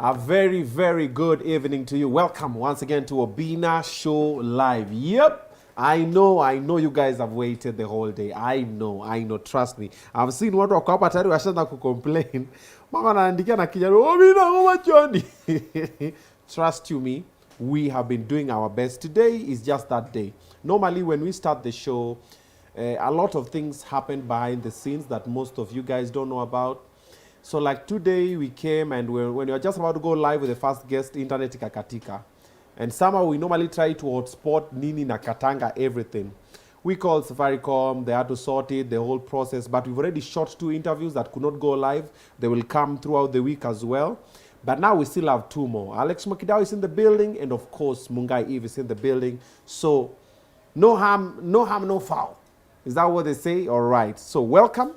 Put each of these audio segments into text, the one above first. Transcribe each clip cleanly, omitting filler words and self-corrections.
A very, very good evening to you. Welcome once again to Obinna Show Live. Yep, I know you guys have waited the whole day. I know, trust me. I've seen watu wako hapa tayari washaanza kucomplain. Mama anaandikia na kijana, Obinna ngoma choni. Trust you me, we have been doing our best. Today is just that day. Normally when we start the show, a lot of things happen behind the scenes that most of you guys don't know about. So like today we came and when you're just about to go live with the first guest, internet ikakatika. And somehow we normally try to hotspot Nini na Katanga everything. We called Safaricom, they had to sort it, the whole process, but we've already shot 2 interviews that could not go live. They will come throughout the week as well. But now we still have 2 more. Mwakideu is in the building, and of course Mungai Eve is in the building. So no harm, no foul. Is that what they say? All right. So welcome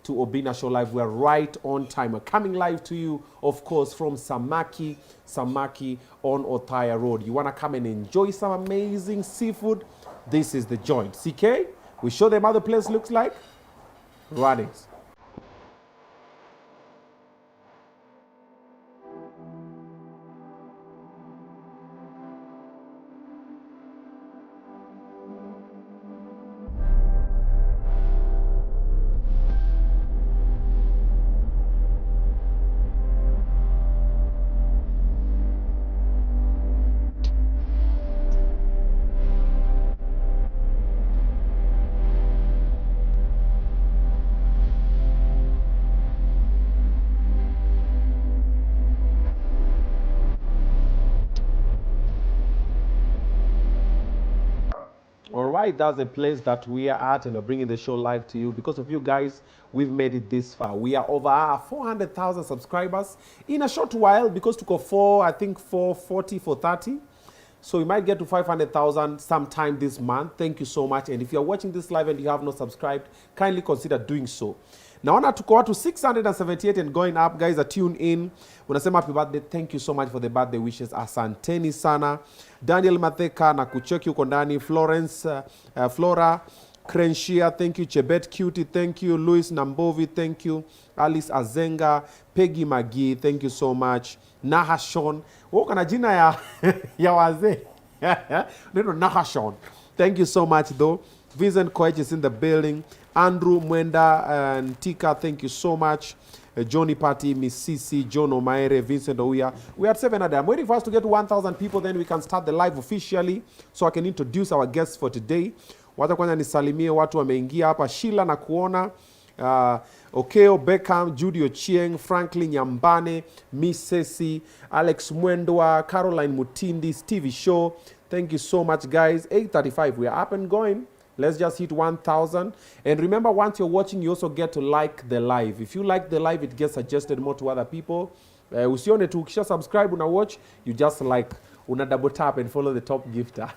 to Obinna Show Live. We're right on time. We're coming live to you, of course, from Samaki on Othaya Road. You want to come and enjoy some amazing seafood? This is the joint. CK, we show them how the place looks like. Run it. Alright, that's the place that we are at, and we're bringing the show live to you. Because of you guys, we've made it this far. We are over 400,000 subscribers in a short while, because to go 440, 430. So we might get to 500,000 sometime this month. Thank you so much. And if you're watching this live and you have not subscribed, kindly consider doing so. Now, to go to 678 and going up, guys are tuned in. Unasema happy birthday. Thank you so much for the birthday wishes. Asanteni sana. Daniel Matheka na kucheki uko ndani. Florence, Flora Crenshia, thank you. Chebet Cutie, thank you. Louis Nambovi, thank you. Alice Azenga, Peggy Magi, thank you so much. Nahashon, woka na jina ya wazee. Neno Nahashon. Thank you so much though. Vincent Koech is in the building. Andrew Mwenda and Tika, thank you so much. Johnny Party, Miss Sisi, John Omaere, Vincent Ouya. We are 700. I'm waiting for us to get to 1,000 people, then we can start the live officially, so I can introduce our guests for today. Wata kwanza nisalimie watu wameingia hapa. Sheila na kuona. Okeo Beckham, Judy Ochieng, Franklin Nyambane, Miss Sesi, Alex Mwendwa, Caroline Mutindi, Stevie Show. Thank you so much, guys. 8:35. We are up and going. Let's just hit 1,000. And remember, once you're watching, you also get to like the live. If you like the live, it gets suggested more to other people. Usione tu ukisha subscribe, una watch, you just like, una double tap and follow the top gifter.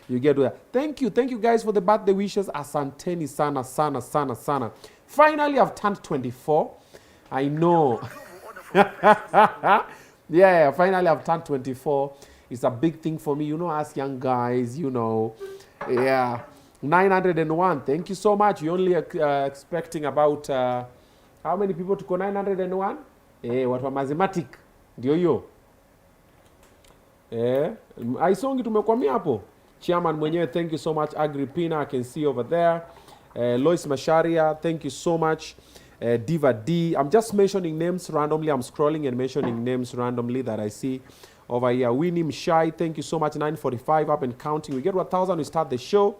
You get that. Thank you guys for the birthday wishes. Asanteni sana. Finally, I've turned 24. I know. Yeah, finally I've turned 24. It's a big thing for me. You know, as young guys, you know. Yeah. 901. Thank you so much. You're only expecting about how many people to go 901? What wa mathematic? Ndio hiyo. Aisongi tumekwamia hapo. Chairman mwenyewe, thank you so much. Agripina, I can see over there. Lois Masharia, thank you so much. Diva D. I'm just mentioning names randomly. I'm scrolling and mentioning names randomly that I see over here. Winnie Mshai, thank you so much. 945 up and counting. We get 1,000, we start the show.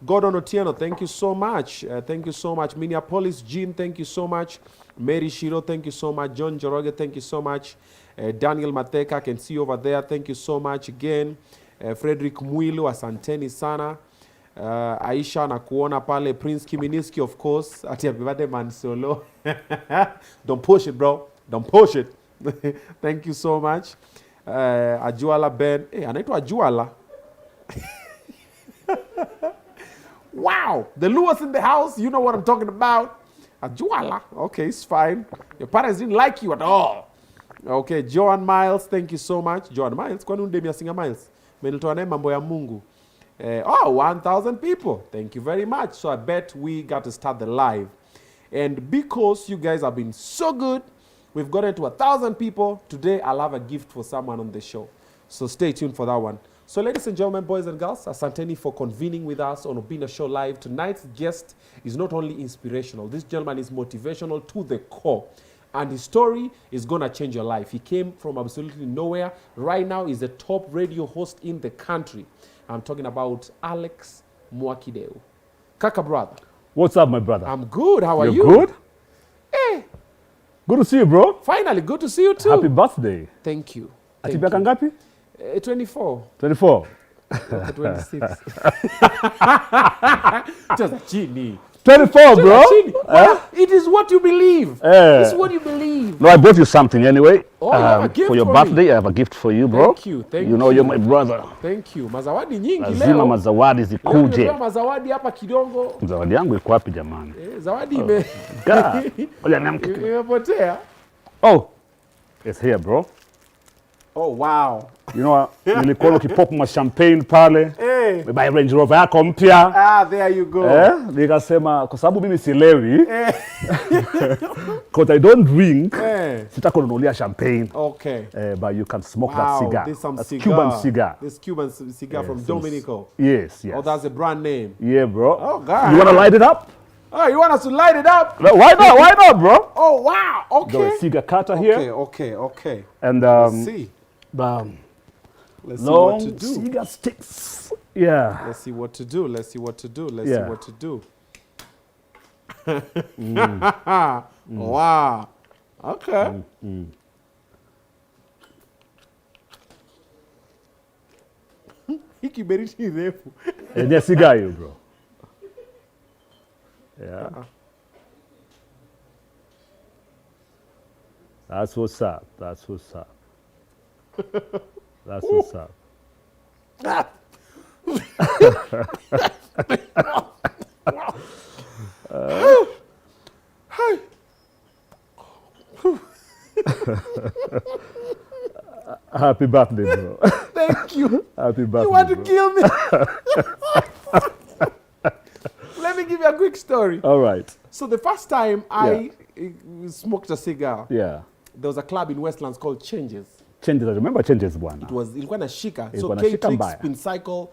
Gordon Otieno, thank you so much. Thank you so much. Minneapolis Jean, thank you so much. Mary Shiro, thank you so much. John Joroge, thank you so much. Daniel Mateka, I can see over there. Thank you so much again. Frederick Mwilu, asanteni sana. Aisha na kuona pale. Prince Kiminiski, of course. Ati happy birthday, man solo. Don't push it, bro. Don't push it. Thank you so much. Ajuala Ben. Anaitwa Ajuala. Wow, the Luas in the house, you know what I'm talking about. Ajuala, okay, it's fine. Your parents didn't like you at all. Okay, Joan Miles, thank you so much. Joan Miles, kwani undemia singa Miles? Menitoa naye mambo ya Mungu. 1,000 people. Thank you very much. So I bet we got to start the live. And because you guys have been so good, We've gotten to 1,000 people. Today, I'll have a gift for someone on the show. So stay tuned for that one. So ladies and gentlemen, boys and girls, asanteni for convening with us on Obinna Show Live. Tonight's guest is not only inspirational. This gentleman is motivational to the core. And his story is going to change your life. He came from absolutely nowhere. Right now, he's the top radio host in the country. I'm talking about Alex Mwakideu. Kaka brother. What's up, my brother? I'm good. How are you? You're good? Hey. Good to see you, bro. Finally, good to see you too. Happy birthday. Thank you. Ati miaka ngapi? 24. 24. 26. Just a chini. 24, bro. It is what you believe. It's what you believe. No, I brought you something anyway. Oh, you have a gift for your birthday. I have a gift for you, bro. Thank you. Thank you. You know you're my brother. Thank you. Mazawadi nyingi leo. Lazima mazawadi zikuje. Leo mazawadi hapa kidogo. Zawadi yangu iko wapi jamani? Zawadi imepotea. Oh. It's here, bro. Oh, wow. You know, nilikuwa ukipop ma champagne pale. Hey. Buy Range Rover yako mpya. Ah, there you go. Nikasema kwa sababu mimi silewi. Because I don't drink. Sitakununulia champagne. Okay. But you can smoke that cigar. This some that's cigar. Cuban cigar. This Cuban cigar from Dominico. Yes, yes. Oh, that's a brand name. Yeah, bro. Oh, God. You want to light it up? Oh, you want us to light it up? No, why not? Why not, bro? Oh, wow. Okay. Got a cigar cutter here. Okay. And let's see. Let's see long what to do. cigar sticks. Yeah. Let's see what to do. Let's see what to do. Let's see what to do. Wow. Okay. Hiki beriti refu. Yeah, cigar you, bro. Yeah. That's what's up. That's what's up. That's what's up. Happy birthday, bro. Thank you. Happy birthday. You want to kill me? Let me give you a quick story. All right. So the first time I smoked a cigar, there was a club in Westlands called Changes. Changes, I remember Changes one. It was ilikuwa na shika. So K-Click, Spin Cycle,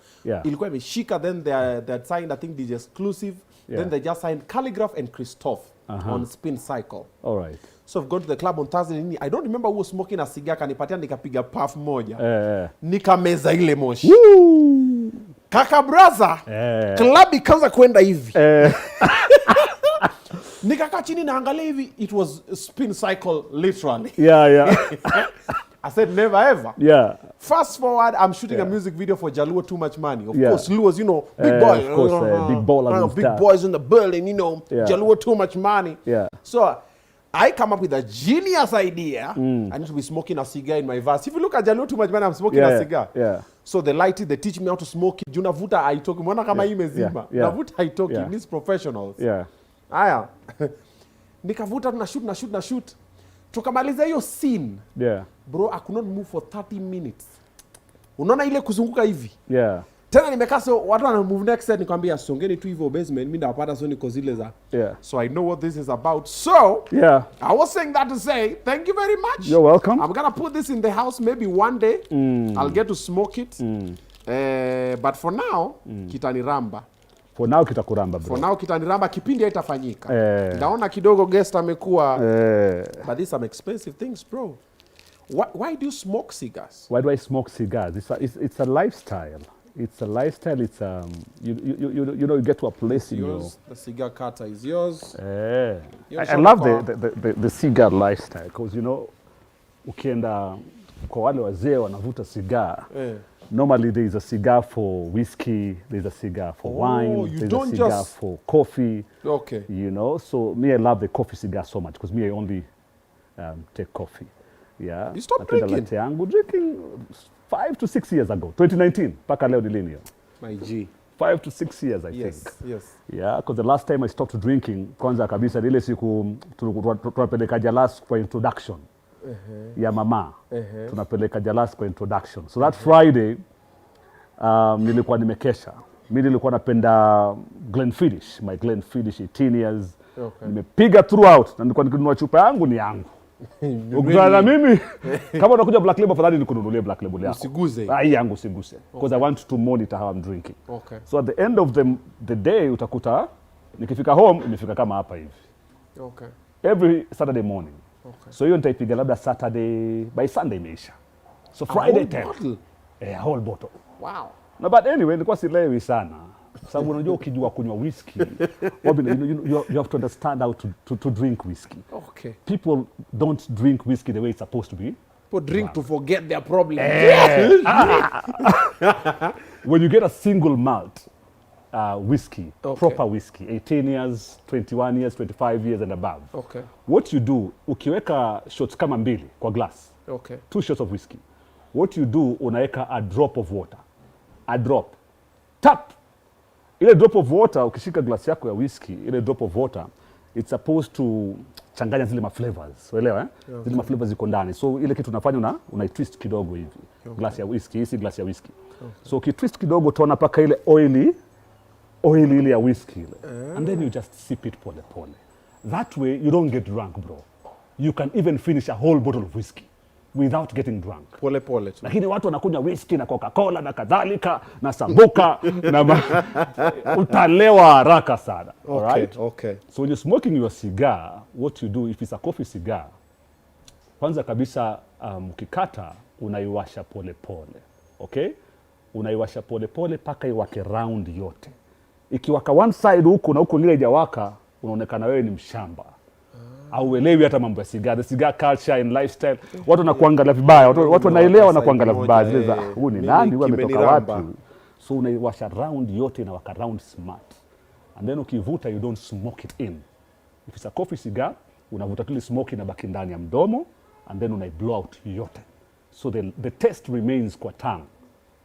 ilikuwa imeshika. Then they had signed, I think, the exclusive. Then they just signed Calligraph and Christoph on Spin Cycle. All right. So I've gone to the club on Thursday. I don't remember who was smoking a cigar. Kanipatia nikapiga puff moja. Nikameza ile moshi. Woo! Kaka brother, club ikaanza kwenda hivi. Nikakaa chini naangalia hivi. It was a Spin Cycle, literally. Yeah. I said, never ever. Yeah. Fast forward, I'm shooting a music video for Jaluo Too Much Money. Of course, Luo's, you know, big boys. Of course, big ballers big boys in the building, you know, Jaluo Too Much Money. Yeah. So I come up with a genius idea. I need to be smoking a cigar in my verse. If you look at Jaluo Too Much Money, I'm smoking a cigar. Yeah. So they light it, they teach me how to smoke it. Junavuta haitoki. Mwana kama hii mezima. Navuta haitoki. These professionals. Yeah. Aya. Nikavuta, na shoot. Tukamaliza hiyo scene. Yeah. Bro, I could not move for 30 minutes. Unaona ile kuzunguka hivi? Yeah. Tena nimekaa so watu wana move next set nikwambia songeni tu hivyo basement mimi ndapata so niko zile za. Yeah. So I know what this is about. So, I was saying that to say thank you very much. You're welcome. I'm going to put this in the house maybe one day. I'll get to smoke it. But for now, kitaniramba. For now kitakuramba, bro. For now kitaniramba, kipindi haitafanyika. Naona kidogo guest amekuwa. But these some expensive things, bro. Why do you smoke cigars? Why do I smoke cigars? It's a lifestyle. It's a lifestyle. It's you know, you get to a place in yours. The cigar cutter is yours. I love the cigar lifestyle because, you know, ukienda kwa wale wazee wanavuta cigar. Normally there is a cigar for whiskey, there's a cigar for wine, there's a cigar for coffee. Okay. You know, so me, I love the coffee cigar so much because me, I only take coffee. Yeah. You stopped drinking? Drinking 5 to 6 years ago, 2019, paka leo nilinio. My G. 5 to 6 years, I think. Yes. Yeah, because the last time I stopped drinking, kwanza kabisa ile siku tunapeleka Jalas kwa introduction. Ya mama. Tunapeleka Jalas kwa introduction. So that Friday, nilikuwa nimekesha. Mimi nilikuwa napenda Glenfiddich, my Glenfiddich 18 years. Nimepiga throughout na nilikuwa nikinunua chupa yangu ni yangu. Ukutana na mimi kama unakuja Black Label afadhali nikununulie Black Label yako. Usiguze. Hii yangu usiguse because I want to monitor how I'm drinking. Okay. So at the end of the day utakuta nikifika home imefika kama hapa hivi. Okay. Every Saturday morning. Okay. So hiyo nitaipiga labda Saturday, by Sunday imeisha. So Friday 10. A whole bottle. Wow. No, but anyway, nilikuwa silewi sana. Sababu unajua ukijua kunywa whiskey, you have to understand how to drink whiskey. Okay. People don't drink whiskey the way it's supposed to be. People drink to forget their problems. When you get a single malt whiskey, Okay. proper whiskey, 18 years, 21 years, 25 years and above. Okay. What you do, ukiweka shots kama mbili kwa glass, Okay. 2 shots of whiskey. What you do, unaweka a drop of water. A drop. Tap. Ile drop of water, ukishika glass yako ya whiskey, ile drop of water, it's supposed to changanya zile ma-flavors. Uelewa eh? Okay. Zile ma-flavors ziko ndani. So ile kitu unafanya una-twist kidogo hivi. Okay. Glass ya whiskey, hii si glass ya whiskey. Okay. So ukitwist kidogo utaona paka ile oil ile ya whiskey ile. And then you just sip it pole pole. That way you don't get drunk, bro. You can even finish a whole bottle of whiskey without getting drunk. Pole pole tu. Lakini watu wanakunywa whiskey na Coca-Cola na kadhalika na sambuka na utalewa haraka sana. Okay, Alright? okay. So when you're smoking your cigar, what you do if it's a coffee cigar, kwanza kabisa ukikata unaiwasha pole pole. Okay? Unaiwasha pole pole paka iwake round yote. Ikiwaka one side huku na huku lile haijawaka, unaonekana wewe ni mshamba. Auelewi hata mambo ya cigar, the cigar culture and lifestyle. Watu wanakuangalia vibaya, watu wanaelewa na kuangalia vibaya. Zile huyu ni nani, huyu ametoka wapi? So unaiwasha round yote na waka round smart. And then ukivuta you don't smoke it in. If it's a coffee cigar, unavuta tu smoke inabaki ndani ya mdomo and then unai blow out yote. So the taste remains kwa tongue.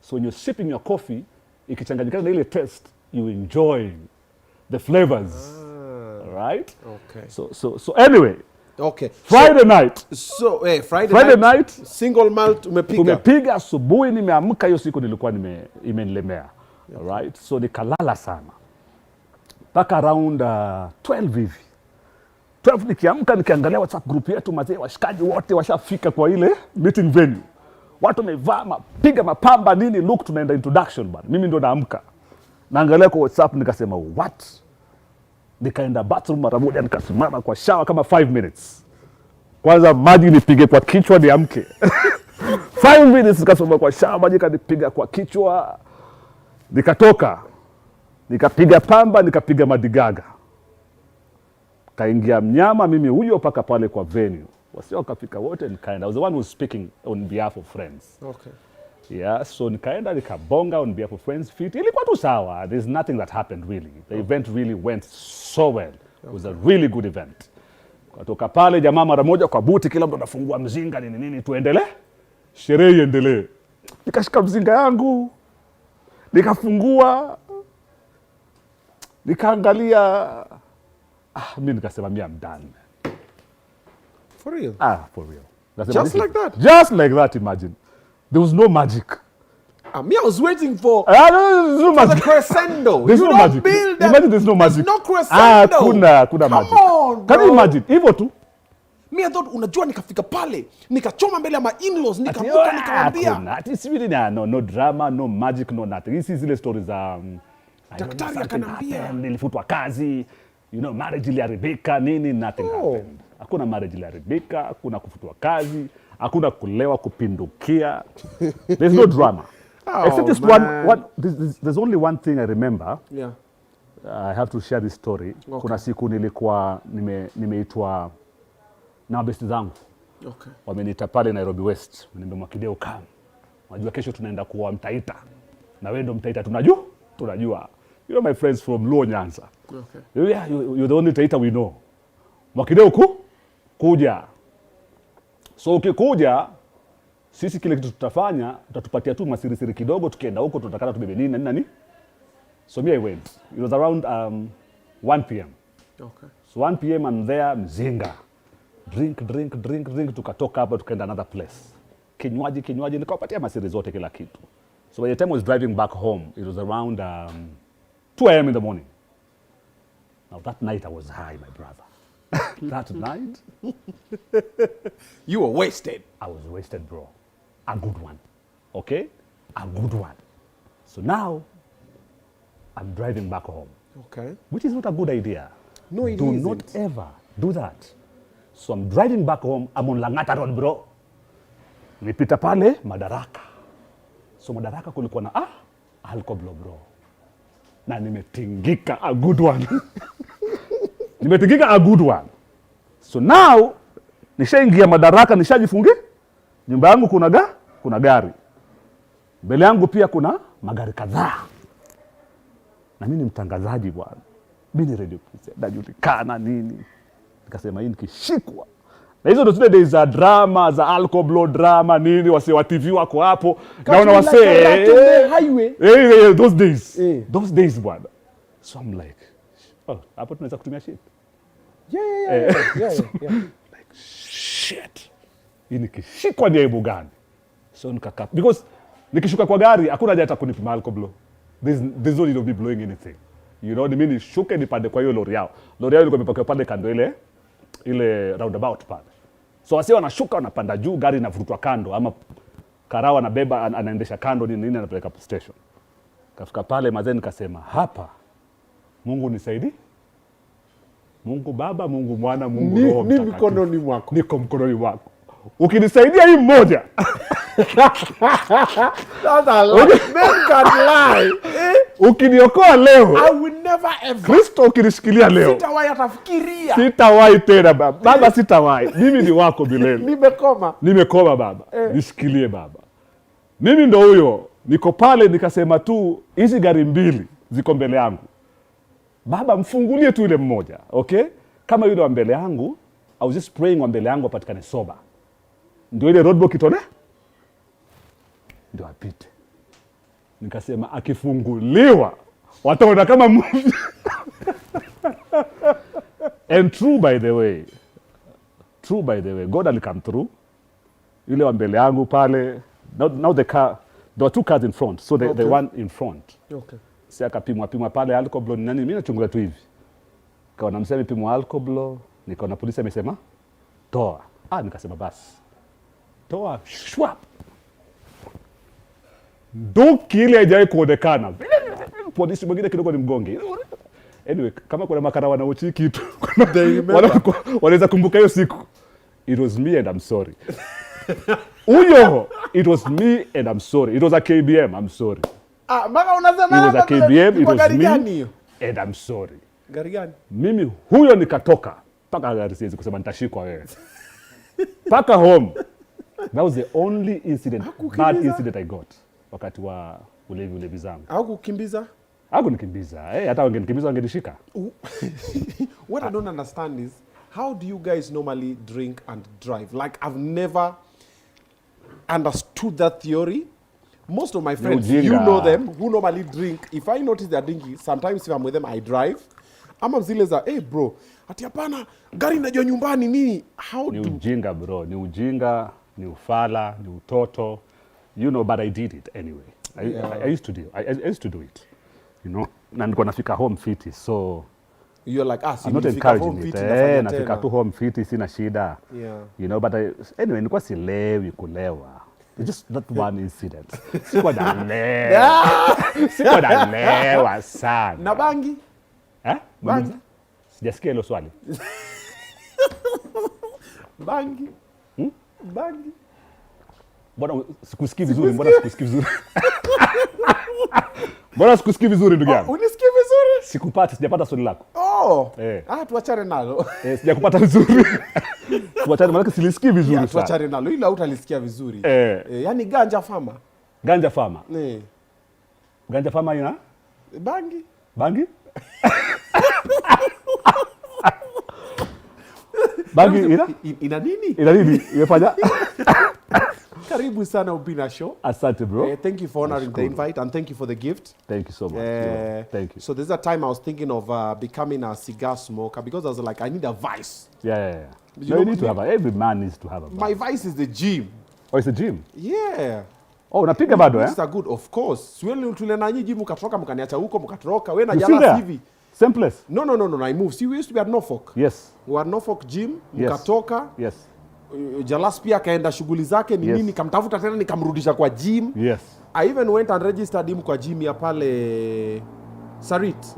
So when you're sipping your coffee, ikichanganyikana na ile taste, you enjoy the flavors. Right? Okay. So anyway. Okay. Friday night. So Friday night single malt umepiga asubuhi nimeamka hiyo siku nilikuwa imenilemea. Okay. Alright? So nikalala sana. Paka around 12 hivi. 12 nikiamka nikiangalia WhatsApp group yetu mazee washikaji wote washafika kwa ile meeting venue. Watu wamevaa mapiga mapamba nini look tunaenda introduction bana. Mimi ndo naamka. Naangalia kwa WhatsApp nikasema what? Nikaenda bathroom mara moja nikasimama kwa shower kama 5 minutes. Kwanza maji nipige kwa kichwa niamke. 5 minutes nikasimama kwa shower maji kanipiga kwa kichwa. Nikatoka. Nikapiga pamba nikapiga madigaga. Kaingia mnyama mimi huyo paka pale kwa venue. Wasio wakafika wote nikaenda. I was the one who was speaking on behalf of friends. Okay. Yeah, so nikaenda nikabonga on behalf of friends fit. Ilikuwa tu sawa. There's nothing that happened really. The event really went so well. It was a really good event. Kutoka pale jamaa mara moja kwa buti kila mtu anafungua mzinga nini tuendelee. Sherehe iendelee. Nikashika mzinga yangu. Nikafungua. Nikaangalia mimi nikasema mimi am done. For real? For real. Just like that? Just like that, imagine. There was no magic. Me, I was waiting for no magic. The crescendo. There's no magic. Imagine there's no magic. There's no crescendo. Kuna magic. Come on, bro. Can you imagine? Hivyo tu. Me, I thought unajua nikafika pale, nikachoma mbele ya ma-in-laws, nikamuka nikamwambia. It's really no drama, no magic, no nothing. This is the stories daktari akanambia nilifutwa kazi, marriage iliharibika, nothing happened. Hakuna marriage iliharibika, hakuna kufutwa kazi, hakuna kulewa kupindukia. There's no drama. Except just one there's only one thing I remember. Yeah. I have to share this story. Okay. Kuna siku nilikuwa nimeitwa na besti zangu. Okay. Wameniita pale Nairobi West. Nimeambia Mwakideu come. Unajua kesho tunaenda kuwa Mtaita. Na wewe ndo Mtaita tunajua. You know my friends from Luo Nyanza. Okay. Yeah, you're the only Mtaita we know. Mwakideu kuja. So ukikuja sisi kile kitu tutafanya tutatupatia tu masirisiri kidogo tukienda huko tutakata tubebe nini. So me I went. It was around 1 p.m. Okay. So 1 p.m. I'm there mzinga. Drink tukatoka hapa tukaenda another place. Kinywaji nikawapatia masiri zote kila kitu. So by the time I was driving back home it was around 2 a.m. in the morning. Now that night I was high, my brother. That night, you were wasted. I was wasted, bro. A good one. Okay? A good one. So now, I'm driving back home. Okay. Which is not a good idea. No, it Do isn't. not ever do that. So I'm driving back home. I'm on Langata Road, bro. Nipita pale, Madaraka. So Madaraka kulikuwa na, alcohol, bro. Na nimetingika a good one. Nimetingika a good one. So now, nishaingia Madaraka, nishajifungia. Nyumba yangu kuna gari. Mbele yangu pia kuna magari kadhaa. Na mimi ni mtangazaji bwana. Mimi ni radio presenter, najulikana nini. Nikasema hii nikishikwa. Na hizo ndo zile days za drama, za alcohol drama nini, wase wa TV wako hapo. Naona wase highway. Those days. Those days bwana. So I'm like, hapo tunaweza kutumia shit. Yeah. Like shit. Hii nikishikwa ni aibu gani? So nikaka because nikishuka kwa gari hakuna haja hata kunipima alcohol. There's no need of me blowing anything. You know, mimi nishuke nipande kwa hiyo lori yao. Lori yao ilikuwa imepakiwa pale kando ile roundabout pale. So wasi wanashuka wanapanda juu, gari inavurutwa kando ama karawa anabeba anaendesha kando nini anapeleka station. Kafika pale mazeni nikasema hapa Mungu nisaidie. Mungu Baba, Mungu Mwana, Mungu Roho Mtakatifu. Ni mkononi mwako. Niko mkononi mwako. Ukinisaidia hii mmoja. That's a lie. Men can lie. Ukiniokoa leo. I will never ever. Kristo ukinishikilia leo. Sitawahi atafikiria. Sitawahi tena baba. Baba sitawahi. Mimi ni wako milele. Nimekoma baba. Nishikilie baba. Mimi ndo huyo. Niko pale nikasema tu hizi gari mbili ziko mbele yangu. Baba mfungulie tu ile mmoja, okay? Kama yule wa mbele yangu, I was just praying wa mbele yangu apatikane soba. Ndio ile roadblock itone? Ndio apite. Nikasema akifunguliwa wataona kama movie. And true by the way, God will come through. Yule wa mbele yangu pale, now the car, there were two cars in front, so the one in front. Okay. Si akapimwa pale alcohol ni nani, mimi nachungulia tu hivi. Kaona mseme pimwa alcohol, nikaona polisi amesema toa. Nikasema basi. Toa shwap. Nduki ile haijawahi kuonekana. Polisi mwingine kidogo ni mgonge. Anyway, kama kuna makara wanaochi kitu, wanaweza kumbuka hiyo siku. It was me and I'm sorry. It was me and I'm sorry. It was a KBM, I'm sorry. Maka unasema it was a KBM, it was me and I'm sorry. Gari gani? Mimi huyo nikatoka. Paka gari siwezi kusema nitashikwa wewe. Paka home. That was the only incident, bad incident I got. Wakati wa ulevi zangu. Hakukimbiza? Hakunikimbiza. Hata wangenikimbiza wangenishika. What I don't understand is, how do you guys normally drink and drive? Like, I've never understood that theory. Most of my friends, you know them, who normally drink. If I notice they're drinking, sometimes if I'm with them, I drive. Ama zile za, hey bro, ati hapana, gari najua nyumbani nini? How ni ujinga bro, ni ujinga, ni ufala, ni utoto. You know, but I did it anyway. I used to do it. You know, na nilikuwa nafika home fiti, so you're like, I'm not encouraging it. Nafika tu home fiti, sina shida. Yeah. You know, but anyway, nilikuwa silewi kulewa. It's just that one incident. Sikuwa nalewa sana. Na bangi? Bangi? Sijasikia hilo swali. Bangi? Bangi? Mbona sikusikii vizuri? Mbona sikusikii vizuri ndugu yangu? Unisikii vizuri? Sikupata, sijapata swali lako. Tuachane nalo. Sijakupata vizuri. Tuachane maana silisikii vizuri sana. Tuachane nalo, ila utalisikia vizuri. Yaani ganja farmer. Ganja farmer. Ganja farmer ina? Bangi. Bangi? Bangi ina nini? Ina nini? Imefanya? Karibu sana Obinna Show. Asante bro. Thank you for honoring the invite and thank you for the gift. Thank you so much. Thank you. So there's a time I was thinking of becoming a cigar smoker because I was like, I need a vice. Yeah. You need to have every man needs to have a vice. My vice is the gym. Oh, it's the gym? Yeah. Oh, unapiga bado It's a good, of course. Siwele tulena nyi gym mkatoka mkaniacha huko mkatoroka. Wewe na jala hivi. Same place? No. I moved. See, we used to be at Norfolk. Yes. We were at Norfolk gym. Yes. Mkatoka. Yes. Jalas pia kaenda shughuli zake ni nini, nikamtafuta tena nikamrudisha kwa gym. Yes. I even went and registered him kwa gym ya pale Sarit.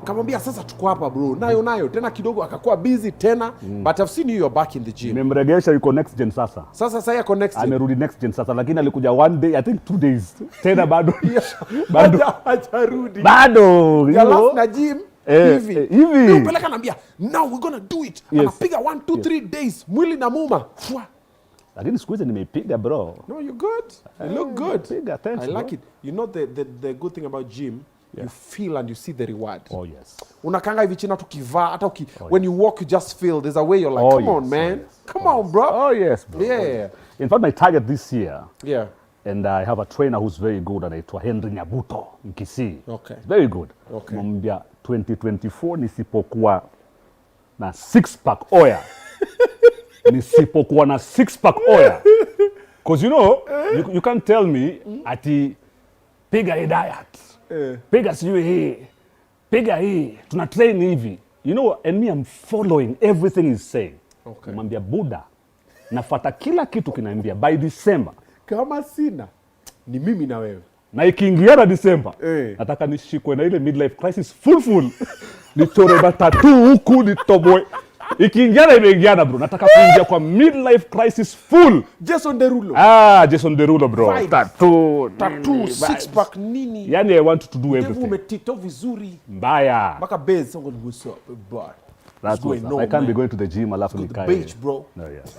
Kamwambia sasa tuko hapa bro. Nayo tena kidogo akakuwa busy tena. But I've seen you're back in the gym. Nimemregesha yuko next gen sasa. Sasa yuko next gen. Amerudi next gen sasa, lakini alikuja one day, I think 2 days. Tena bado. Bado hajarudi. Bado. Jalas na gym. Hivi. Nipeleka naambia, now we're gonna do it. Yes. Anapiga 1, 2, 3 days. Mwili na muma. Lakini siku hizi nimeipiga bro. No, you're good. You look good. Thanks, I like it. You know the good thing about gym, you feel and you see the reward. Oh yes. Unakanga hivi china tukivaa hata when you walk you just feel there's a way you're like, come on man. Come on bro. Oh yes bro. Yeah. In fact my target this year. Yeah. And I have a trainer who's very good, anaitwa Henry Nyabuto Nkisi. Okay. Very good. Okay. Mwambia 2024 nisipokuwa na 6-pack oya. Nisipokuwa na 6-pack oya. Because you know, you can't tell me ati piga hii diet. Piga sijui hii. Piga hii. Tuna train hivi. You know, and me I'm following everything he's saying. Okay. Mwambia Buddha, nafuata kila kitu kinaambia by December. Kama sina ni mimi na wewe. Na ikiingiana December, nataka nishikwe na ile midlife crisis full. Nichore matatu huku nitoboe. Ikiingiana imeingiana bro. Nataka kuingia kwa midlife crisis full. Jason Derulo. Jason Derulo bro. Tattoo, 6-pack nini? Yani I want to do everything. Umetito vizuri. Mbaya. Baka base song what's up bro. That's going on. I can't be going to the gym alafu nikae. Beach bro. No, yes.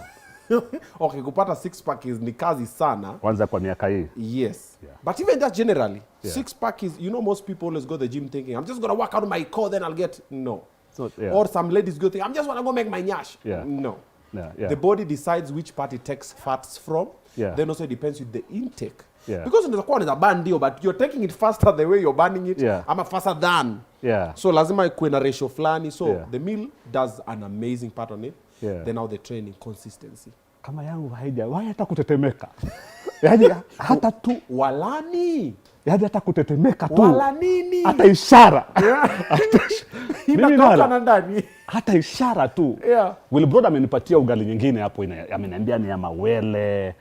Okay, kupata 6-pack is ni kazi sana. Kwanza kwa miaka hii. Yes. Yeah. But even that generally, 6-pack is, you know, most people always go to the gym thinking, I'm just going to work out my core, then I'll get, no. So, Or some ladies go think, I'm just want to go make my nyash. Yeah. No. Yeah. The body decides which part it takes fats from. Yeah. Then also it depends with the intake. Yeah. Because unaweza kuwa unaweza burn ndio, but you're taking it faster the way you're burning it. Yeah. Ama faster than. Yeah. So lazima ikuwe na ratio flani. So the meal does an amazing part on it. Yeah. Then now the training, consistency. Kama yangu haijawahi hata kutetemeka. Yaani hata tu walani. Yaani hata kutetemeka tu. Wala nini? Hata ishara. Mimi nala ndani. Hata ishara tu. Yeah. Will brother amenipatia ugali nyingine hapo, ameniambia ni ya mawele.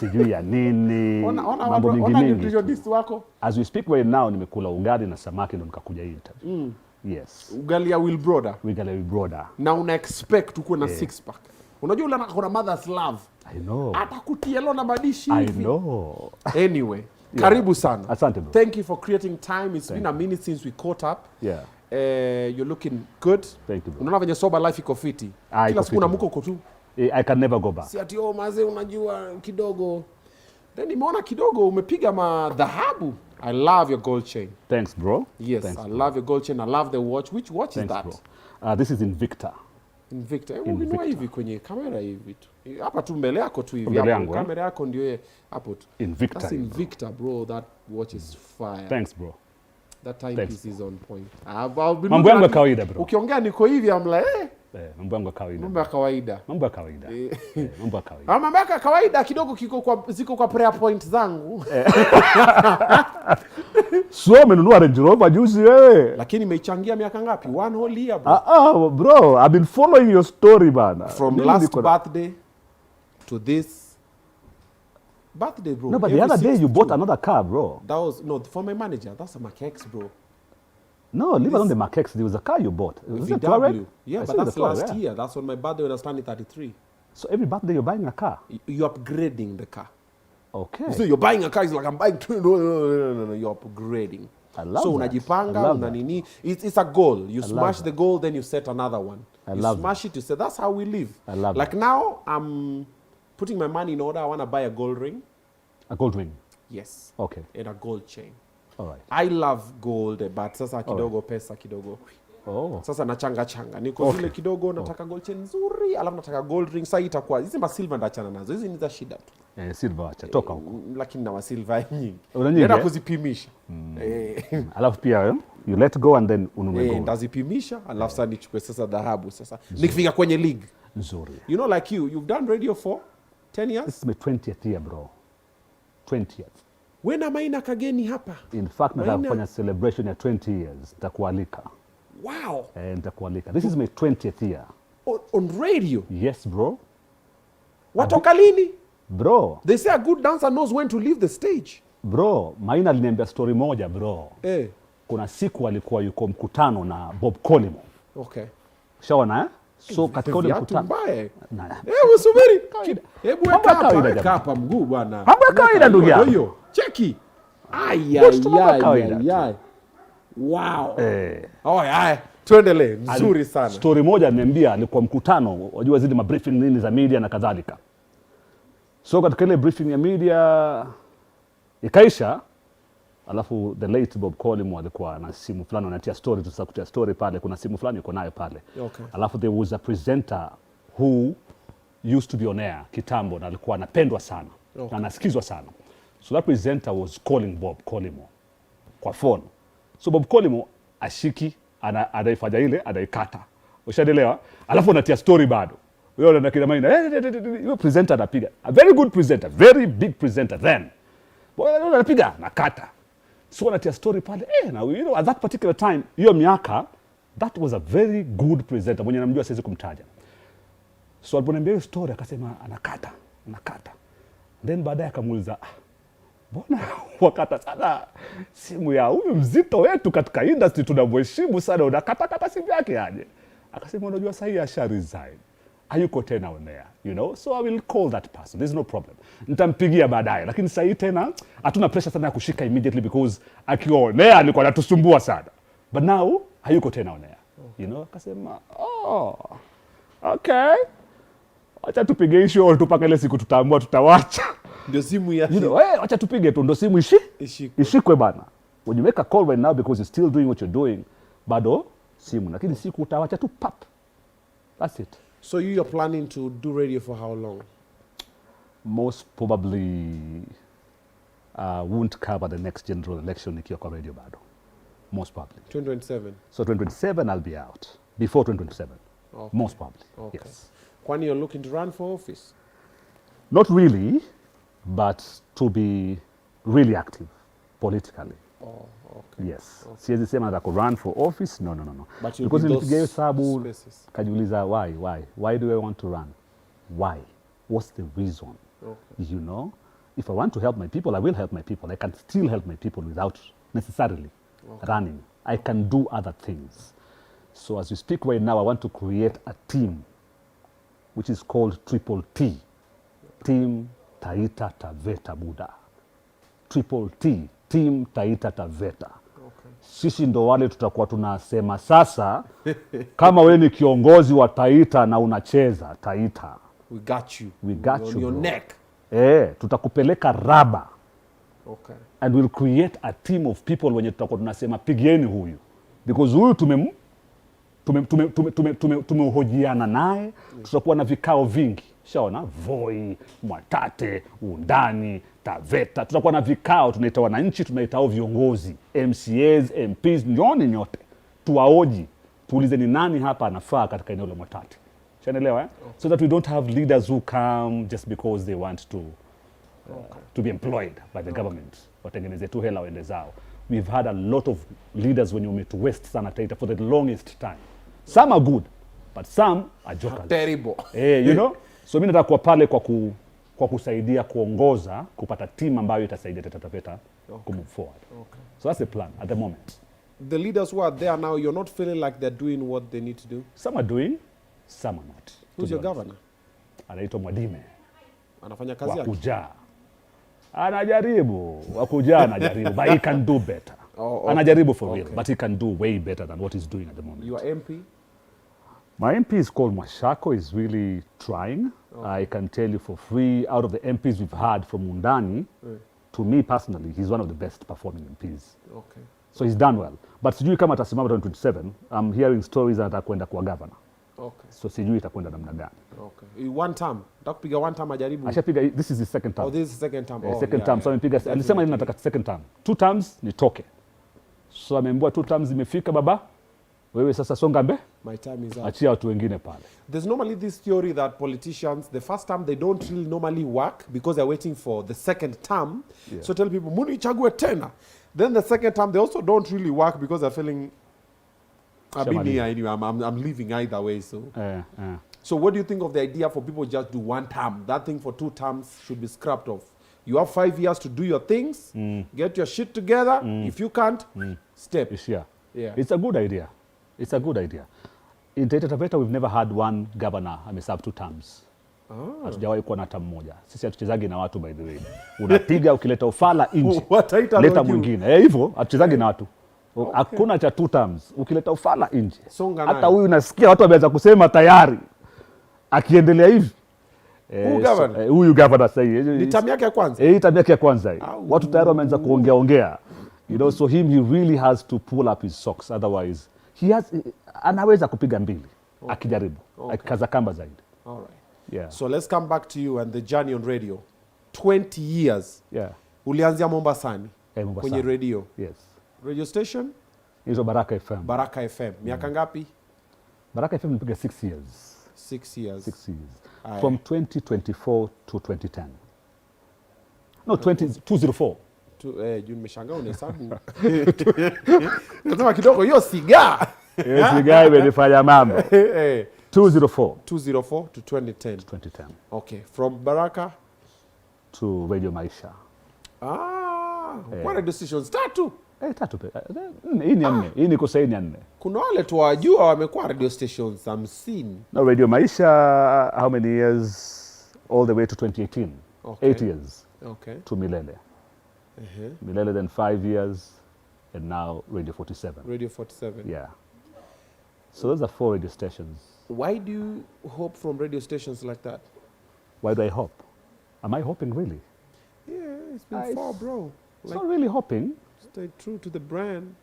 Sijui ya nini. Mambo mingi. Wako. As we speak right now nimekula ugali na samaki ndo nikakuja hii interview. Yes. Ugali ya Will brother. Ugali ya Will brother. Na una expect ukuwe na 6-pack. Unajua ule kuna mother's love. I know. Atakutia leo na madishi hivi. I know. Anyway, karibu sana. Asante bro. Thank you for creating time. It's been a minute since we caught up. Yeah. You're looking good. Thank you bro. Unaona venye sober life iko fiti. Kila siku na mko tu. I can never go back. Si ati maze unajua kidogo. Then nimeona kidogo umepiga dhahabu. I love your gold chain. Thanks bro. Yes, Thanks, I love your gold chain. I love the watch. Which watch is that? Bro. This is Invicta. Invicta. Ukinua hivi kwenye kamera hivi tu. Hapa tu mbele yako tu hivi. Mbele yangu, kamera yako ndio hapo tu. Invicta. That's Invicta bro. That watch is fire. Thanks bro. That timepiece is on point. Mambo yangu ya kawaida bro. Ukiongea niko hivi I'm like mambo yangu ya kawaida. Mambo ya kawaida. Mambo ya kawaida. Mambo ya kawaida. Mambo ya kawaida kidogo ziko kwa prayer point zangu. So umenunua Range Rover juzi wewe. Lakini imechangia miaka ngapi? 1 whole year bro. Bro, I've been following your story bana. From last birthday to this birthday bro. No, but the other day you bought another car bro. That was for my manager. That's a Makex bro. No, leave alone the Makex. There was a car you bought. Was it VW? Yeah, but that's last year. That's on my birthday when I was turning 33. So every birthday you're buying a car? You're upgrading the car. Okay. So you're buying a car, it's like I'm buying two. No, you're upgrading. I love so that. unajipanga, unanini. It's a goal. You smash the goal, then you set another one. You smash it, you say, that's how we live. I love like now, I'm putting my money in order. I want to buy a gold ring. A gold ring? Yes. Okay. And a gold chain. All right. I love gold, but sasa kidogo pesa kidogo. Oh. Sasa nachanga. Niko zile kidogo nataka gold chain nzuri, alafu nataka gold ring. Sasa itakuwa hizi ma silver ndachana nazo. Hizi ni za shida tu. Silver acha toka huko. Lakini na wa silver nyingi. Nenda kuzipimisha. Alafu pia you let go and then ununue gold. Ndazipimisha, alafu sasa nichukue sasa dhahabu sasa. Nikifika kwenye league. Nzuri. You know like you've done radio for 10 years? This is my 20th year bro. 20th. Wena Maina kageni hapa. In fact, nataka kufanya celebration ya 20 years. Nitakualika. Wow. Nitakualika. This is my 20th year. On radio? Yes, bro. Watoka lini? Bro. They say a good dancer knows when to leave the stage. Bro, Maina aliniambia story moja, bro. Kuna siku alikuwa yuko mkutano na Bob Colimo. Okay. Shaona, eh? So katika ule mkutano. Usubiri. Hebu weka hapa mguu bwana. Mambo ya kawaida ndugu yangu. Cheki. Wow. Tuendelee. Nzuri sana. Story moja niambia alikuwa mkutano, wajua zile briefing nini za media na kadhalika. So katika ile briefing ya media ikaisha, alafu the late Bob Colimo alikuwa na simu fulani anatia story, tutakutia story pale, kuna simu fulani yuko nayo pale. Okay. Alafu there was a presenter who used to be on air kitambo na alikuwa anapendwa sana. Okay. Na anasikizwa sana. So that presenter was calling Bob Colimo kwa phone. So Bob Colimo ashiki, anaifanya ile, anaikata. Ushaelewa? Alafu anatia story bado. Wewe na kila maina, yule presenter anapiga. A very good presenter, very big presenter then. Wewe anapiga, nakata. So anatia story pale. Now you know at that particular time, hiyo miaka, that was a very good presenter. Mwenye namjua siwezi kumtaja. So aliponiambia hiyo story akasema anakata. Then baadaye akamuuliza, mbona wakata sana simu ya huyu mzito wetu katika industry tunamheshimu sana, unakata simu yake aje? Akasema unajua sasa hii asha resign. Hayuko tena on air, you know? So I will call that person. There's no problem. Nitampigia baadaye. Lakini sasa hii tena hatuna pressure sana ya kushika immediately because akiwa on air alikuwa anatusumbua sana. But now hayuko tena on air. You know? Akasema, okay. Acha tupige issue tupaka ile siku tutaamua tutawacha. Ndio simu ya. You know, acha tupige tu ndio simu ishikwe bana. When you make a call right now because you're still doing what you're doing, bado simu. Lakini siku utawacha tu pap. That's it. So you're planning to do radio for how long? Most probably won't cover the next general election nikiwa kwa radio bado. Most probably. 2027? So 2027 I'll be out. Before 2027. Okay. Most probably. Okay. Yes. When you're looking to run for office? Not really, but to be really active politically. Okay. Yes. Okay. Siwezi sema nataka run for office. No. Because nilipiga hiyo sababu kajiuliza why do I want to run? Why? What's the reason? Okay. You know, if I want to help my people, I will help my people. I can still help my people without necessarily running. I can do other things. So as we speak right now, I want to create a team which is called Triple T. Team Taita Taveta Buda. Triple T. Team Taita Taveta. Sisi ndo wale tutakuwa tunasema sasa kama wewe ni kiongozi wa Taita na unacheza Taita. We got you. We got on you. Your bro. neck. Tutakupeleka raba. Okay. And we'll create a team of people wenye tutakuwa tunasema pigieni huyu. Because huyu tumehojiana naye, tutakuwa na vikao vingi. Shaona, Voi, Mwatate, Undani, Taveta. Tutakuwa na vikao, tunaita wananchi, tunaita viongozi, MCAs, MPs, nyote. Tuwaoji, tuulize ni nani hapa anafaa katika eneo la Mwatate. Shaelewa, eh? Okay. So that we don't have leaders who come just because they want to be employed by the government. Watengeneze tu hela waende zao. We've had a lot of leaders when you meet West sana Taita for the longest time. Some are good, but some are jokers. Terrible. You know? So mimi nataka kuwa pale kwa kusaidia kuongoza, kupata team ambayo itasaidia Taita Taveta to move forward. Okay. So that's the plan at the moment. The leaders who are there now, you're not feeling like they're doing what they need to do? Some are doing, some are not. Who's your governor? Anaitwa Mwadime. Anafanya kazi yake? Wakujaa. Anajaribu. Wakujaa anajaribu, but he can do better. Okay. Anajaribu for real, but he can do way better than what he's doing at the moment. Your MP? My MP is called Mwashako. He's really trying. Okay. I can tell you for free, out of the MPs we've had from Undani, to me personally, he's one of the best performing MPs. Okay. So he's done well. But sijui kama atasimama 27, I'm hearing stories that atakwenda kuwa governor. Okay. So sijui itakwenda namna gani. Okay. One term. Takupiga one term ajaribu. Ashapiga, this is his second term. Oh, this is second term. Second term. So amepiga, alisema yeye anataka second term. 2 terms nitoke. So ameambiwa 2 terms imefika baba. Wewe sasa songa mbe. My time is up. Achia watu wengine pale. There's normally this theory that politicians, the first term, they don't really normally work because they're waiting for the second term. Yeah. So tell people, muni chague tena. Then the second term, they also don't really work because they're feeling I've been here anyway. I'm leaving either way. So. So what do you think of the idea for people just do one term? That thing for 2 terms should be scrapped off. You have 5 years to do your things, get your shit together. If you can't, step. Yeah. It's a good idea. It's a good idea. In Taita Taveta, we've never had one governor ameserve 2 terms. Hatujawahi kuwa na term moja. Sisi hatuchezagi na watu, by the way. Unapiga ukileta ufala nje. Leta mwingine. Hivyo hatuchezagi na watu. Hakuna cha 2 terms. Ukileta ufala nje. Hata huyu unasikia watu wameanza kusema tayari. Akiendelea hivi. Huyu governor sasa hivi. Ni term yake ya kwanza. Term yake ya kwanza hii. Watu tayari wameanza kuongea. You know, so he really has to pull up his socks, otherwise anaweza kupiga mbili akijaribu, akikaza kamba zaidi. All right. Yeah. So let's come back to you and the journey on radio. 20 years. Yeah. Ulianzia Mombasani. Mombasani. Kwenye radio. Yes. Radio station? Hizo Baraka FM. Baraka FM. Miaka ngapi? Baraka FM nipiga 6 years. 6 years. 6 years. From 2024 to 2010. No, 2004. Juu nimeshangaa unahesabu. Nasema kidogo hiyo Cigar. Cigar imenifanya mambo. 204 to 2010. Okay, from Baraka to Radio Maisha. What radio stations? 3. 3. Hii ni 4. Hii niko sasa ni 4. Kuna wale tuwajua wamekuwa radio stations 50. No, Radio Maisha, how many years? All the way to 2018. Okay. 8 years. Okay. To Milele. Milele, then 5 years, and now Radio 47. Radio 47. Yeah. So those are 4 radio stations. Why do you hope from radio stations like that? Why do I hope? Am I hoping really? Yeah, it's been 4, bro. It's not really hoping. Stay true to the brand.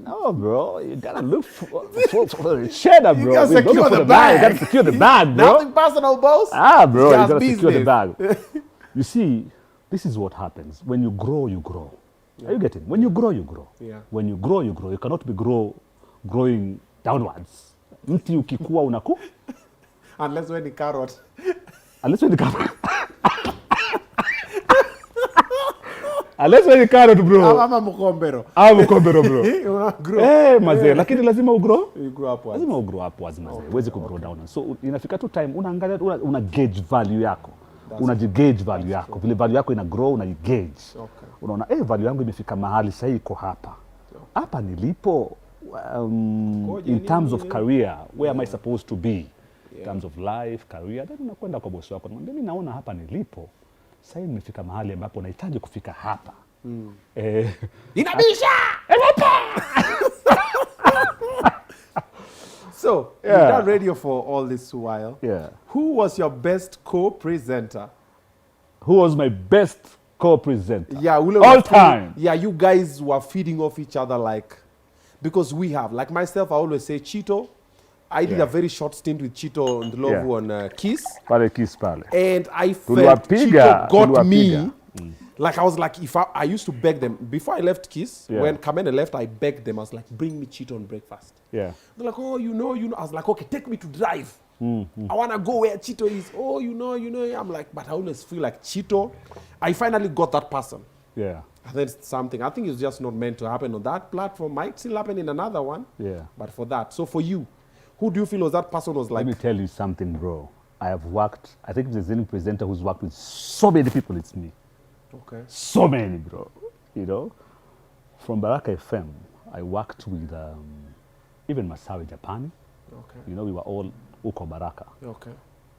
No, bro. You gotta look for the cheddar, bro. You gotta secure the bag. You gotta secure the bag, bro. Nothing personal, boss. Bro. You gotta secure the bag. You see, this is what happens. When you grow, you grow. Yeah. Are you getting? When you grow, you grow. Yeah. When you grow, you grow. You cannot be growing downwards. Mti ukikua unaku. Unless when the carrot. Unless when the carrot. Unless when the carrot, bro. Ama mkombero. Mkombero, bro. Mazee, lakini lazima ugrow. You grow upwards. Lazima ugrow upwards, mazee. Huwezi kugrow down. So inafika tu time unaangalia una gauge value yako. Unajigauge value yako. Vile value yako ina grow, unajigauge. Okay. Unaona, value yangu imefika mahali sasa iko hapa. Hapa nilipo in terms of career, where am I supposed to be? In terms of life, career, then unakwenda kwa bosi wako. Mimi naona hapa nilipo. Sasa nimefika mahali ambapo nahitaji kufika hapa. Inabisha! So, you've done radio for all this while. Yeah. Who was your best co-presenter? Who was my best co-presenter? Yeah, all time. Yeah, you guys were feeding off each other like, because we have, like myself, I always say Chito. I did a very short stint with Chito and Lovu on Kiss. Kiss pale. And I felt Chito got me. Like I was like, if I used to beg them before I left Kiss. When Kamene left, I begged them. I was like, bring me Chito on breakfast. Yeah. They're like, oh, you know. I was like, okay, take me to drive. I want to go where Chito is. Oh, you know. I'm like, but I always feel like Chito. I finally got that person. Yeah. And then something, I think it's just not meant to happen on that platform. Might still happen in another one. Yeah. But for that. So for you, who do you feel was that person was like? Let me tell you something, bro. I have worked, I think if there's any presenter who's worked with so many people, it's me. Okay. So many, bro. You know? From Baraka FM, I worked with even Masawe Japani. Okay. You know, we were all uko Baraka. Okay.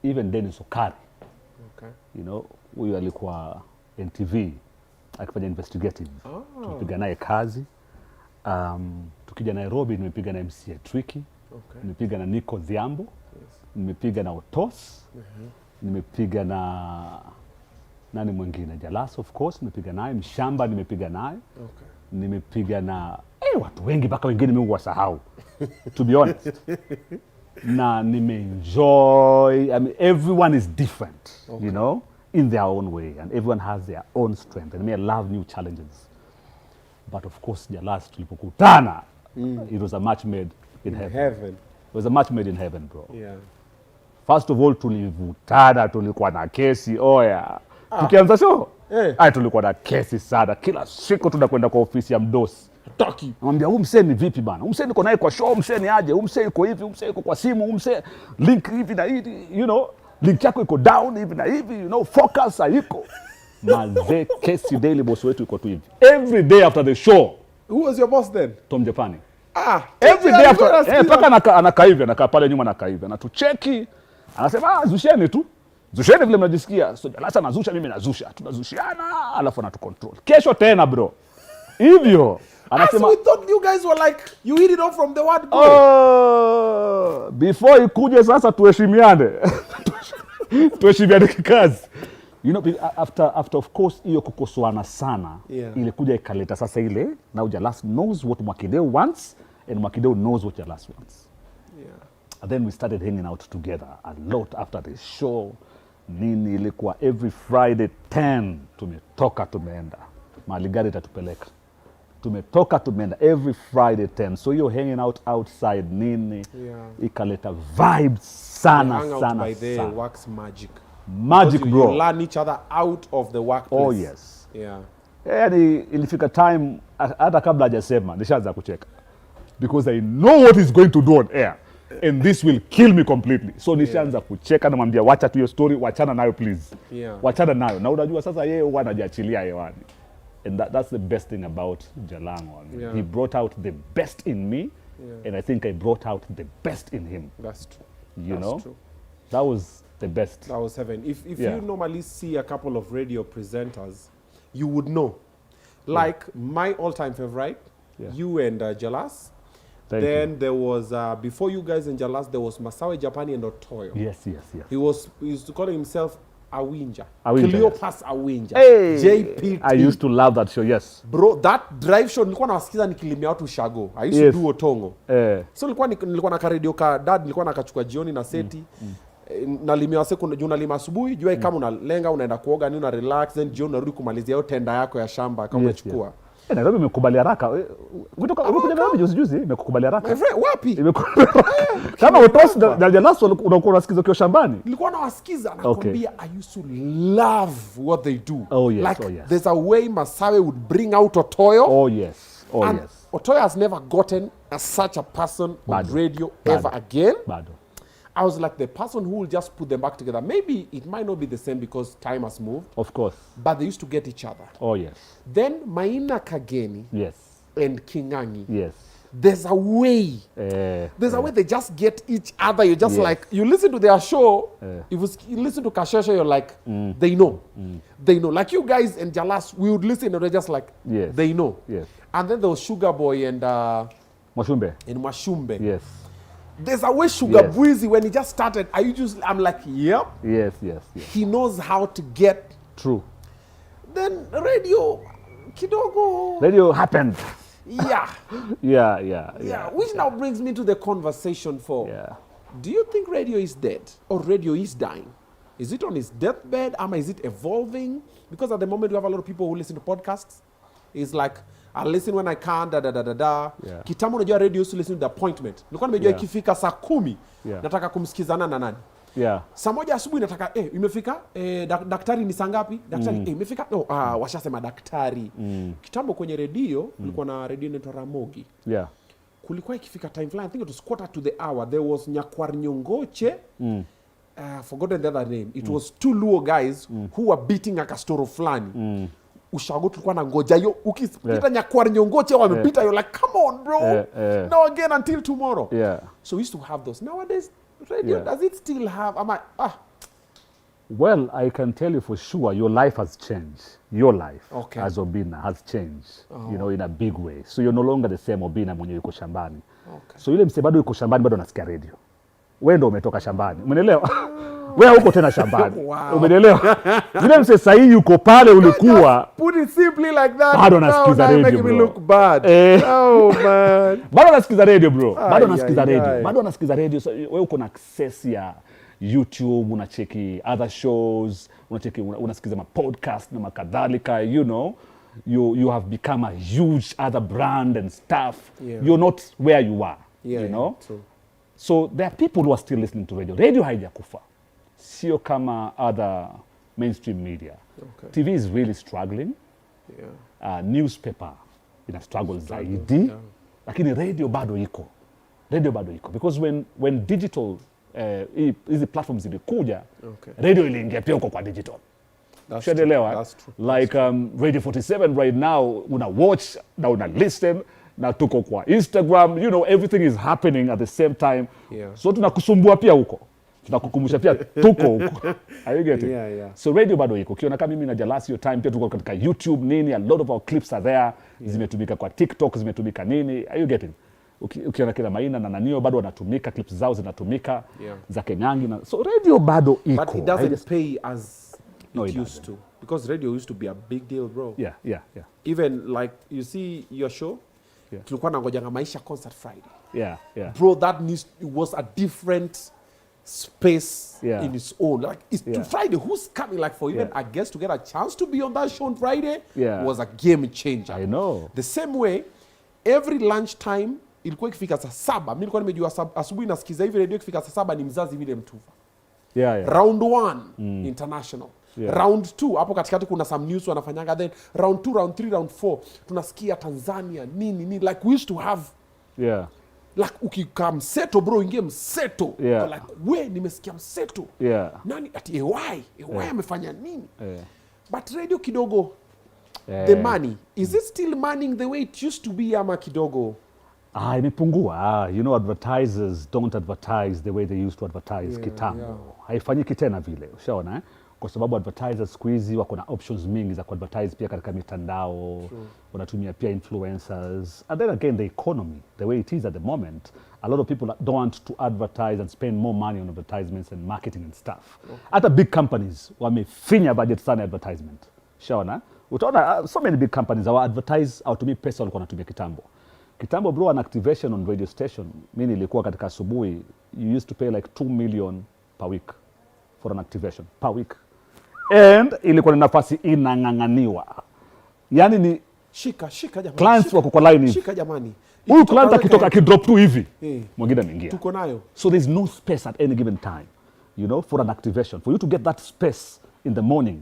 Even Dennis Okari. Okay. You know, we were alikuwa NTV, akifanya investigative. Tulipiga naye kazi. Tukija Nairobi, nimepiga na MC Tricky. Okay. Nimepiga na Nico Dhiambo. Yes. Nimepiga na Otos. Nimepiga na nani mwingine? Jalas, of course, nimepiga naye. Mshamba nimepiga naye. Okay. Nimepiga na watu wengi mpaka wengine mimi wasahau. To be honest. Na nimeenjoy. I mean, everyone is different, you know, in their own way, and everyone has their own strength. And I love new challenges. But of course, Jalas tulipokutana, it was a match made in heaven. It was a match made in heaven, bro. Yeah. First of all, tulivutana, tulikuwa na kesi, tukianza show, tulikuwa na kesi sana. Kila siku tunakwenda kwa ofisi ya mdosi. Taki. Namwambia huyu msee ni vipi bana? Huyu msee niko naye kwa show, msee ni aje? Huyu msee yuko hivi, huyu msee yuko kwa simu, huyu msee link hivi na hivi, you know, link yako iko down hivi na hivi, you know, focus haiko. Mazee kesi daily boss wetu yuko tu hivi. Every day after the show. Who was your boss then? Tom Japani. Every day after paka anakaa hivi, anakaa pale nyuma anakaa hivi, anatucheki. Anasema zusheni tu. Zusheni vile mnajisikia. So Jalasa anazusha, mimi nazusha. Tunazushiana, alafu anatucontrol. Kesho tena bro. Hivyo. Anasema we thought you guys were like you hit it off from the word go. Oh, before ikuje sasa tuheshimiane. Tuheshimiane kikazi. You know, after of course hiyo kukosoana sana, ilikuja ikaleta sasa ile, now Jalas knows what Mwakideu wants and Mwakideu knows what Jalas wants. Yeah. And then we started hanging out together a lot after the show. Nini ilikuwa every Friday 10 tumetoka tumeenda. Mahali gari itatupeleka. Tumetoka tumeenda every Friday 10. So you're hanging out outside nini, ikaleta vibes sana sana. By the works magic. Magic bro. You learn each other out of the workplace. Oh yes. Yeah. Yani ilifika time hata kabla hajasema nishaanza kucheka. Because I know what he's going to do on air. And this will kill me completely. So nishaanza kucheka na mwambia wacha tu hiyo story, wachana nayo please. Wachana nayo. Na unajua sasa yeye huwa anajiachilia hewani. And that's the best thing about Jalango. I mean, he brought out the best in me. And I think I brought out the best in him. That's true. You know? True. That was the best. That was heaven. If you normally see a couple of radio presenters, you would know. Like my all-time favorite, you and Jalas. Then there was, before you guys and Jalas, there was Masawe Japani and Otoyo. Yes. He used to call himself Awinja. Cleopas Awinja. Hey, JPT. I used to love that show, yes. Bro, that drive show, nilikuwa nawasikiza nikilimia watu Shago. I used to do Otongo. So nilikuwa na karedio ka dad, nilikuwa nakachukua jioni na seti. Nalimia wase juu nalima asubuhi, jua kama unalenga, unaenda kuoga, ni una relax, then jioni unarudi kumalizia hiyo tenda yako ya shamba kama umechukua. Nairobi imekubali haraka. Umekuja Nairobi juzi imekubali haraka. My friend, wapi? Kama utosi na Jalas unakuwa unasikiza kwa shambani. Nilikuwa nawasikiza nakwambia I used to love what they do. Oh yes, like, there's a way Masawe would bring out Otoyo. Oh yes. And Otoyo has never gotten such a person on radio ever again. I was like the person who will just put them back together. Maybe it might not be the same because time has moved. Of course. But they used to get each other. Oh yes. Then Maina Kageni and Kingangi. Yes. There's a way. There's a way they just get each other. You're just like, you listen to their show. If you listen to Kashesha, you're like, they know. They know. Like you guys and Jalas, we would listen and they're just like, they know. Yes. And then there was Sugar Boy and Mwashumbe. Yes. There's a way Sugar Breezy, when he just started, I'm like, yep. Yes. He knows how to get. True. Then radio, kidogo. Radio happened. Yeah. Which now brings me to the conversation for, do you think radio is dead or radio is dying? Is it on its deathbed? Is it evolving? Because at the moment we have a lot of people who listen to podcasts. It's like, I listen when I can, Kitambo unajua radio used to listen to the appointment. Nilikuwa nimejua ikifika saa 10, nataka kumsikizana na nani. Saa moja asubuhi nataka, imefika, daktari ni saa ngapi? Daktari, imefika, washasema daktari. Kitambo kwenye radio, kulikuwa na radio inaitwa Ramogi. Kulikuwa ikifika time flying, I think it was 1/4 to the hour, there was Nyakwar Nyongoche, forgotten the other name. It was 2 Luo guys who were beating a kastoro flani. Ushago tulikuwa na ngoja hiyo ukipita Nyakwar Nyongoche wamepita you're like come on bro now again until tomorrow. So we used to have those. Nowadays radio does it still have Well, I can tell you for sure your life has changed. Your life as Obinna has changed, you know, in a big way. So you're no longer the same Obinna mwenye yuko shambani. So yule mse bado yuko shambani bado anasikia radio. Wewe ndio umetoka shambani. Umeelewa? Wewe huko tena shambani. Umeelewa? Yule mse sahi yuko pale ulikuwa. Put it simply like that. Bado anasikiza radio bro. Look bad. Oh man. Bado anasikiza radio bro. Bado anasikiza radio. Bado anasikiza radio. So wewe uko na access ya YouTube, unacheki other shows, unasikiza ma podcast na makadhalika, you know. You have become a huge other brand and stuff. You're not where you are, you know. True. So there are people who are still listening to radio. Radio haijakufa. Sio kama other mainstream media. TV is really struggling. Newspaper ina struggle zaidi. Lakini radio bado iko. Radio bado iko. Because when digital hizi platforms zilikuja, radio iliingia pia huko kwa digital. That's true. Like Radio 47 right now, una watch na una listen na tuko kwa Instagram, you know, everything is happening at the same time. So tunakusumbua pia huko. Tunakukumbusha pia tuko huko. Are you getting? So radio bado iko. Ukiona kama mimi na Jalasi your time pia tuko katika YouTube nini, a lot of our clips are there. Zimetumika kwa TikTok, zimetumika nini. Are you getting? Ukiona kila Maina na Nanio bado wanatumika, clips zao zinatumika za Kenyangi na so radio bado iko. But it doesn't pay as it used to, because radio used to be a big deal, bro. Yeah. Even like you see your show, tulikuwa nangojanga Maisha concert Friday. Yeah. Bro, it was a different space in its own. Like to Friday, who's coming? Like for even I guess to get a chance to be on that show on Friday was a game changer. I know. The same way, every lunchtime ilikuwa ikifika saa 7. Mimi nilikuwa nimejua asubuhi nasikiza hivi radio ikifika saa 7 ni mzazi vile mtuva. Round 1 international. Round 2 hapo katikati kuna some news wanafanyanga, then round 2, round 3, round 4 tunasikia Tanzania nini like we used to have like ukika mseto bro, ingie mseto like we nimesikia mseto nani ati AY amefanya nini but radio kidogo the money is it still manning the way it used to be ama kidogo imepungua. You know, advertisers don't advertise the way they used to advertise kitambo. Haifanyiki tena vile, ushaona kwa sababu advertisers siku hizi wako na options mingi za kuadvertise pia katika mitandao. Wanatumia pia influencers, and then again the economy the way it is at the moment, a lot of people don't want to advertise and spend more money on advertisements and marketing and stuff. Hata big companies wamefinya budget sana advertisement, ushaona. Utaona so many big companies our advertise hawatumii pesa walikuwa wanatumia kitambo bro. An activation on radio station, mimi nilikuwa katika asubuhi, you used to pay like 2 million per week for an activation per week, and ilikuwa ni nafasi inang'ang'aniwa. Yani ni shika jamani, clients wako kwa line, shika jamani, huyu client akitoka kidrop tu hivi mwingine anaingia, tuko nayo. So there's no space at any given time, you know, for an activation, for you to get that space in the morning.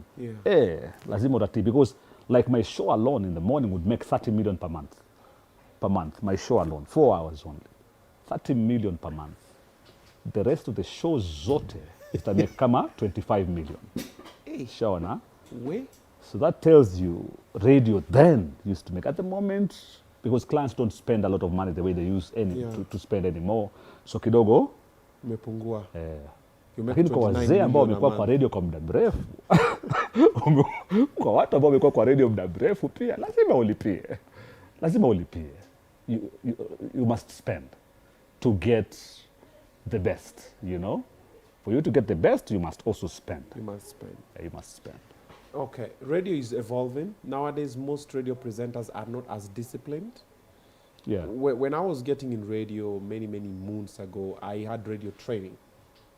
Lazima uratibu, because like my show alone in the morning would make 30 million per month. My show alone, 4 hours only, 30 million per month. The rest of the shows zote itamake kama 25 million. Shawana. So that tells you radio then used to make. At the moment, because clients don't spend a lot of money the way they used to spend anymore, so kidogo imepungua. Lakini kwa wazee ambao wamekuwa kwa radio kwa muda mrefu, kwa watu ambao wamekuwa kwa radio muda mrefu pia lazima ulipie. You must spend to get the best, you know. For you to get the best, you must also spend. You must spend. Okay, radio is evolving. Nowadays, most radio presenters are not as disciplined. When I was getting in radio many moons ago, I had radio training.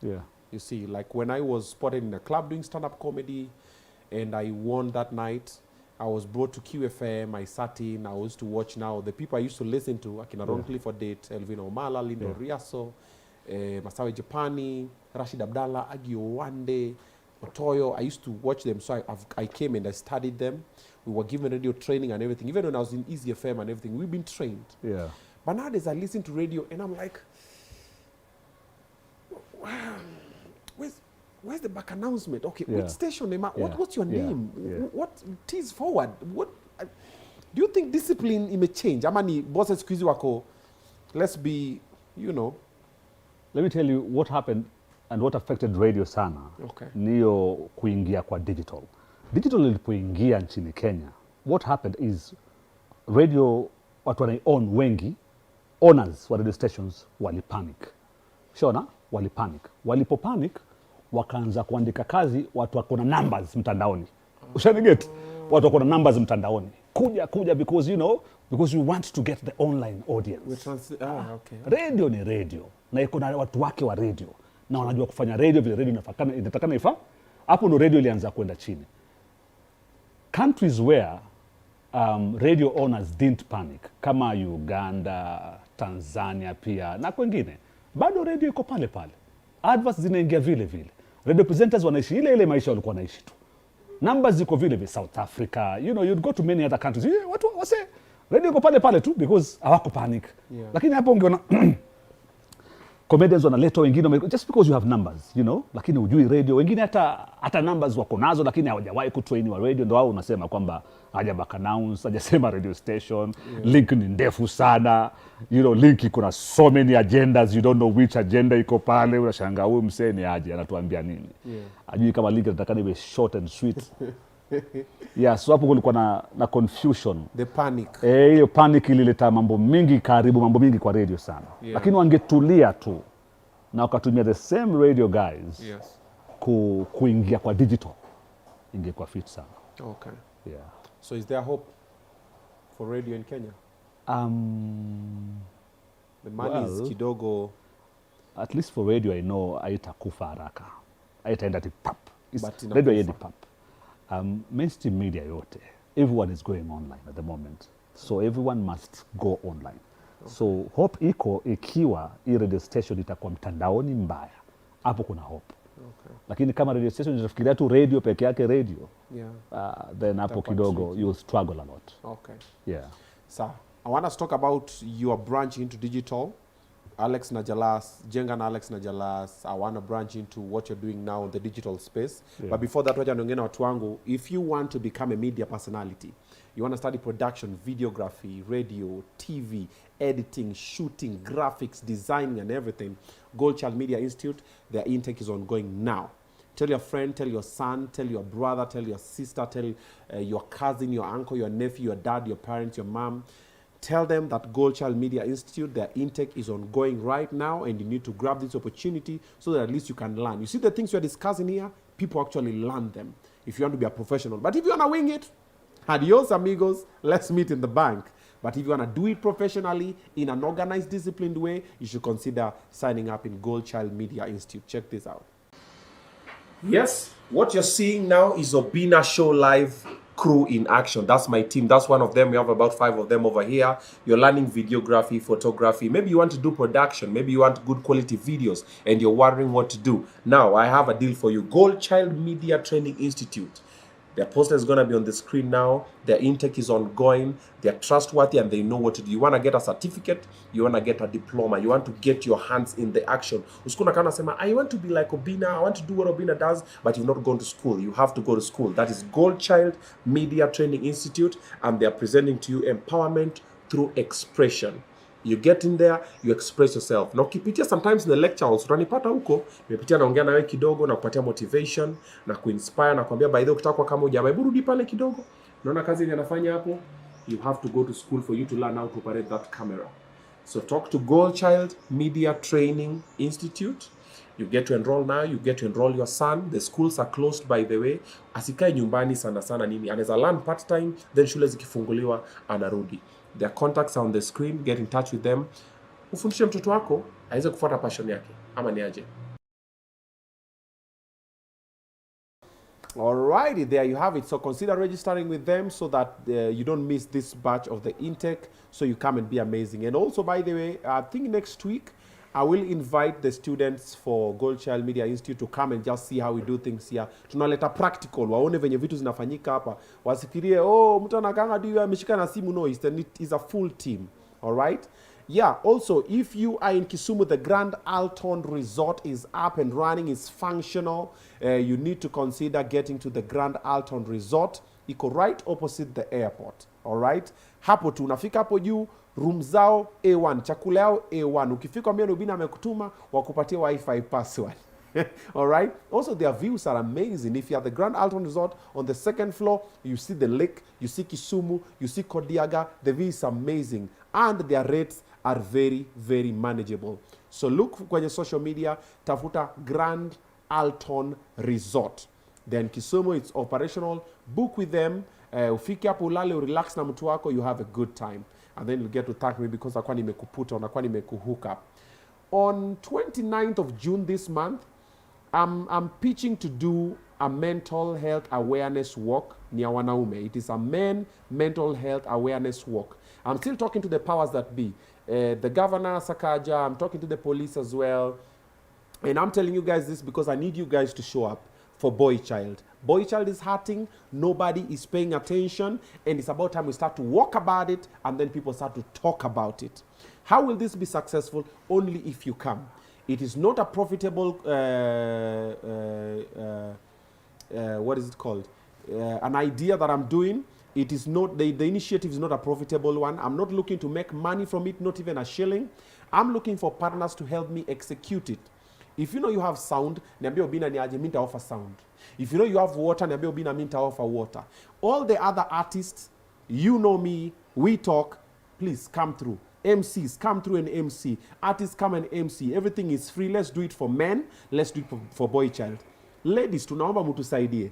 You see, like when I was spotted in a club doing stand-up comedy, and I won that night, I was brought to QFM, I sat in, I used to watch now. The people I used to listen to, Akina Roncliffe for Date, Elvin Omala, Lindo Riaso, Masawe Japani, Rashid Abdallah, Agio Wande, Otoyo. I used to watch them, so I came and I studied them. We were given radio training and everything. Even when I was in Easy FM and everything, we've been trained. But nowadays I listen to radio and I'm like, wow, where's the back announcement? Okay, which station am I? What's your name? What tease forward? What do you think discipline may change? Amani bosses squeeze wako. Let's be, you know. Let me tell you what happened and what affected radio sana. Niyo kuingia kwa digital. Digital ilipoingia nchini Kenya, what happened is radio watu wanai-own wengi, owners wa radio stations walipanic. Shona, walipanic. Walipopanic, wakaanza kuandika kazi watu wako na numbers mtandaoni. Ushanigeti? Watu wako na numbers mtandaoni. Kuja because you know, because we want to get the online audience. Radio ni radio. Na iko na watu wake wa radio. Na wanajua kufanya radio vile radio inatakana ifa. Hapo ndo radio ilianza kwenda chini. Countries where radio owners didn't panic, kama Uganda, Tanzania pia na kwingine, bado radio iko pale. Adverts zinaingia vile. Radio presenters wanaishi ile maisha walikuwa wanaishi tu. Numbers ziko vile South Africa, you know, you'd go to many other countries. Watu wase Radio iko pale pale tu because hawako panic. Yeah. Lakini hapo ungeona comedians wanaletwa wengine just because you have numbers, you know, lakini hujui radio. Wengine hata numbers wako nazo lakini hawajawahi kutrainiwa radio, ndio wao unasema kwamba hajabaka announce, hajasema radio station, link ni ndefu sana, you know, link iko na so many agendas, you don't know which agenda iko pale, unashangaa huyu msee ni aje anatuambia nini. Ajui kama link inatakana iwe short and sweet. Yeah, so hapo kulikuwa na confusion. The panic. Hiyo panic ilileta mambo mingi kwa radio sana. Lakini wangetulia tu na wakatumia the same radio guys kuingia kwa digital, ingekuwa fit sana. Okay. Yeah. So is there hope for radio in Kenya? The money is kidogo. At least for radio I know haitakufa haraka. Haitaenda tipap. But Radio yendi pap. Mainstream media yote, everyone is going online at the moment, so everyone must go online. So hope iko ikiwa hii radio station itakuwa mtandaoni mbaya, hapo kuna hope. Lakini kama radio station itafikiria tu radio peke yake radio, then hapo kidogo you'll struggle a lot. Okay. Yeah. So I want us to talk about your branch into digital. Alex Najalas, Jenga na Alex Najalas, I want to branch into what you're doing now in the digital space. But before that, wacha niongee na watu wangu, if you want to become a media personality, you want to study production, videography, radio, TV, editing, shooting, graphics, designing and everything, Goldchild Media Institute, their intake is ongoing now. Tell your friend, tell your son, tell your brother, tell your sister, tell your cousin, your uncle, your nephew, your dad, your parents, your mom. Tell them that Goldchild Media Institute, their intake is ongoing right now, and you need to grab this opportunity so that at least you can learn. You see the things we're discussing here, people actually learn them if you want to be a professional. But if you want to wing it, adios amigos, let's meet in the bank. But if you want to do it professionally in an organized, disciplined way, you should consider signing up in Goldchild Media Institute. Check this out. Yes, what you're seeing now is Obinna Show live crew in action. That's my team. That's one of them. We have about 5 of them over here. You're learning videography, photography. Maybe you want to do production. Maybe you want good quality videos and you're wondering what to do. Now, I have a deal for you. Goldchild Media Training Institute. Their poster is going to be on the screen now. Their intake is ongoing. They're trustworthy and they know what to do. You want to get a certificate. You want to get a diploma. You want to get your hands in the action. Usikuna kana sema, I want to be like Obinna. I want to do what Obinna does, but you've not gone to school. You have to go to school. That is Goldchild Media Training Institute, and they're presenting to you empowerment through expression. You get in there, you express yourself. Na ukipitia sometimes in the lecture also, utanipata huko, nimepitia naongea na wewe kidogo na kupatia motivation na kuinspire na kuambia by the way ukitaka kwa kama ujamaa burudi pale kidogo. Unaona kazi ile anafanya hapo? You have to go to school for you to learn how to operate that camera. So talk to Goldchild Media Training Institute. You get to enroll now, you get to enroll your son. The schools are closed by the way. Asikae nyumbani sana nini. Anaweza learn part time, then shule zikifunguliwa anarudi. Their contacts are on the screen. Get in touch with them. Ufundishe mtoto wako aweze kufuata passion yake ama ni aje. Alrighty, there you have it. So consider registering with them so that you don't miss this batch of the intake, so you come and be amazing. And also, by the way, I think next week I will invite the students for Goldchild Media Institute to come and just see how we do things here. Tunaleta practical, waone venye vitu zinafanyika hapa. Wasifikirie, oh, mtu anakanga tu ameshika na simu. No, it's a full team. All right? Yeah, also, if you are in Kisumu, the Grand Alton Resort is up and running, is functional. You need to consider getting to the Grand Alton Resort. Iko right opposite the airport. All right? Hapo tu, unafika hapo juu, room zao A1, chakula yao A1. Ukifika mbele Obinna amekutuma, wakupatia Wi-Fi password. All right? Also, their views are amazing. If you're at the Grand Alton Resort, on the 2nd floor, you see the lake, you see Kisumu, you see Kodiaga. The view is amazing. And their rates are very, very manageable. So look kwenye social media, tafuta Grand Alton Resort. Then Kisumu, it's operational. Book with them. Ufike hapo ulale, relax na mtu wako, you have a good time. And then you'll get to thank me because nakuwa nimekuputa, nakuwa nimekuhook up. On 29th of June this month, I'm pitching to do a mental health awareness walk near wanaume. It is a men mental health awareness walk. I'm still talking to the powers that be. The governor, Sakaja, I'm talking to the police as well. And I'm telling you guys this because I need you guys to show up for boy child. Boy child is hurting, nobody is paying attention, and it's about time we start to walk about it, and then people start to talk about it. How will this be successful? Only if you come. It is not a profitable, what is it called? An idea that I'm doing. It is not, the initiative is not a profitable one. I'm not looking to make money from it, not even a shilling. I'm looking for partners to help me execute it. If you know you have sound, niambie Obinna niaje, minta offer sound. If you know you have water, niambie Obinna minta offer water. All the other artists, you know me, we talk, please come through. MCs, come through and MC. Artists, come and MC. Everything is free. Let's do it for men. Let's do it for boy child. Ladies, tunaomba mutusaidie.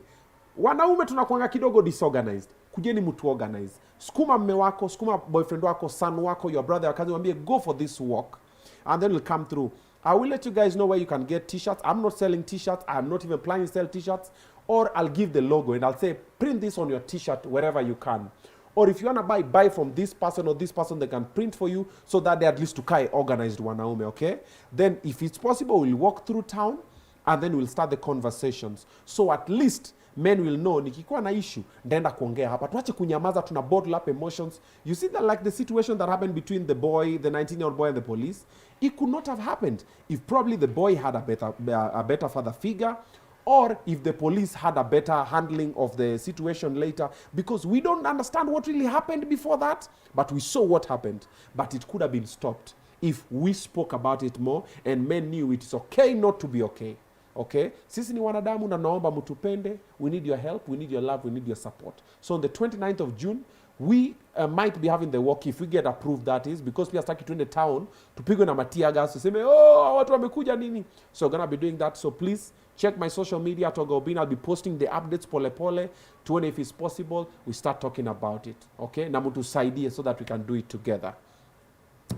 Wanaume tunakuanga kidogo disorganized. Kujeni mutu organize. Skuma mme wako, skuma boyfriend wako, son wako, your brother, your cousin, wambie, go for this walk. And then we'll come through. I will let you guys know where you can get t-shirts. I'm not selling t-shirts. I'm not even planning to sell t-shirts. Or I'll give the logo and I'll say, print this on your t-shirt wherever you can. Or if you want to buy from this person or this person, they can print for you so that they at least to kai organized wanaume, okay? Then if it's possible, we'll walk through town and then we'll start the conversations. So at least men will know, nikikuwa na issue, ndaenda kuongea hapa. Tuache kunyamaza, tuna bottle up emotions. You see that, like the situation that happened between the boy, the 19-year-old boy and the police, it could not have happened if probably the boy had a better father figure, or if the police had a better handling of the situation later, because we don't understand what really happened before that, but we saw what happened. But it could have been stopped if we spoke about it more and men knew it is okay not to be okay. Okay? Sisi ni wanadamu na naomba mutupende. We need your help, we need your love, we need your support. So on the 29th of June, we might be having the walk if we get approved, that is, because we are stuck in the town, tupigwe na matia gas, tuseme, oh, watu wamekuja nini? So we're going to be doing that. So please, check my social media at Oga Obinna. I'll be posting the updates pole pole to when if it's possible, we start talking about it. Okay? Na mutusaidie so that we can do it together.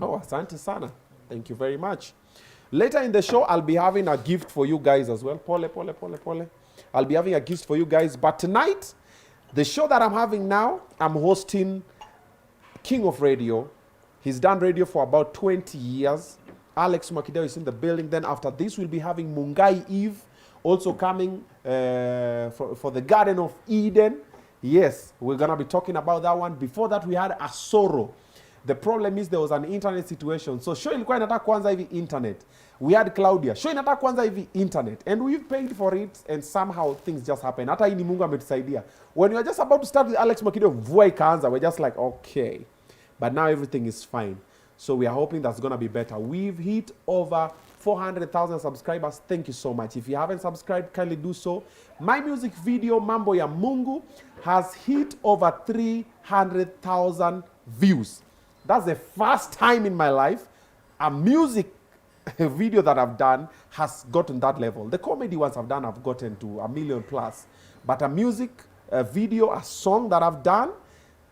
Oh, asante sana. Thank you very much. Later in the show, I'll be having a gift for you guys as well. Pole, pole, pole, pole. I'll be having a gift for you guys. But tonight, the show that I'm having now, I'm hosting King of Radio. He's done radio for about 20 years. Mwakideu is in the building. Then after this, we'll be having Mungai Eve also coming for the Garden of Eden. Yes, we're going to be talking about that one. Before that, we had Asoro. The problem is there was an internet situation. So show ilikuwa inataka kwanza hivi internet. We had Claudia. Show inataka kwanza hivi internet. And we've paid for it and somehow things just happen. Hata hii ni Mungu ametusaidia. When we were just about to start with Mwakideu, mvua ikaanza. We're just like, okay. But now everything is fine. So we are hoping that's going to be better. We've hit over 400,000 subscribers. Thank you so much. If you haven't subscribed, kindly do so. My music video, Mambo ya Mungu, has hit over 300,000 views. That's the first time in my life a music video that I've done has gotten that level. The comedy ones I've done have gotten to 1 million plus. But a music video, a song that I've done,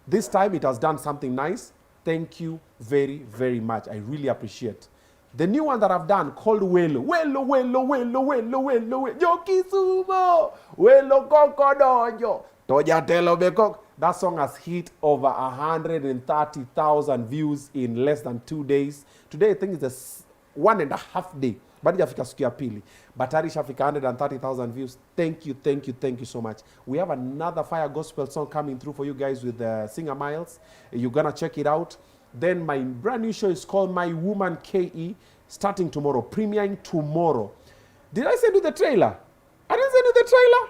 this time it has done something nice. Thank you very, very much. I really appreciate. The new one that I've done called Welo. Welo, Welo, Welo, Welo, Welo, Welo. Joki sumo. Welo koko dojo. Toja telo bekok. That song has hit over 130,000 views in less than 2 days. Today, I think it's a 1.5 day. But jafika siku ya pili. Batari shafika 130,000 views. Thank you, thank you, thank you so much. We have another fire gospel song coming through for you guys with Singer Miles. You're going to check it out. Then my brand new show is called My Woman KE, starting tomorrow, premiering tomorrow. Did I send you the trailer? I didn't send you the trailer?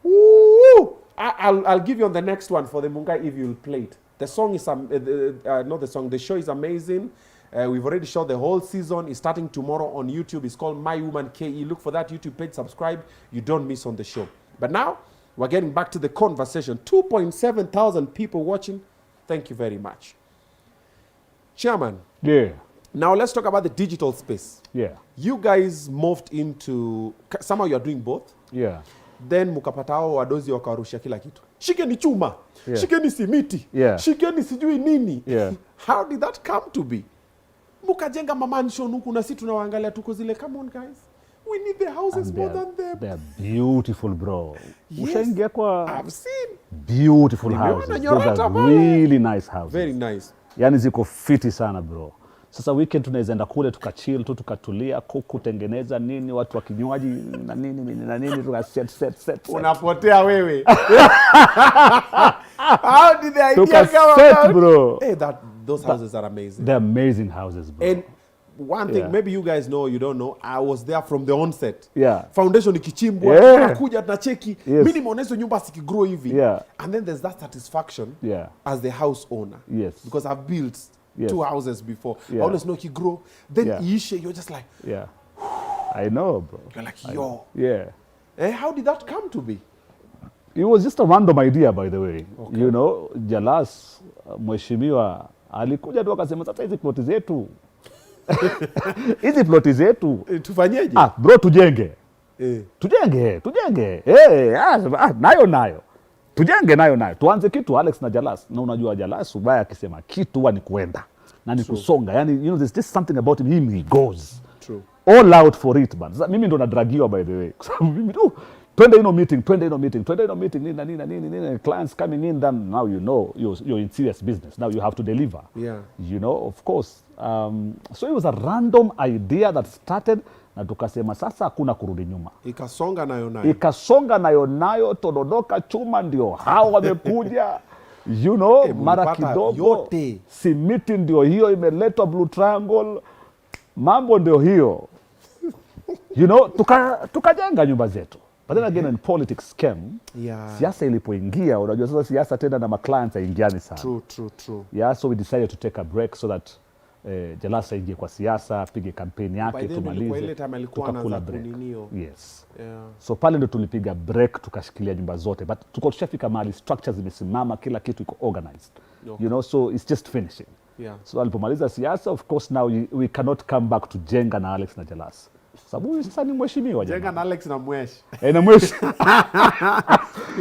Woo! I'll give you on the next one for the Mungai if you'll play it. The song is, not the song, the show is amazing. We've already shot the whole season. It's starting tomorrow on YouTube. It's called My Woman KE. Look for that YouTube page, subscribe. You don't miss on the show. But now, we're getting back to the conversation. 2.7 thousand people watching. Thank you very much. Chairman. Yeah. Now let's talk about the digital space. Yeah. You guys moved into, somehow you're doing both. Yeah. Then mukapatao wadozi wakawarusha kila kitu. Shikeni chuma. Yeah. Shikeni simiti. Yeah. Shikeni sijui nini. Yeah. How did that come to be? Mukajenga mamansion huku na sisi tunawaangalia tuko zile, come on guys. We need the houses more than them. They're beautiful, bro. Yes. Ushaingia kwa I've seen. Beautiful houses. Those are really nice houses. Very nice. Yani ziko fiti sana, bro. Sasa weekend tunaweza enda kule tukachill tu, tukatulia, kuku tengeneza nini, watu wa kinywaji na nini tuka set. Unapotea wewe. How did the idea come about? Bro. Hey, those houses are amazing. They're amazing houses, bro. And one thing, maybe you guys know, you don't know, I was there from the onset. Yeah. Foundation ikichimbwa, tunakuja tunacheki. Yes. Mimi nimeona hizo nyumba zikigrow hivi. Yeah. And then there's that satisfaction as the house owner. Yes. Because I've built 2 houses before. I always know he grow. Then iishe, you're just like, I know, bro. You're like, yo. How did that come to be? It was just a random idea, by the way. Okay. You know, Jalas, mheshimiwa alikuja tu akasema sasa hizi ploti zetu. Hizi ploti zetu. Tufanyeje? Bro, tujenge. Tujenge. Nayo. Tujenge nayo. Tuanze kitu Alex na Jalas. Na unajua Jalas ubaya akisema kitu huwa ni kuenda. Na ni kusonga. Yani, you know, there's just something about him, he goes. True. All out for it, man. Mimi ndo nadragiwa, by the way. Mimi tu twende ino meeting, nini, clients coming in, then now you know you're in serious business. Now you have to deliver. Yeah. You know, of course. So it was a random idea that started, na tukasema sasa hakuna kurudi nyuma. Ikasonga nayo, tododoka chuma ndio hao wamekuja. You know, mara kidogo simiti ndio hiyo imeletwa Blue Triangle. Mambo ndio hiyo. You know, tukajenga nyumba zetu. But then again, when politics came, siasa ilipoingia, unajua sasa siasa tena na clients haingiani sana. True. Yeah, so we decided to take a break so that Jalasa ingie kwa siasa, apige kampeni yake, tumalize, tukakula break. Yes. Yeah. So pale ndo tulipiga break, tukashikilia nyumba zote. But tushafika mahali structures zimesimama, kila kitu iko organized. Okay. You know, so it's just finishing. Yeah. So alipomaliza siasa, of course now we cannot come back to jenga na Alex na Jalasa. Sababu sasa ni mheshimiwa jenga na Alex na Mwesh. Na Mwesh.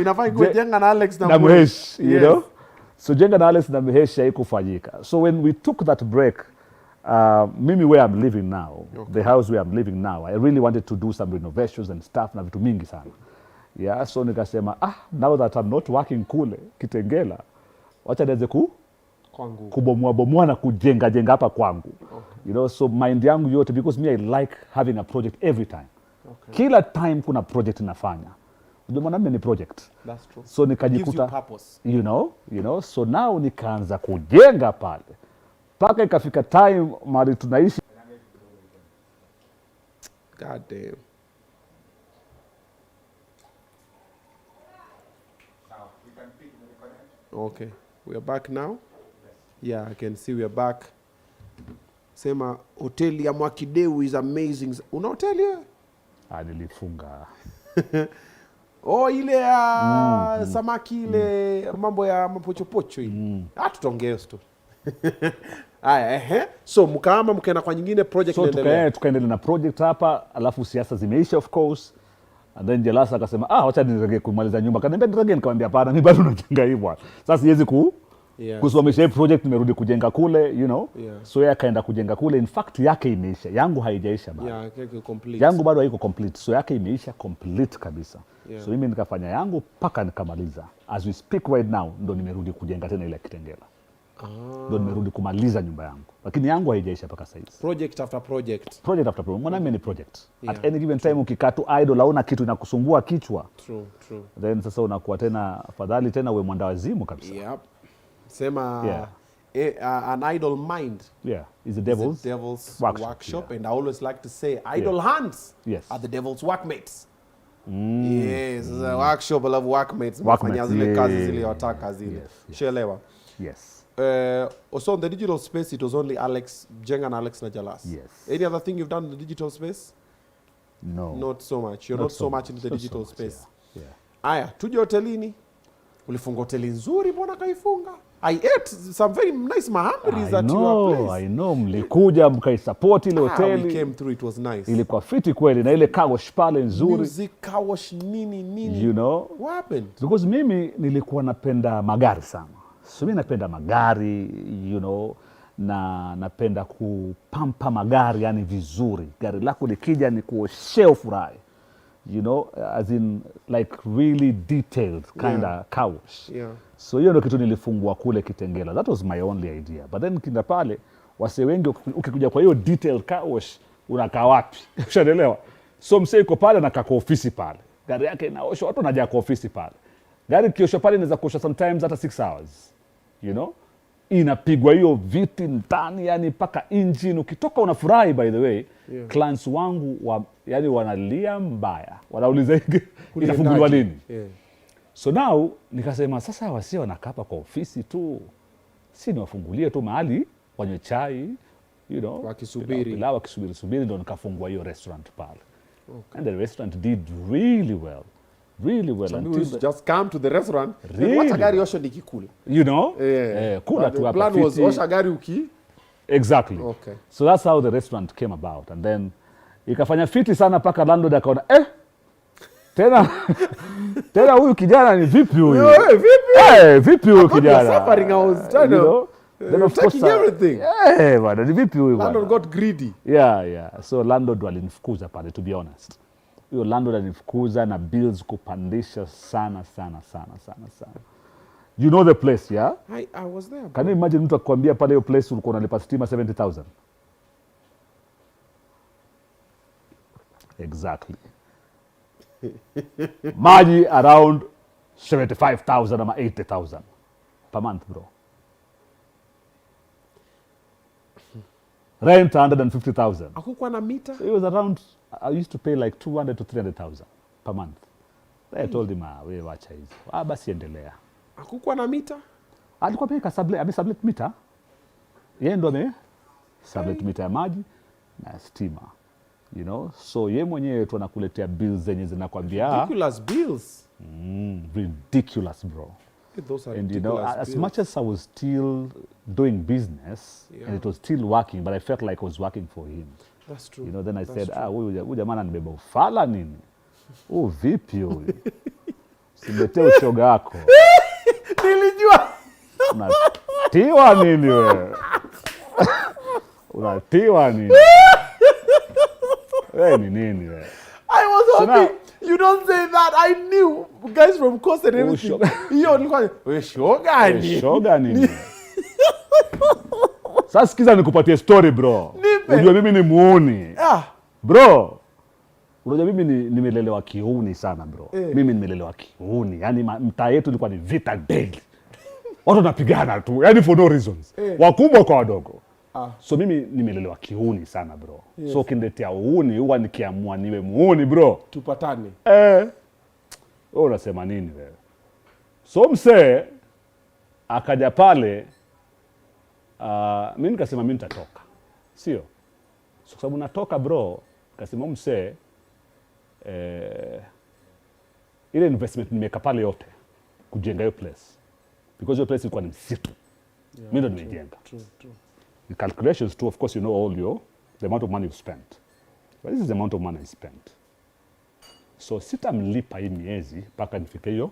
Inafai kuwa jenga na Alex na Mwesh, you know? So jenga na Alex na Mwesh haikufanyika. So when we took that break, mimi where I'm living now, the house where I'm living now, I really wanted to do some renovations and stuff na vitu mingi sana. Yeah, so nikasema, now that I'm not working kule, Kitengela, wacha nianze kubomoa na kujenga hapa kwangu. Okay. You know, so mind yangu yote, because me I like having a project every time. Okay. Kila time kuna project nafanya. Unajua mwanaume ni project. That's true. So nikajikuta, you know, so now nikaanza kujenga pale. Paka ikafika time mali tunaishi. God damn. Okay, we are back now. Yeah, I can see we are back. Sema hoteli ya Mwakideu is amazing. Una hoteli ya? Nilifunga. Ile ya samaki ile mambo ya mapochopocho hii. Tutaongea tu. So mkaenda kwa nyingine project inaendelea. So tukaendelea na project hapa, alafu siasa zimeisha of course. And then Jalasa akasema, wacha nirejee kumaliza nyumba. Kaniambia nirejee, nikamwambia hapana, mimi bado najenga hivi bwana. Sasa siwezi kusimamisha hii project, nimerudi kujenga kule, you know. Yeah. So yeye akaenda kujenga kule. In fact yake imeisha. Yangu haijaisha bado. Yeah, complete. Yangu bado haiko complete. So yake imeisha complete kabisa. Yeah. So mimi nikafanya yangu paka nikamaliza. As we speak right now, ndo nimerudi kujenga tena ile Kitengela. Ndo nimerudi kumaliza nyumba yangu. Lakini yangu haijaisha paka sasa. Project after project. Project after project. Mwanaume ni project. Yeah. At any given time ukikaa tu idle hauna kitu inakusumbua kichwa. True. Then sasa unakuwa tena afadhali tena uwe mwandawazimu kabisa. Yep. Sema an idle mind is the devil's workshop. And I always like to say idle hands are the devil's workmates. Yes, it's a workshop, I love workmates. Mafanya zile kazi zile wataka zile. Shelewa. Yes. Also in the digital space, it was only Alex, Jenga and Alex na Jalas. Yes. Any other thing you've done in the digital space? No. Not so much. You're not so much in the digital space. Yeah. Aya, tuje hotelini. Ulifunga hoteli nzuri, mbona kaifunga? I ate some very nice mahamris at your place. I know, mlikuja mkaisupport ile hoteli. We came through, it was nice. Ilikuwa fiti kweli na ile car wash pale nzuri. Music, car wash, nini. You know? What happened? Because mimi nilikuwa napenda magari sana. So mimi napenda magari, you know, na napenda kupampa magari yani vizuri. Gari lako likija ni kuoshea ufurahi. You know, as in like really detailed kind of car wash. Yeah. So hiyo ndio kitu nilifungua kule Kitengela. That was my only idea. But then kinda pale Wase wengi ukikuja kwa hiyo detail car wash unakaa wapi? Ushaelewa? So msee yuko pale na kwa ofisi pale. Gari yake inaoshwa, watu wanaja kwa ofisi pale. Gari kioshwa pale inaweza kuosha sometimes hata 6 hours. You know? Inapigwa hiyo viti ndani, yani paka engine. Ukitoka unafurahi, by the way. Yeah. Clients wangu yani wanalia mbaya. Wanauliza inafunguliwa lini? Yeah. So now nikasema sasa wasio wanakaa kwa ofisi tu. Si niwafungulie tu mahali wanywe chai, you know, wakisubiri ndo nikafungua hiyo restaurant pale. Okay. And the restaurant did really well. Really well. So until just come to the restaurant. Really? Wacha gari osho nikikula. You know? Kula tu hapa. The plan was osha gari uki. Exactly. Okay. So that's how the restaurant came about. And then ikafanya fiti sana paka landlord akaona tena huyu kijana ni vipi huyu? Vipi huyu kijana? Suffering, I was trying to then of course everything. Bwana ni vipi huyu bwana? Landlord got greedy. Yeah. So landlord walinifukuza pale, to be honest. Huyo landlord alinifukuza na bills kupandisha sana. You know the place, yeah? I was there. Can you imagine mtu akwambia pale hiyo place ulikuwa unalipa stima 70,000? Exactly. Maji around 75,000 ama 80,000 per month, bro. Rent 150,000. Hakukuwa na meter? It was around, I used to pay like 200 to 300,000 per month. I told him, wewe wacha hizo. Basi endelea. Hakukuwa na meter? Alikuwa peka sublet meter. Yeye ndo sublet meter ya maji na stima. You know, so ye mwenyewe tu anakuletea bills zenye zinakwambia ridiculous bills. Ridiculous, bro. Those are and ridiculous, you know, bills. as much as I was still doing business, and it was still working, but I felt like I was working for him. That's true. You know, then I said, huyu jamaa ananibeba ufala nini? Vipi huyu? Usiletee ushoga wako. Nilijua. Unatiwa nini wewe? Unatiwa nini? Wewe ni nini wewe? I was hoping you don't say that. I knew guys from Coast and everything. Hiyo nilikuwa shoga nini? Sasa sikiza nikupatie story, bro. Unajua mimi ni muuni. Bro. Unajua mimi nimelelewa kiuni sana, bro. Mimi nimelelewa kiuni. Yaani mtaa yetu ilikuwa ni vita daily. Watu wanapigana tu, yaani for no reasons. Wakubwa kwa wadogo. So mimi nimelelewa kiuni sana, bro. Yes. So kindetea uuni huwa nikiamua niwe muuni, bro. Tupatane. Wewe unasema nini wewe? So msee akaja pale, mimi nikasema mimi nitatoka. Sio? So kwa sababu natoka, bro, nikasema msee ile investment nimeka pale yote kujenga hiyo place. Because your place ilikuwa ni msitu. Mimi ndo nimejenga. True. The calculations too, of course, you know the amount of money you spent. But this is the amount of money I spent. So sitamlipa hii miezi mpaka nifike hiyo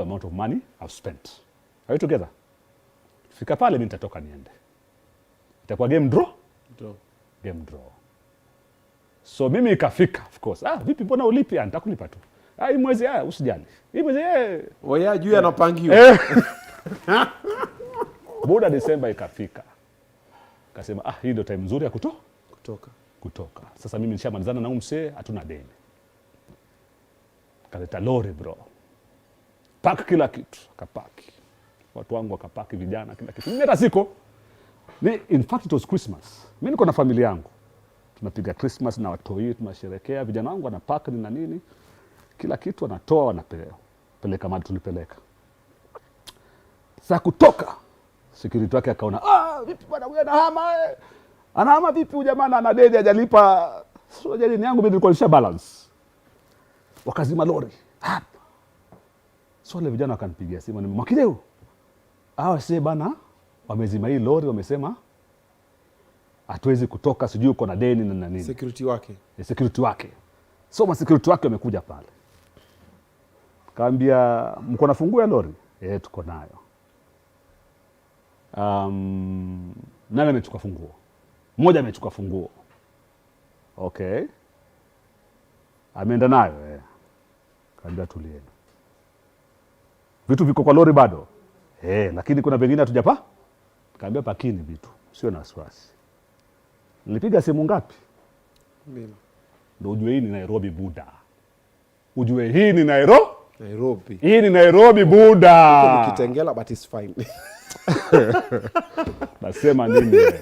amount of money I've spent. Are you together? Fika pale mimi nitatoka niende. Itakuwa game draw? Game draw. So mimi ikafika, of course. Vipi mbona ulipi? Nitakulipa tu. Hii mwezi usijali. Hii mwezi Oya juu anapangiwa. Muda Desemba ikafika. Kasema hii ndio time nzuri ya kutoka. Sasa mimi nishamalizana na msee, hatuna deni. Kaleta lori, bro. Pack kila kitu, akapaki. Watu wangu wakapaki, vijana kila kitu. Mimi hata siko. In fact it was Christmas. Mimi niko na familia yangu. Tunapiga Christmas na watoi, tunasherehekea, vijana wangu wanapaki na nini. Kila kitu wanatoa, wanapeleka mahali tulipeleka. Sasa kutoka security wake akaona, vipi bwana huyu anahama vipi huyu jamaa ana deni hajalipa. Sio deni yangu, mimi nilikuwa nisha balance. Wakazima lori. So wale vijana wakanipigia simu, ni Mwakideu. Sasa bana wamezima hii lori, wamesema hatuwezi kutoka, sijui uko na deni na nini. Security wake. So security wake wamekuja pale. Kaambia, mko na funguo ya lori? Tuko nayo. Nani amechukua funguo? Mmoja amechukua funguo. Okay. Ameenda nayo. Kaambia tulieni. Vitu viko kwa lori bado? Lakini kuna vingine Kaambia pakini vitu, sio na wasiwasi. Nilipiga simu ngapi? Mimi. Ndio ujue hii ni Nairobi buda. Ujue hii ni Nairobi. Hii ni Nairobi buda. Iko Kitengela but it's fine. Nasema nini wewe?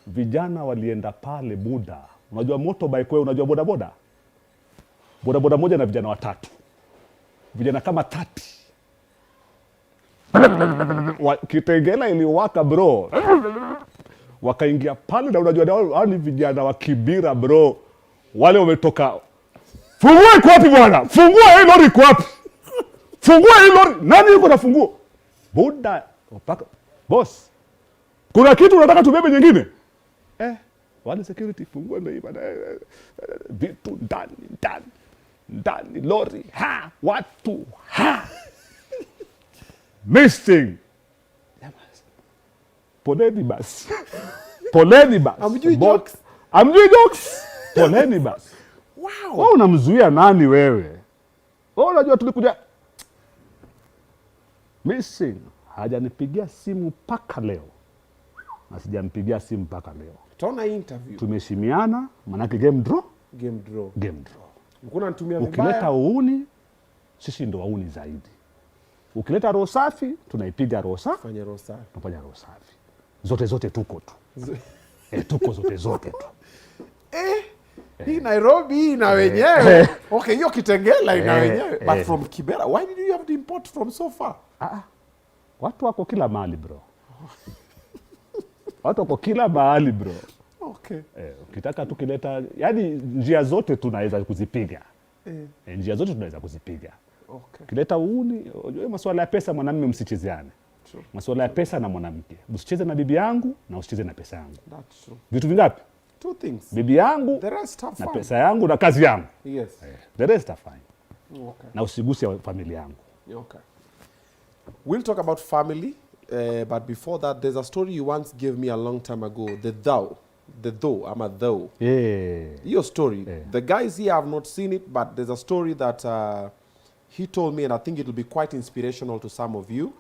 Vijana walienda pale buda. Unajua motorbike wewe, unajua bodaboda? Bodaboda moja na vijana watatu. Vijana kama 30. Kitengela iliwaka bro. Wakaingia pale na unajua ni vijana wa Kibira bro. Wale wametoka. Fungua iko wapi bwana? Fungua hii lori iko wapi? Fungua hii lori. Nani yuko na funguo? Buda. Boss. Kuna kitu unataka tubebe nyingine? Wale security fungua ndio hivi. Vitu ndani lori. Watu. Missing. Poleni basi. Amjui jokes. Poleni basi. Wow. Wewe unamzuia nani wewe? Wewe unajua tulikuja missing. Hajanipigia simu mpaka leo. Na sijampigia simu mpaka leo. Tutaona interview. Tumeshimiana, manake game draw. Ukuna nitumia vibaya. Ukileta uuni, sisi ndo wauni zaidi. Ukileta roho safi, tunaipiga roho safi. Fanya roho safi. Tunafanya roho safi. Zote tuko tu. Tuko zote tu. Hii Nairobi ina wenyewe. Okay, hiyo Kitengela ina wenyewe. But from Kibera, why did you have to import from so far? Watu wako kila mahali bro. Watu wako kila mahali bro. Okay. Ukitaka tukileta, yani njia zote tunaweza kuzipiga. Njia zote tunaweza kuzipiga. Okay. Kileta uuni, unajua masuala ya pesa mwanamume msichezeane. True. Masuala ya pesa na mwanamke. Usicheze na bibi yangu na usicheze na pesa yangu. That's true. Vitu vingapi? 2 things. Bibi yangu The rest are na fine. pesa yangu na kazi yangu. Yes. The rest are fine. Okay. Na usiguse familia yangu. Okay. We'll talk about family, but before that, there's a story you once gave me a long time ago. The though, I'm a though. Your story. The guys here have not seen it, but there's a story that he told me, and I think it will be quite inspirational to some of you.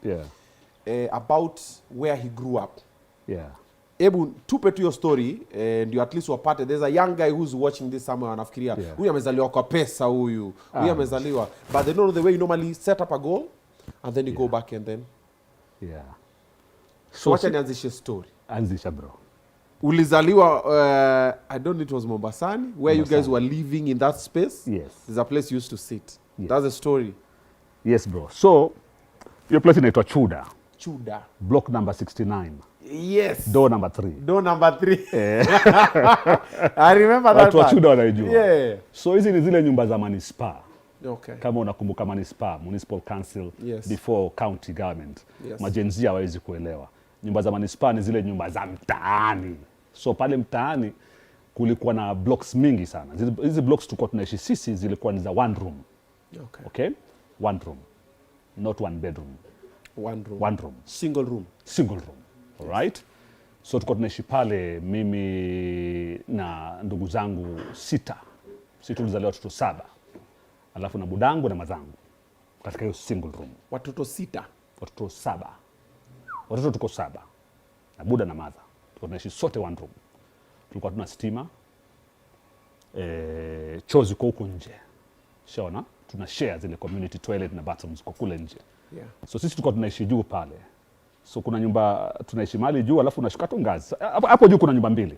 About where he grew up. Ebu, tupe tu your story, and you at least wapate. There's a young guy who's watching this somewhere anafikiria, huyu amezaliwa kwa pesa huyu amezaliwa. But they don't know the way you normally set up a goal, and then you go back and then. So wacha nianzishe story. Anzisha bro. Ulizaliwa, I don't know, it was Mombasani, where you guys were living in that space. There's a place you used to sit. That's the story. Yes bro. So, your place inaitwa Chuda. Block number 69. Yes. Door number 3. I remember that. Watu wa Chuda wanaijua. Yeah. So hizi ni zile nyumba za manispaa. Okay. Kama unakumbuka manispaa, municipal council, before county government. Majenzia hawezi kuelewa. Nyumba za manispaa ni zile nyumba za mtaani. So pale mtaani kulikuwa na blocks mingi sana. Hizi blocks tulikuwa tunaishi sisi zilikuwa ni za 1 room. Okay? 1 room. Not 1 bedroom. 1 room. Single room. Alright? So tulikuwa tunaishi pale mimi na ndugu zangu 6. Sisi tulizaliwa watoto 7. Alafu na budangu na mazangu. Katika hiyo single room. Watoto 6. Watoto 7. Watoto tuko 7. Na buda na madha. Tulikuwa tunaishi sote 1 room. Tulikuwa tuna stima. Chozi kwa huko nje. Shaona? Tuna share zile community toilet na bathrooms kwa kule nje. So sisi tulikuwa tunaishi juu pale. So kuna nyumba tunaishi mahali juu, alafu unashuka tu ngazi. Hapo juu kuna nyumba 2.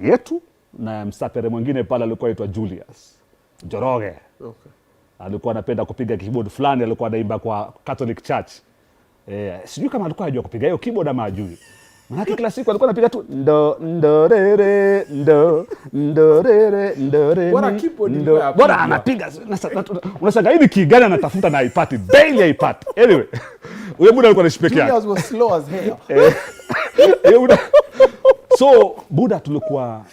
Yetu na msapere mwingine pale alikuwa anaitwa Julius Joroge. Alikuwa anapenda kupiga keyboard fulani, alikuwa anaimba kwa Catholic Church. Sijui kama alikuwa anajua kupiga hiyo keyboard ama hajui. Maana kila siku alikuwa anapiga tu ndo re Bora keyboard bora anapiga. Unashangaa hivi kigani anatafuta na haipati, daily haipati. Anyway, huyo muda alikuwa anaishi peke yake. Julius was slow as hell. So buda tulikuwa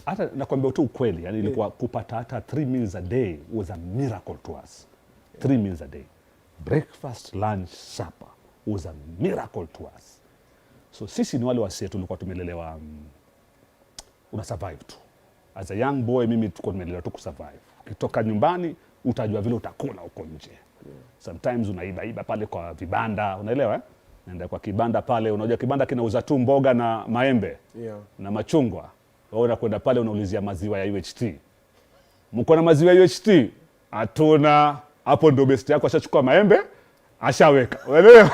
hata nakwambia tu ukweli, yani ilikuwa kupata hata 3 meals a day was a miracle to us. 3 meals a day. Breakfast, lunch, supper was a miracle to us. So sisi ni wale wasee tulikuwa tumelelewa una survive tu. As a young boy mimi tulikuwa tumelelewa tu kusurvive. Ukitoka nyumbani utajua vile utakula huko nje. Sometimes unaiba pale kwa vibanda, unaelewa naenda kwa kibanda pale, unajua kibanda kinauza tu mboga na maembe na machungwa. Wewe unakwenda pale unaulizia maziwa ya UHT. Mko na maziwa ya UHT? Hatuna. Hapo ndio best yako, ashachukua maembe, ashaweka. Unaelewa?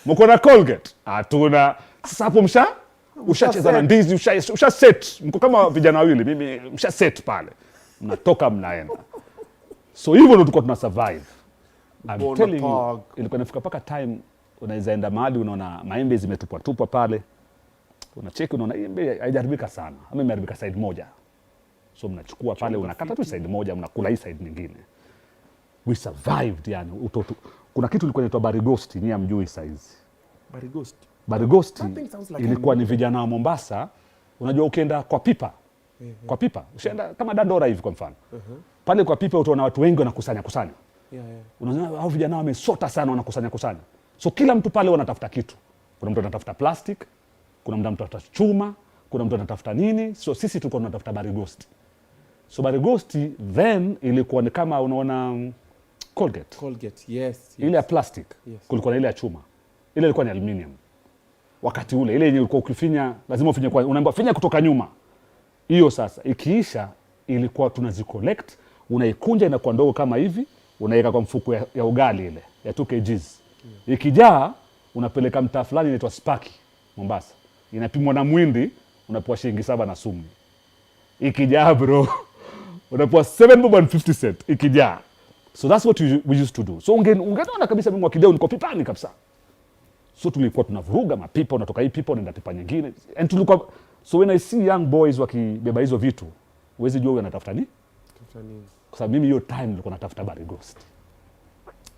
Mko na Colgate? Hatuna. Sasa hapo ushacheza na ndizi, usha set. Mko kama vijana wawili, mimi msha set pale. Mnatoka mnaenda. So hivyo ndio tulikuwa tuna survive. I'm telling you, ilikuwa inafika paka time unaweza enda mahali unaona maembe zimetupwa pale. Unacheki unaona embe haijaribika sana. Ama imeharibika side moja. So mnachukua pale unakata tu side moja, mnakula hii side nyingine. We survived yani. Kuna kitu ilikuwa inaitwa barigosti, ni amjui size. Barigosti ilikuwa ni vijana wa Mombasa. Unajua ukienda kwa pipa. Kwa pipa, ushaenda kama Dandora hivi kwa mfano. Pale kwa pipa utaona watu wengi wanakusanya. Unaona hao vijana wamesota sana wanakusanya. So kila mtu pale wanatafuta kitu. Kuna mtu anatafuta plastic, kuna mtu anatafuta chuma, kuna mtu anatafuta nini. So sisi tulikuwa tunatafuta barigosti. So barigosti then ilikuwa ni kama unaona Colgate, yes. Ile ya plastic, kulikuwa na ile ya chuma. Ile ilikuwa ni aluminium. Wakati ule ile yenye ulikuwa ukifinya lazima ufinye kwa unaambiwa finya kutoka nyuma. Hiyo sasa ikiisha ilikuwa tunazicollect, unaikunja inakuwa ndogo kama hivi, unaweka kwa mfuko ya ugali ile ya 2 kgs. Ikijaa unapeleka mtaa fulani inaitwa Sparky Mombasa. Inapimwa na mwindi, unapewa shilingi 7 na sumu. Ikijaa bro, unapewa 7.50 cent ikijaa. So that's what we used to do. So ungeona kabisa mimi Mwakideu niko pipani kabisa. So tulikuwa tunavuruga mapipa, unatoka hii pipa unaenda pipa nyingine. And tulikuwa, so when I see young boys wakibeba hizo vitu, huwezi jua wanatafuta nini? Kwa sababu mimi hiyo time nilikuwa natafuta barigosti.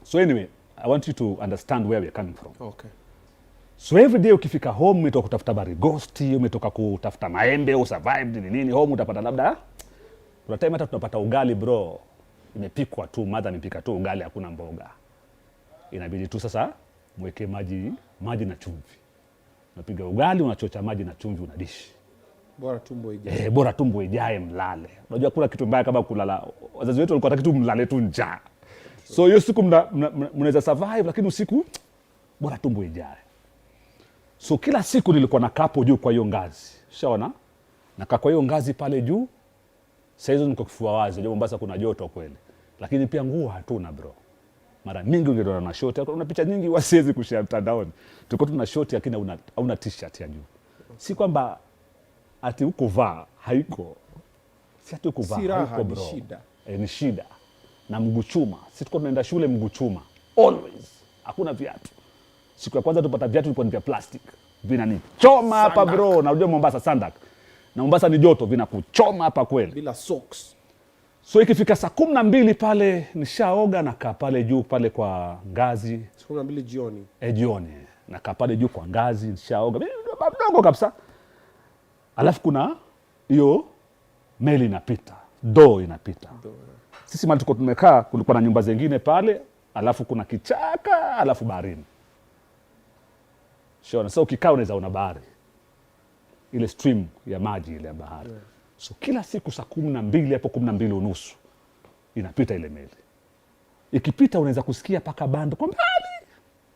So anyway, I want you to understand where we are coming from. Okay. So every day ukifika home umetoka kutafuta barigosti, umetoka kutafuta maembe, usurvived nini, home utapata labda kuna time hata tunapata ugali bro. Imepikwa tu, mother amepika tu ugali, hakuna mboga. Inabidi tu sasa mweke maji na chumvi. Unapiga ugali, unachocha maji na chumvi, unadishi. Bora tumbo ijae. Bora tumbo ijae mlale. Unajua kuna kitu mbaya kama kulala. Wazazi wetu walikuwa kitu mlale tu njaa. So hiyo siku mnaweza survive, lakini usiku bora tumbo ijae. So kila siku nilikuwa na kapo juu kwa hiyo ngazi. Ushaona? Nakaa kwa hiyo ngazi pale juu. Sasa hizo niko kifua wazi. Unajua Mombasa kuna joto kweli. Lakini pia nguo hatuna bro. Mara mingi ungeona na short, una picha nyingi wasiwezi kushare mtandaoni. Tulikuwa tuna short lakini hauna t-shirt ya juu. Si kwamba ati uko vaa haiko. Si ati uko vaa haiko bro. Ni shida. Na mguu chuma. Sisi tulikuwa tunaenda shule mguu chuma. Always. Hakuna viatu. Siku ya kwanza tupata viatu ilikuwa ni vya plastic. Vinanichoma hapa bro. Na unajua Mombasa sandak. Na Mombasa ni joto, vinakuchoma hapa kweli. Bila socks. So ikifika saa 12 pale nishaoga na kaa pale juu pale kwa ngazi. 12 jioni. Jioni. Na kaa pale juu kwa ngazi nishaoga. Mdogo kabisa. Alafu kuna hiyo meli inapita. Doo inapita. Sisi mahali tulikuwa tumekaa kulikuwa na nyumba zingine pale, alafu kuna kichaka, alafu baharini. Shona, sasa ukikaa unaweza una bahari. Ile stream ya maji ile ya bahari. So kila siku saa 12 hapo 12:30 inapita ile meli. Ikipita unaweza kusikia paka bando kwa mbali.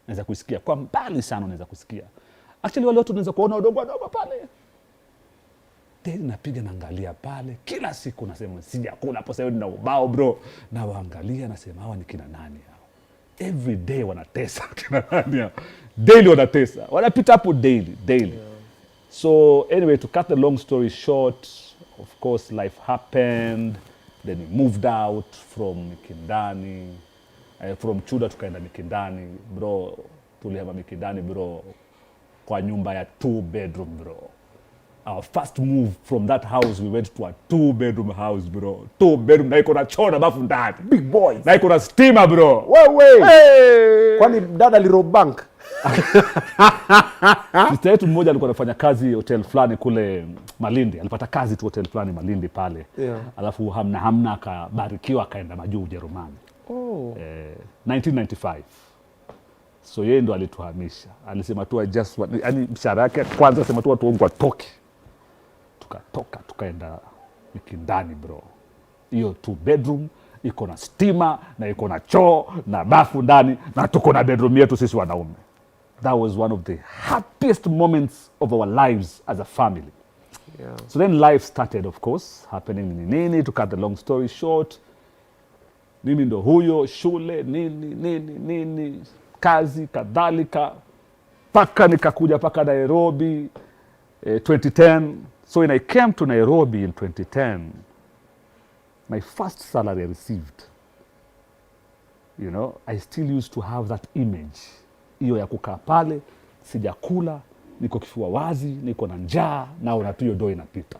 Unaweza kusikia kwa mbali sana, unaweza kusikia. Actually wale watu unaweza kuona wadogo pale. Tena napiga naangalia pale kila siku nasema sijakula hapo sasa na ubao bro. Na waangalia nasema hawa ni kina nani hao? Every day wanatesa kina nani hao? Daily wanatesa. Wanapita hapo daily. So anyway, to cut the long story short, of course life happened. Then we moved out from Mikindani. From Chuda tukaenda Mikindani. Bro, tulihama Mikindani bro kwa nyumba ya 2 bedroom bro. Our first move from that house, we went to a 2 bedroom house bro. 2 bedroom na iko na choo na bafu ndani. Big boys. Na iko na steamer bro. Wewe. Hey. Kwani dada alirob bank? Sister yetu mmoja alikuwa anafanya kazi hotel fulani kule Malindi. Alipata kazi tu hotel fulani Malindi pale. Alafu hamna akabarikiwa akaenda majuu Ujerumani. 1995. So yeye ndo alituhamisha. Alisema tu yani mshahara yake kwanza sema tu watu wangu watoke. Tukatoka tukaenda Mikindani bro. Hiyo 2 bedroom iko na stima na iko na choo na bafu ndani na tuko na bedroom yetu sisi wanaume. That was one of the happiest moments of our lives as a family. Yeah. So then life started, of course, happening nini, to cut the long story short. Mimi ndo huyo, shule, nini, kazi, kadhalika. Paka nikakuja paka Nairobi, 2010. So when I came to Nairobi in 2010, my first salary I received, you know, I still used to have that image. Iyo ya kukaa pale, sijakula, niko kifua wazi, niko na njaa, naona tu hiyo doo inapita.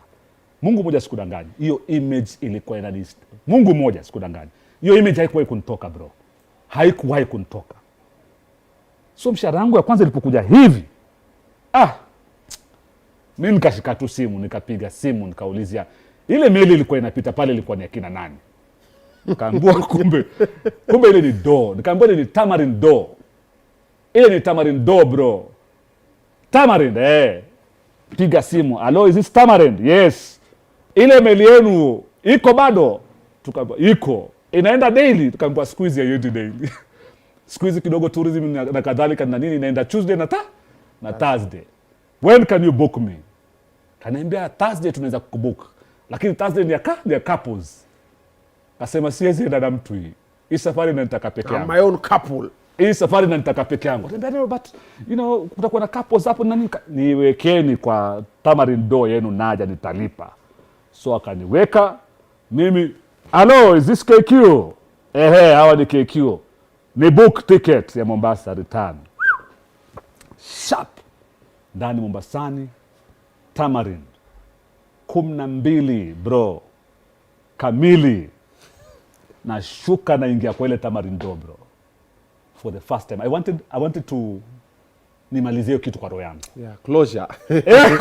Mungu moja sikudanganya. Hiyo image ilikuwa inanist. Mungu moja sikudanganya. Hiyo image haikuwahi kunitoka bro. Haikuwahi kunitoka. So mshahara wangu ya kwanza ilipokuja hivi, mimi nikashika tu simu, nikapiga simu, nikaulizia ile meli ilikuwa inapita pale ilikuwa ni akina nani? Nikaambiwa kumbe ile ni doo. Nikaambiwa ile ni tamarind doo. Ile ni tamarind doo bro. Tamarind, piga simu. Hello, is this tamarind? Yes. Ile meli yenu iko bado? Tukaambiwa iko. Inaenda daily? Tukaambiwa siku hizi haiendi daily. Siku hizi kidogo tourism na kadhalika na nini inaenda Tuesday na Thursday. When can you book me? Kaniambia Thursday tunaweza kukubook. Lakini Thursday ni ya couples. Kasema siwezi enda na mtu hii. Hii safari nanitaka peke yangu. My own couple. Hii safari nanitaka peke yangu. Kaniambia but you know kutakuwa na couples hapo na nini? Niwekeni kwa tamarind doo yenu naja nitalipa. So akaniweka mimi, hello, is this KQ? Hawa ni KQ. Ni book ticket ya Mombasa return. Sharp. Ndani Mombasani, tamarind 12 bro. Kamili. Na shuka na ingia kwa ile tamarind do bro. For the first time. I wanted to nimalizie kitu kwa roho yangu. Yeah, closure.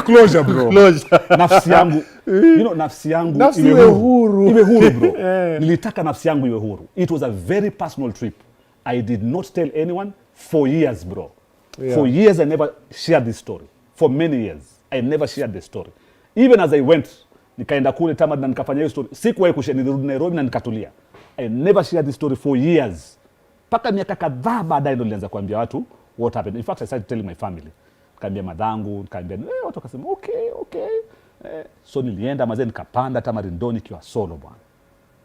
Closure bro. Closure. Nafsi yangu, you know, nafsi yangu iwe huru. Iwe huru bro. Nilitaka nafsi yangu iwe huru. It was a very personal trip. I did not tell anyone for years bro. Yeah. For years I never shared this story. For many years I never shared this story. Even as I went, nikaenda kule Tamad na nikafanya hiyo story. Sikuwahi kushare, nirudi Nairobi na nikatulia. I never shared this story for years. Paka miaka kadhaa baadaye ndo nilianza kuambia watu what happened. In fact I started telling my family. Nikaambia madhangu, nikaambia watu wakasema okay. So nilienda mazee nikapanda tamarind do nikiwa solo bwana.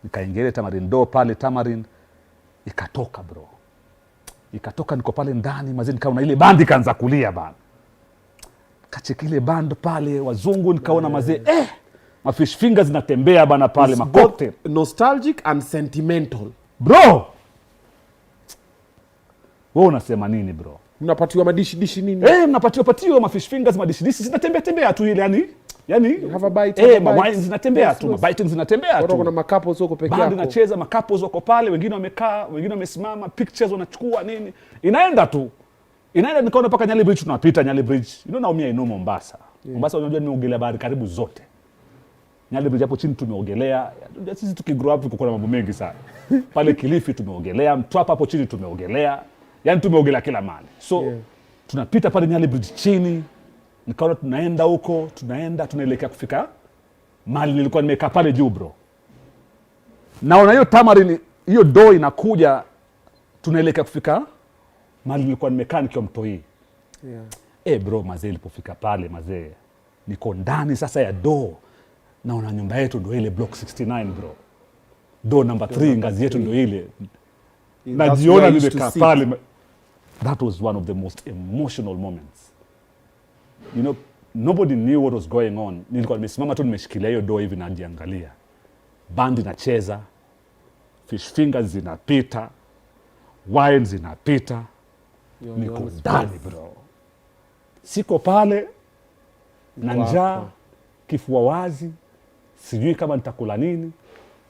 Nikaingia tamarind do pale tamarind ikatoka bro. Ikatoka niko pale ndani mazee nikaona ile bandi kaanza kulia bana. Kacheki ile band pale wazungu nikaona mazee mafish fingers zinatembea bana pale macocktail. Nostalgic and sentimental. Bro. Wewe unasema nini bro? Mnapatiwa madishi nini? Mnapatiwa mafish fingers madishi zinatembea tu ile yani have a bite. Wine zinatembea tu, biting zinatembea tu. Kuna couples wako peke yako. Band inacheza, couples wako pale, wengine wamekaa, wengine wamesimama, pictures wanachukua nini. Inaenda tu. Inaenda nikaona paka Nyali Bridge tunapita Nyali Bridge. You know naumia ino Mombasa. Yeah. Mombasa unajua nimeogelea bahari karibu zote. Nyali Bridge hapo chini tumeogelea. Sisi tukigrow up tuko na mambo mengi sana. Pale Kilifi tumeogelea, Mtwapa hapo chini tumeogelea. Yaani tumeogelea kila mahali. So tunapita pale Nyali Bridge chini. Nikaona tunaenda huko, tunaelekea kufika mahali nilikuwa nimekaa pale juu bro. Naona hiyo tamarind, hiyo doo inakuja, tunaelekea kufika mahali nilikuwa nimekaa nikiwa Mtoi. Yeah. Bro mazee ilipofika pale mazee niko ndani sasa ya doo. Naona nyumba yetu ndio ile block 69 bro. Doo number 3 ngazi yetu ndio ile. Najiona nimekaa pale. That was one of the most emotional moments. You know, nobody knew what was going on. Nilikuwa nimesimama tu nimeshikilia hiyo doo hivi najiangalia. Band inacheza, fish fingers zinapita, wine zinapita. Niko ndani bro. Siko pale na njaa, kifua wazi, sijui kama nitakula nini.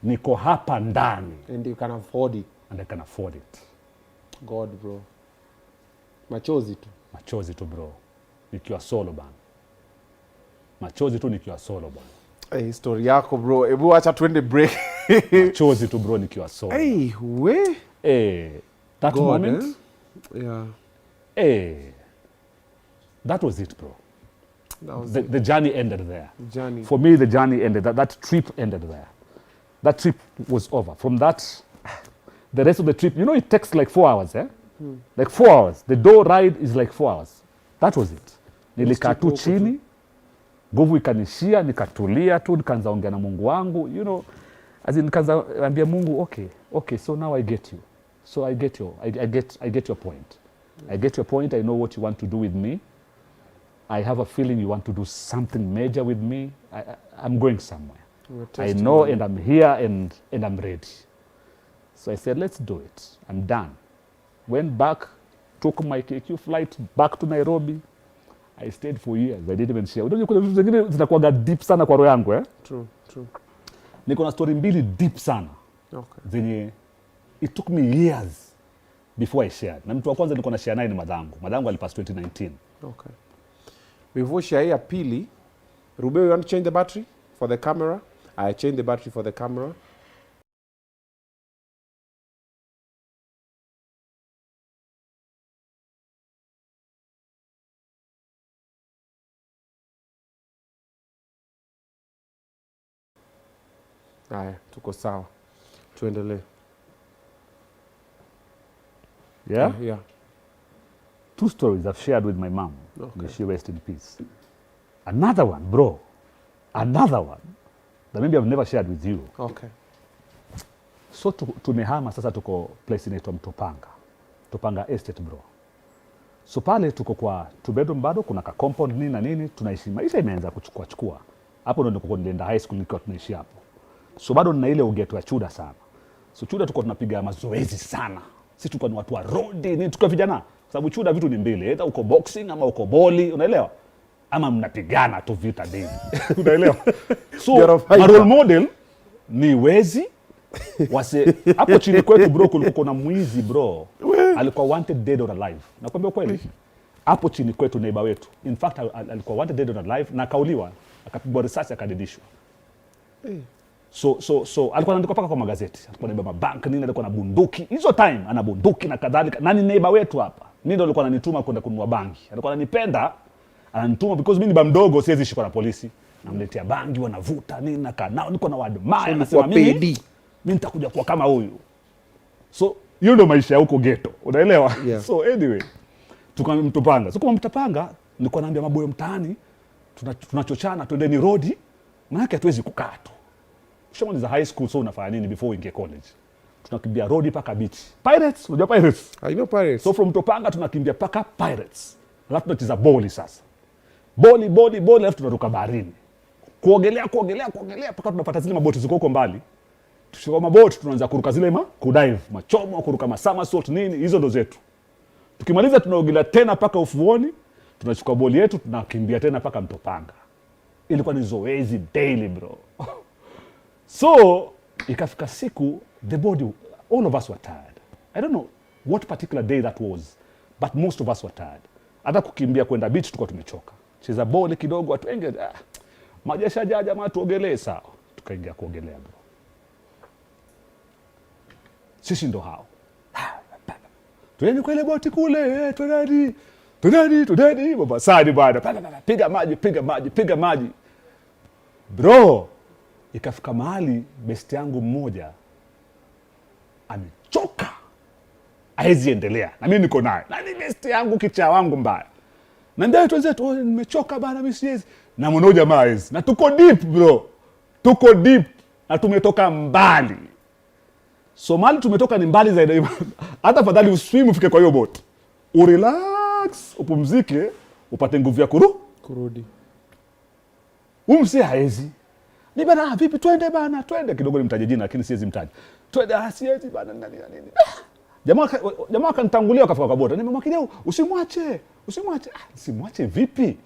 Niko hapa ndani. And you can afford it. And I can afford it. God bro. Machozi tu bro. Nikiwa solo bana. Machozi tu nikiwa solo bana. Story yako bro. Hebu acha tuende break. Machozi tu bro nikiwa solo. That God, moment. Yeah. That was it bro. That was the journey ended there. Journey. For me the journey ended, that trip ended there. that trip was over. From that, the rest of the trip, you know, it takes like 4 hours, eh? Like 4 hours. The door ride is like 4 hours. That was it. Nilikaa tu chini, nguvu ikanishia, nikatulia tu, nikaanza ongea na Mungu wangu, you know, as in nikaanza ambia Mungu, okay, so now I get you. So I get your point. I get your point. I know what you want to do with me. I have a feeling you want to do something major with me. I'm going somewhere. I know, and I'm here, and I'm ready. So I said, let's do it. I'm done. Went back, took my KQ flight back to Nairobi. I stayed for years. I didn't even share. Unajua kuna vitu zingine zinakuwa deep sana kwa roho yangu, eh? True. Niko na story mbili deep sana. Okay. Zenye it took me years before I shared. Na mtu wa kwanza nilikuwa na share naye ni madangu. Madangu alipass 2019. Okay. Before share ya pili, Rubeo, you want to change the battery for the camera? I change the battery for the camera. Haya, tuko sawa. Tuendelee. Yeah? Yeah. 2 stories I've shared with my mom. Okay. May she rest in peace. Another one, bro. Another one that maybe I've never shared with you. Okay. So tumehama sasa, tuko place inaitwa Mtopanga Estate, bro. So pale tuko kwa 2 bedroom, bado kuna ka compound nini na nini, tunaishi. Maisha imeanza kuchukua. Hapo ndo nilikuwa nilienda high school, nikiwa tunaishi hapo. So bado nina ile ugeto ya chuda sana. So chuda tuko tunapiga mazoezi sana. Sisi tuko ni watu wa road, nini tuko vijana. Sababu chuda vitu ni mbili, either uko boxing ama uko boli, unaelewa? Ama mnapigana tu vita daily. Unaelewa? So my role model ni Wezi. Hapo chini kwetu bro kulikuwa na mwizi bro. Alikuwa wanted dead or alive. Nakwambia kweli. Hapo chini kwetu neighbor wetu. In fact alikuwa wanted dead or alive na kauliwa, akapigwa risasi akadedishwa. So alikuwa anaandika paka kwa magazeti. Alikuwa anaiba mabank nini, alikuwa na bunduki. Hizo time ana bunduki na kadhalika. Nani neighbor wetu hapa? Mimi ndo alikuwa ananituma kwenda kununua bangi. Alikuwa ananipenda, ananituma because mimi ni bamdogo, siwezi shikwa na polisi. Namletea bangi, wanavuta nini, nakaa nao, niko na wadumaya, nasema mimi nitakuja kuwa kama huyu. So hiyo ndo maisha ya huko ghetto, unaelewa? Yeah. So anyway, tukamtopanga. So kama mtapanga, nilikuwa naambia maboyo mtaani, tunachochana twendeni road, maana hatuwezi kukaa tu. Shamaliza high school, so unafanya nini before uingie college? Tunakimbia road paka beach. Pirates, unajua Pirates? I know Pirates. So from Topanga tunakimbia paka Pirates. Alafu tunacheza boli sasa. Boli, alafu tunaruka baharini. Kuogelea paka tunapata zile maboti ziko huko mbali. Tushika maboti tunaanza kuruka zile kudive, machomo, kuruka somersault nini, hizo ndo zetu. Tukimaliza tunaogelea tena paka ufuoni, tunachukua boli yetu tunakimbia tena paka Mtopanga. Ilikuwa ni zoezi daily bro. So ikafika siku, the body, all of us were tired. I don't know what particular day that was, but most of us were tired. Hata kukimbia kwenda beach tulikuwa tumechoka. Cheza boli kidogo, watu wengi majesha jamaa tuogelee, sawa. Tukaingia kuogelea bro. Sisi ndo hao. Tuende kwa ile boti kule, tunani baba sadi bado. Piga maji. Bro, ikafika mahali best yangu mmoja amechoka, haezi endelea, na mimi niko naye, na ni best yangu, kichaa wangu mbaya. Na ndio tuanze nimechoka bana, mimi siwezi. Na mmoja jamaa haezi. Na tuko deep bro. Tuko deep na tumetoka mbali. So mali tumetoka ni mbali zaidi. Hata fadhali uswim ufike kwa hiyo boat. Urelax, upumzike, upate nguvu ya kurudi. Umse haezi. Ni bana, vipi twende bana, twende kidogo, nimtaje jina lakini siwezi mtaja. Twende, siwezi bana, nini. Jamaa kanitangulia akafika kwa bota. Mwakideu, usimwache. Simwache vipi?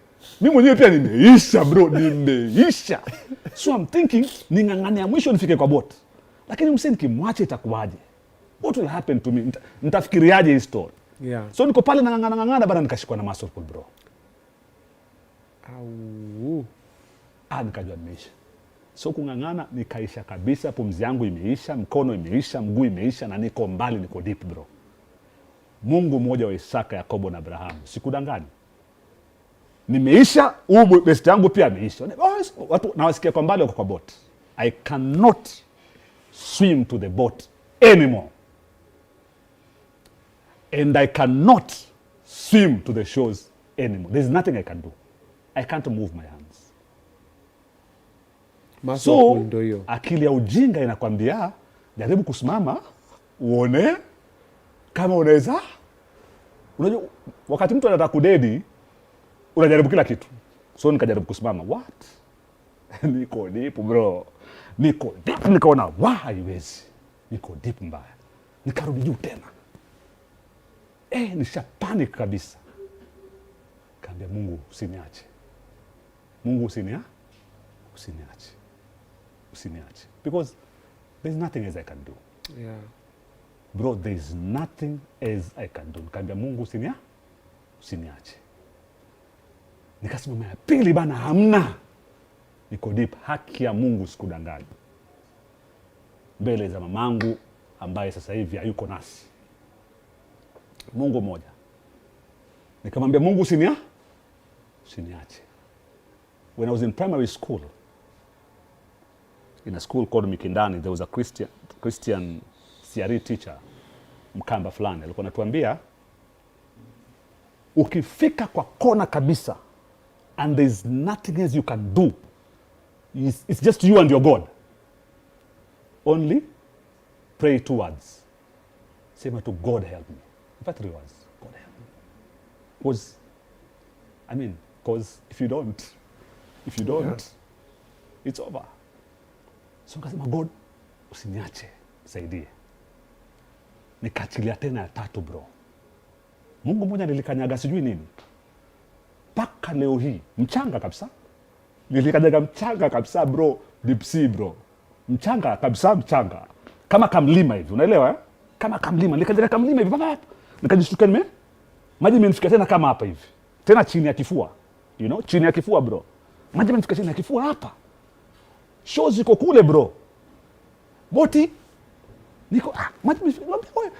Mimi mwenyewe pia nimeisha bro, nimeisha. So I'm thinking ning'ang'ane ya mwisho nifike kwa bota. Lakini mseni kimwache itakuwaje? What will happen to me? Nitafikiriaje hii story? Yeah. So niko pale ng'ang'ana bana, nikashikwa na muscle pull bro. Nikajua nimeisha. So kung'ang'ana nikaisha kabisa, pumzi yangu imeisha, mkono imeisha, mguu imeisha, na niko mbali, niko deep bro. Mungu mmoja wa Isaka, Yakobo na Abrahamu, sikudangani. Nimeisha, best yangu pia ameisha. Watu nawasikia kwa mbali wako kwa boat. I cannot swim to the boat anymore. And I cannot swim to the shores anymore. There's nothing I can do. I can't move my hands. So, akili ya ujinga inakwambia, jaribu kusimama, uone, kama unaweza. Unajua, wakati mtu anataka kudedi, unajaribu kila kitu. So nikajaribu kusimama. What? Niko deep bro. Niko deep. Nikaona, haiwezi. Niko deep mbaya. Nikarudi juu tena. Nisha panic kabisa. Kaambia Mungu usiniache. Mungu usiniache. Usiniache. Because there's nothing else I can do. Yeah. Bro, there's nothing else I can do. Kaambia Mungu usiniache. Nikasema pili bana hamna. Niko deep, haki ya Mungu sikudanganya. Mbele za mamangu ambaye sasa hivi hayuko nasi. Mungu moja. Nikamwambia Mungu usiniache. When I was in primary school, in a school called Mikindani, there was a Christian CRE teacher, Mkamba fulani. Alikuwa anatuambia, ukifika kwa kona kabisa, and there's nothing else you can do, it's just you and your God. Only pray 2 words. Say to God help me. In fact, 3 words. God help me. Because if you don't, yeah, it's over. So nikasema God usiniache, saidie. Nikachilia tena ya 3 bro. Mungu mmoja nilikanyaga sijui nini. Paka leo hii, mchanga kabisa. Nilikanyaga mchanga kabisa bro, deep sea bro. Mchanga kabisa, mchanga. Kama kamlima hivi, unaelewa eh? Kama kamlima, nilikanyaga kamlima hivi paka. Nikajishtuka maji imenifikia tena kama hapa hivi. Tena chini ya kifua. You know, chini ya kifua bro. Maji imenifikia chini ya kifua hapa. Shows iko kule bro. Boti niko maji imenifikia.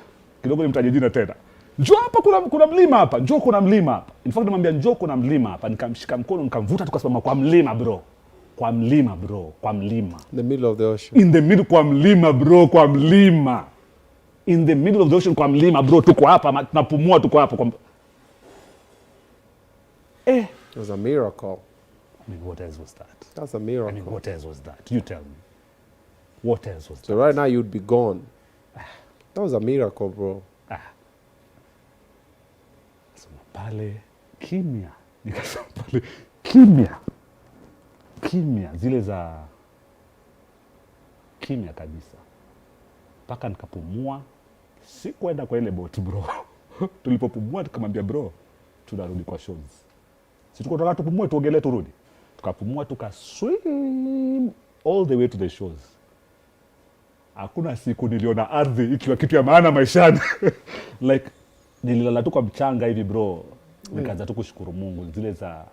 Kidogo nimtaje jina tena. Njoo hapa kuna mlima hapa. Njoo kuna mlima hapa. In fact namwambia njoo kuna mlima hapa. Nikamshika mkono nikamvuta tukasimama kwa mlima bro. Kwa mlima bro, kwa mlima. In the middle of the ocean. In the middle kwa mlima bro, kwa mlima. In the middle of the ocean kwa mlima bro, tuko hapa tunapumua tuko hapa kwa It was a miracle. What else was that? That's a miracle. What else was that? You tell me. What else was that? So right now you'd be gone. That was a miracle, bro. Pale kimya. Nikasema pale kimya. Kimya zile za kimya kabisa. Paka nikapumua. Sikuenda kwa ile boat bro. Tulipopumua tukamwambia bro, tunarudi kwa shows. Si tuko tunataka tupumue tuogelee turudi. Tukapumua tukaswim all the way to the shows. Hakuna siku niliona ardhi ikiwa kitu ya maana maishani. Like nililala tu kwa mchanga hivi bro. Nikaanza tu kushukuru Mungu zile za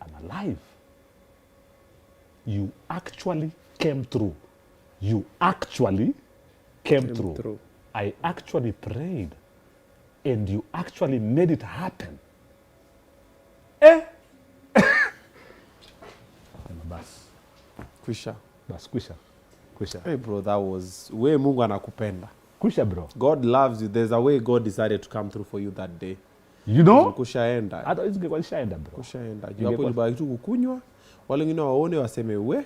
I'm alive. You actually came through. You actually came through. I actually prayed and you actually made it happen. Bas kwisha. Hey bro, that was way Mungu anakupenda. Kwisha bro. God loves you. There's a way God decided to come through for you that day. You know? Kushaenda. Hata isingekuwa shaenda bro. Kushaenda. Hapo ilibaki tu kukunywa. Wale wengine waone waseme we.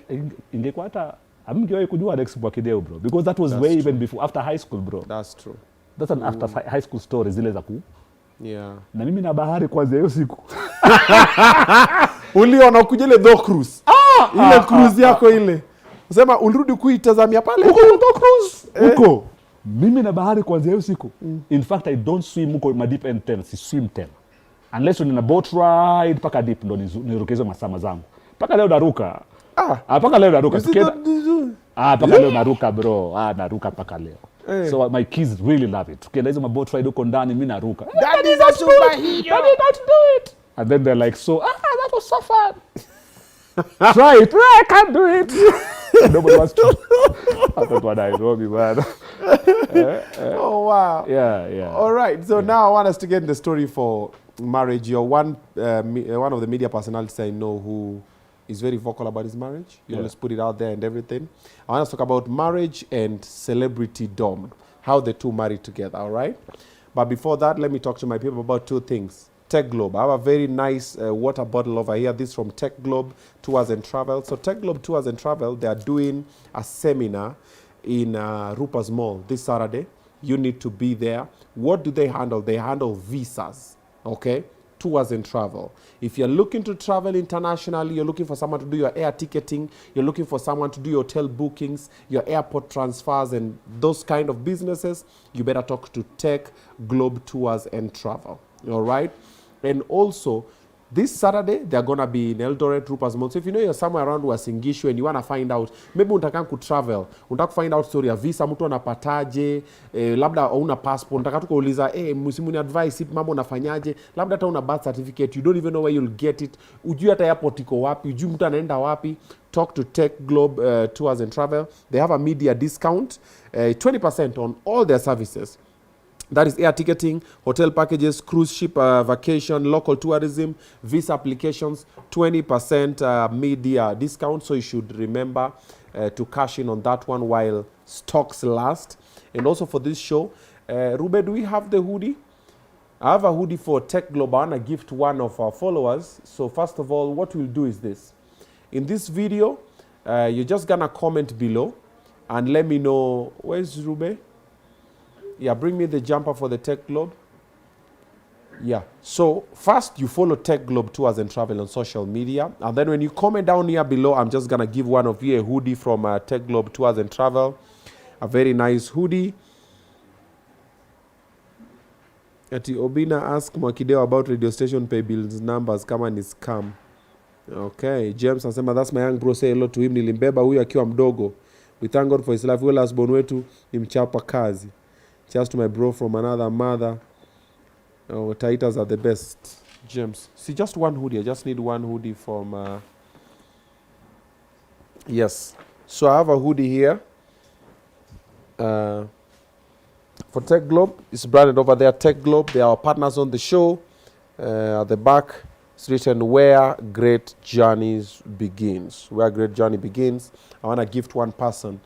Ingekuwa hata amngewahi kujua Alex Mwakideu bro, because that was way even before after high school bro. That's true. That's an after high school story zile za ku. Yeah. Na mimi na bahari kwanza hiyo siku. Uliona kuja ile dog cruise. Ile cruise yako ile. Unasema ulirudi kuitazamia pale. Uko dog cruise. Uko. Mimi na bahari kwanza hiyo siku. In fact I don't swim uko ma deep end tena, si swim tena. Unless you're in a boat ride paka deep ndo nirukezo masama zangu. Paka leo naruka. Paka leo naruka. Paka leo naruka bro. Naruka paka leo. So my kids really love it. Tukienda hizo boat ride huko ndani mimi naruka. That is a superhero. Daddy, don't do it. And then they're like, so that was so fun. Try it. I can't do it. Nobody wants to. I thought what Nairobi, man. Oh wow. Yeah. All right. So now I want us to get in the story for marriage. You're one of the media personalities I know who is very vocal about his marriage. He always put it out there and everything. I want us to talk about marriage and celebrity dom, how the two married together, all right? But before that, let me talk to my people about two things. Tech Globe. I have a very nice water bottle over here. This from Tech Globe Tours and Travel. So Tech Globe Tours and Travel, they are doing a seminar in Rupert's Mall this Saturday. You need to be there. What do they handle? They handle visas, okay? Tours and travel. If you're looking to travel internationally, you're looking for someone to do your air ticketing, you're looking for someone to do your hotel bookings, your airport transfers, and those kind of businesses, you better talk to Tech Globe Tours and Travel, all right? And also, this Saturday, they're going to be in Eldoret, Rupert's Mall. So if you know you're somewhere around Wasingishu and you want to find out, maybe unataka kutravel, unataka find out story ya visa, mtu anapataje, labda una passport, unataka tu kuuliza, msimuni advice, ipi mambo unafanyaje, labda hata una birth certificate, you don't even know where you'll get it, ujui hata airport iko wapi, ujui mtu anaenda wapi, talk to Tech Globe Tours and Travel. They have a media discount, 20% on all their services. That is air ticketing, hotel packages, cruise ship vacation, local tourism, visa applications, 20% media discount. So you should remember to cash in on that one while stocks last. And also for this show, Rube, do we have the hoodie? I have a hoodie for Tech Global and I gift one of our followers. So first of all, what we'll do is this. In this video, you're just gonna comment below and let me know, where's Rube? Yeah, bring me the jumper for the Tech Globe. Yeah, so first you follow Tech Globe Tours and Travel on social media. And then when you comment down here below, I'm just going to give one of you a hoodie from Tech Globe Tours and Travel. A very nice hoodie. Ati Obinna asked Mwakideu about radio station pay bills numbers kama ni scam. Okay, James anasema that's my young bro, say hello to him. Nilimbeba huyu akiwa mdogo. We thank God for his life. Huyo last born wetu ni mchapa kazi. Just to my bro from another mother. Oh, Taitas are the best. James. See, just one hoodie. I just need one hoodie from... Yes. So I have a hoodie here. For Tech Globe. It's branded over there, Tech Globe. They are our partners on the show. At the back, it's written, Where Great Journeys Begins. Where Great Journey Begins. I want to gift one person.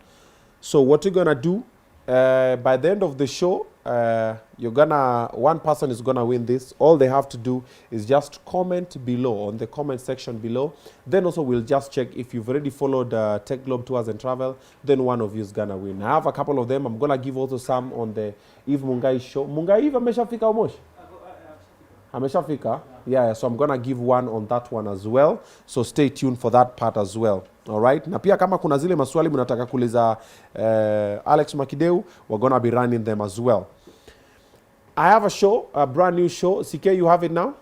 So what you're going to do, by the end of the show, one person is gonna win this. All they have to do is just comment below on the comment section below. Then also we'll just check if you've already followed Tech Globe Tours and Travel. Then one of you is gonna win. I have a couple of them. I'm gonna give also some on the Eve Mungai show. Mungai Eve ameshafika Omosh? Ameshafika? Yeah, so I'm gonna give one on that one as well. So stay tuned for that part as well. All right. Na pia kama kuna zile maswali mnataka kuuliza Alex Mwakideu, we're gonna be running them as well. I have a show, a brand new show. CK, you have it now?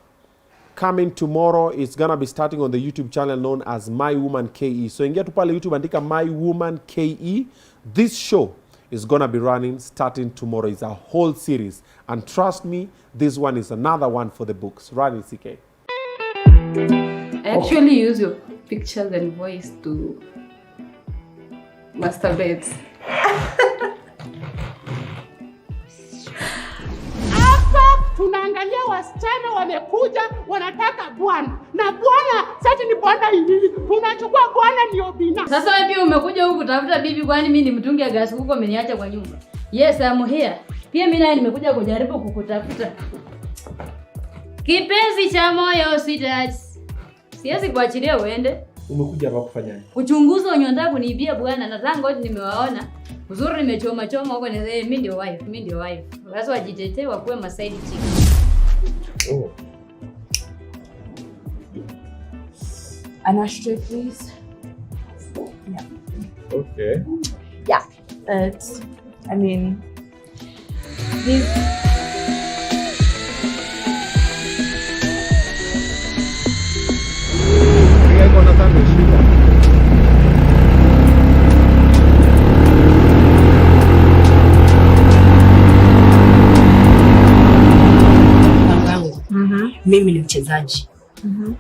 Coming tomorrow. It's gonna be starting on the YouTube channel known as My Woman KE. So ingia tu pale YouTube andika My Woman KE. This show is gonna be running starting tomorrow. It's a whole series. And trust me, this one is another one for the books. Run it, CK. I actually use your pictures and voice to masturbate. Hapa tunaangalia wasichana wamekuja wanataka bwana. Na bwana sasa ni bwana hivi. Tunachukua bwana ni Obinna. Sasa wewe pia umekuja huku kutafuta bibi, kwani mimi ni mtungi ya gas huko umeniacha kwa nyumba? Yes, I'm here. Pia mimi naye nimekuja kujaribu kukutafuta. Kipenzi cha moyo sweetheart. Siwezi kuachilia uende. Umekuja hapa kufanya nini? Uchunguzi unataka kuniibia bwana, na tangu nimewaona. Uzuri nimechoma huko ni mimi ndio wife. Basi wajitetee wakuwe ma side chick. Oh. An ashtray, please. Yeah. Okay. Yeah. I mean, these. Mimi ni mchezaji.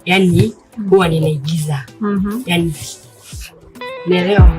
Yaani huwa ninaigiza. Yaani naelewa.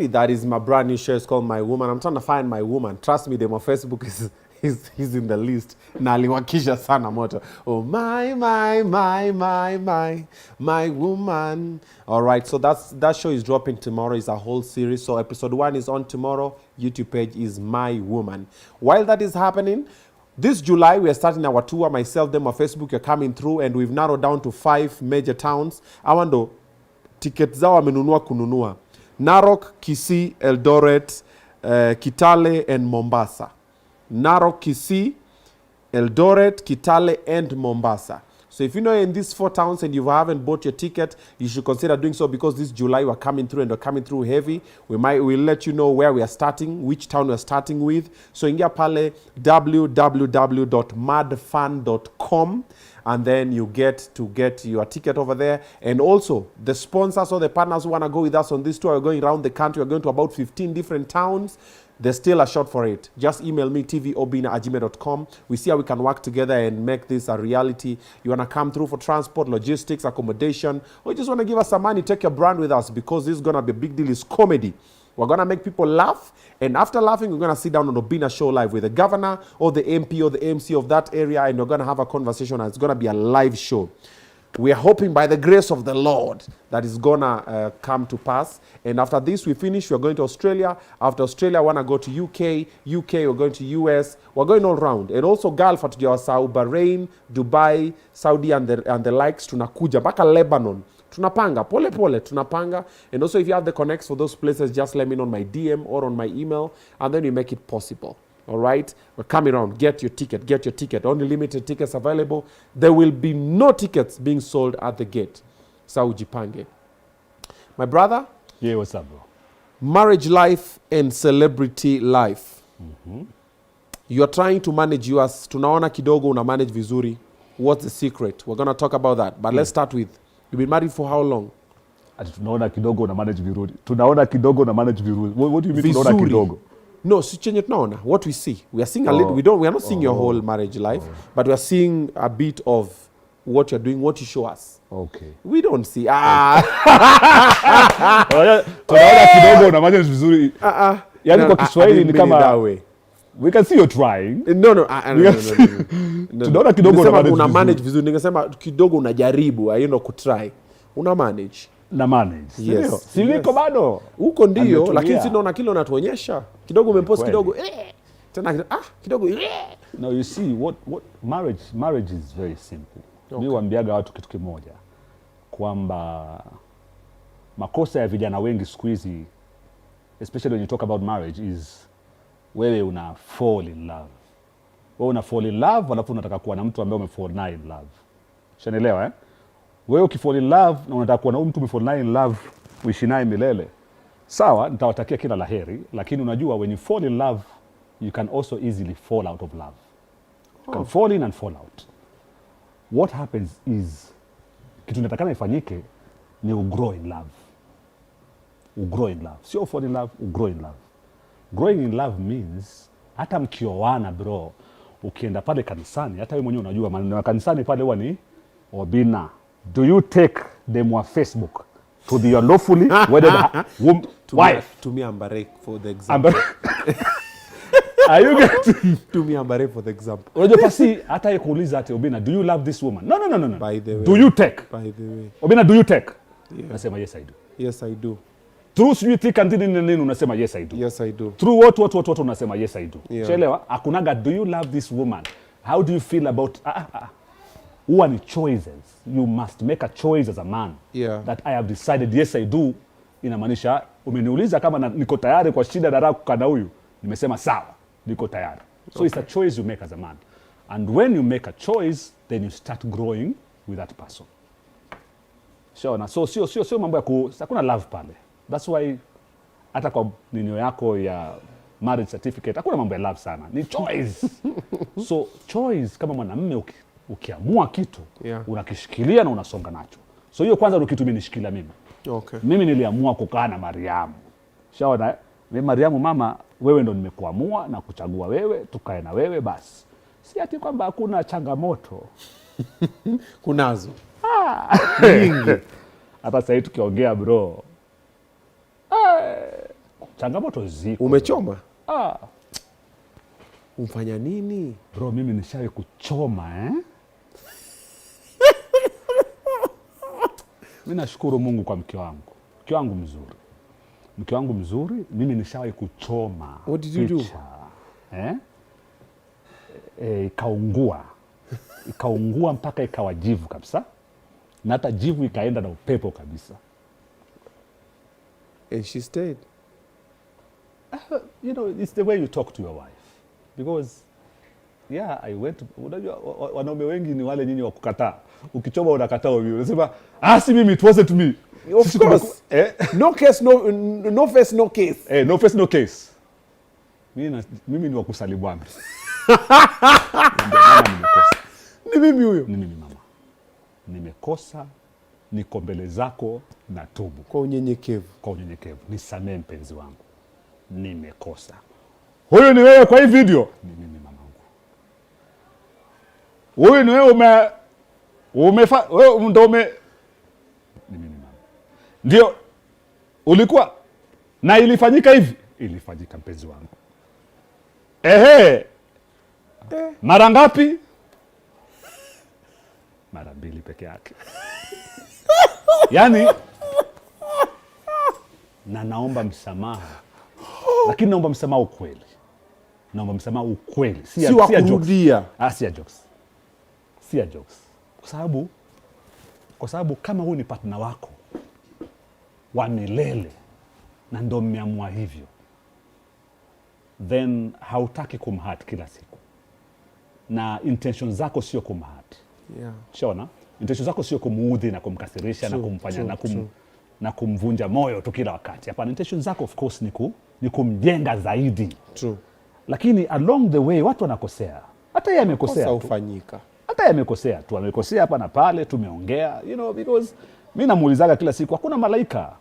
Actually, that is my brand new show. It's called My Woman. I'm trying to find my woman. Trust me, my Facebook he's in the list. Na aliwakisha sana moto. Oh, my woman. All right, so that show is dropping tomorrow. It's a whole series. So episode 1 is on tomorrow. YouTube page is My Woman. While that is happening, this July, we are starting our tour. Myself, them on Facebook are coming through, and we've narrowed down to 5 major towns. Awando, tickets zao wamenunua kununua. Narok, Kisii, Eldoret, Kitale, and Mombasa. Narok, Kisii, Eldoret, Kitale, and Mombasa. So if you know in these 4 towns and you haven't bought your ticket, you should consider doing so, because this July we're coming through, and we're coming through heavy. We'll let you know where we are starting, which town we're starting with. So ingia pale www.madfan.com, and then you get your ticket over there. And also the sponsors or the partners who want to go with us on this tour, we're going around the country. We're going to about 15 different towns. There's still a shot for it. Just email me, tvobinna@gmail.com. We see how we can work together and make this a reality. You want to come through for transport, logistics, accommodation, or you just want to give us some money, take your brand with us, because this is going to be a big deal. It's comedy. We're going to make people laugh. And after laughing, we're going to sit down on Obinna Show live with the governor or the MP or the MC of that area, and we're going to have a conversation, and it's going to be a live show. We are hoping by the grace of the Lord that is going to come to pass. And after this, we finish. We're going to Australia. After Australia, I want to go to UK. We're going to US. We're going all around. And also Gulf, Saudi, Bahrain, Dubai, Saudi, and the likes. Tunakuja mpaka Lebanon. Tunapanga, pole, tunapanga. And also, if you have the connects for those places, just let me know on my DM or on my email, and then we make it possible. All right, we're coming around. Get your ticket. Only limited tickets available. There will be no tickets being sold at the gate. Saujipange. My brother. Yeah, what's up, bro? Marriage life and celebrity life. You are trying to manage yours. Tunaona kidogo una manage vizuri. What's the secret? We're going to talk about that. But let's start with, you've been married for how long? Tunaona kidogo una manage vizuri. Tunaona kidogo una manage vizuri. What do you mean vizuri? Tunaona kidogo? No, si chenye tunaona, what we see. We are seeing a little, we are not seeing your whole marriage life, but we are seeing a bit of what you're doing, what you show us. Okay. We don't see. Tunaona kidogo una manage vizuri. Yaani kwa Kiswahili ni kama we can see you trying. No. Tunaona kidogo una manage vizuri. Ningesema kidogo unajaribu, kutry. Una manage. Na manage. Yes. Si niko bado. Huko ndio, lakini si naona kile unatuonyesha. Kidogo umepost kidogo. Tena kidogo. No, you see what marriage is very simple. Mimi huambiaga watu kitu kimoja, kwamba makosa ya vijana wengi siku hizi, especially when you talk about marriage, is wewe una fall in love. Wewe una fall in love, alafu unataka kuwa na mtu ambaye umefall naye in love. Unaelewa Wewe ukifall in love na unataka kuwa na mtu umefall naye in love, uishi naye milele. Sawa, nitawatakia kila laheri, lakini unajua when you fall in love, you can also easily fall out of love. You can fall in and fall out. What happens is, kitu natakana ifanyike ni ugrow in love. Ugrow in love. Sio fall in love, ugrow in love. Growing in love means, hata mkioana bro, ukienda pale kanisani, hata wewe mwenyewe unajua maneno ya kanisani pale huwa ni Obinna, do you take them on Facebook to the unlawfully wedded wife? To me, Ambare for the example. Are you getting? To me, Ambare for the example. Unajua pasi hata yeye kuuliza ati Obinna, do you love this woman? No. By the way. Do you take? By the way. Obinna, do you take? Yeah. Nasema yes I do. Yes I do. Through you think and nini unasema yes I do. Yes I do. Through what unasema yes I do. Yeah. Chelewa, akunaga do you love this woman? How do you feel about Huwa ni choices. You must make a choice as a man. Yeah. That I have decided yes I do. Inamaanisha umeniuliza kama niko tayari kwa shida dara kukana huyu. Nimesema sawa, niko tayari. So it's a choice you make as a man. And when you make a choice, then you start growing with that person. Sure, so sio mambo ya hakuna love pale. That's why hata kwa ninyo yako ya marriage certificate hakuna mambo ya love sana. Ni choice. So choice kama mwanamume ukiamua kitu, unakishikilia na unasonga nacho. So hiyo kwanza ndio kitu mimi nishikilia mimi. Okay. Mimi niliamua kukaa na Mariamu. Shaona, mimi Mariamu mama, wewe ndo nimekuamua na kuchagua wewe, tukae na wewe basi. Si ati kwamba hakuna changamoto. Kunazo. Nyingi. Hata sasa tukiongea bro. Changamoto ziko. Umechoma? Ah. Umfanya nini? Bro, mimi nishawe kuchoma Mimi nashukuru Mungu kwa mke wangu. Mke wangu mzuri. Mke wangu mzuri, mimi nishawe kuchoma. What did you do? Ikaungua. Ikaungua mpaka ikawa jivu kabisa. Na hata jivu ikaenda na upepo kabisa. And she stayed. You know, it's the way you talk to your wife. Because, yeah, I went to... Unajua, wanaume wengi ni wale nyinyi wa kukataa. Ukichoma unakataa wewe. Unasema, si mimi, it wasn't me. Of course. No case, no face, no case. No face, no case. Mimi ni wa kusalimu amri. Ni mimi huyo. Ni mimi mama. Nimekosa, niko mbele zako na tubu. Kwa unyenyekevu. Kwa unyenyekevu. Nisamee mpenzi wangu. Nimekosa. Huyu ni wewe kwa hii video? Ni mimi mamangu. Huyu ni wewe wewe ndo ni mimi mama. Ndio ulikuwa na ilifanyika hivi? Ilifanyika mpenzi wangu. Mara ngapi? Mara 2 peke yake. Yaani na naomba msamaha. Lakini naomba msamaha ukweli. Naomba msamaha ukweli. Si wa kurudia. Si ya jokes. Si ya jokes. Kwa sababu kama huyu ni partner wako wa milele na ndo mmeamua hivyo, then hautaki kumhurt kila siku. Na intention zako sio kumhurt. Yeah. Shona, intention zako sio kumuudhi na kumkasirisha na kumfanya na kumvunja moyo tu kila wakati. Hapana, intention zako of course ni kumjenga zaidi. True. Lakini along the way watu wanakosea. Hata yeye amekosea tu. Ufanyika. Hata yeye amekosea tu. Amekosea hapa na pale, tumeongea, you know, because mimi namuulizaga kila siku, hakuna malaika.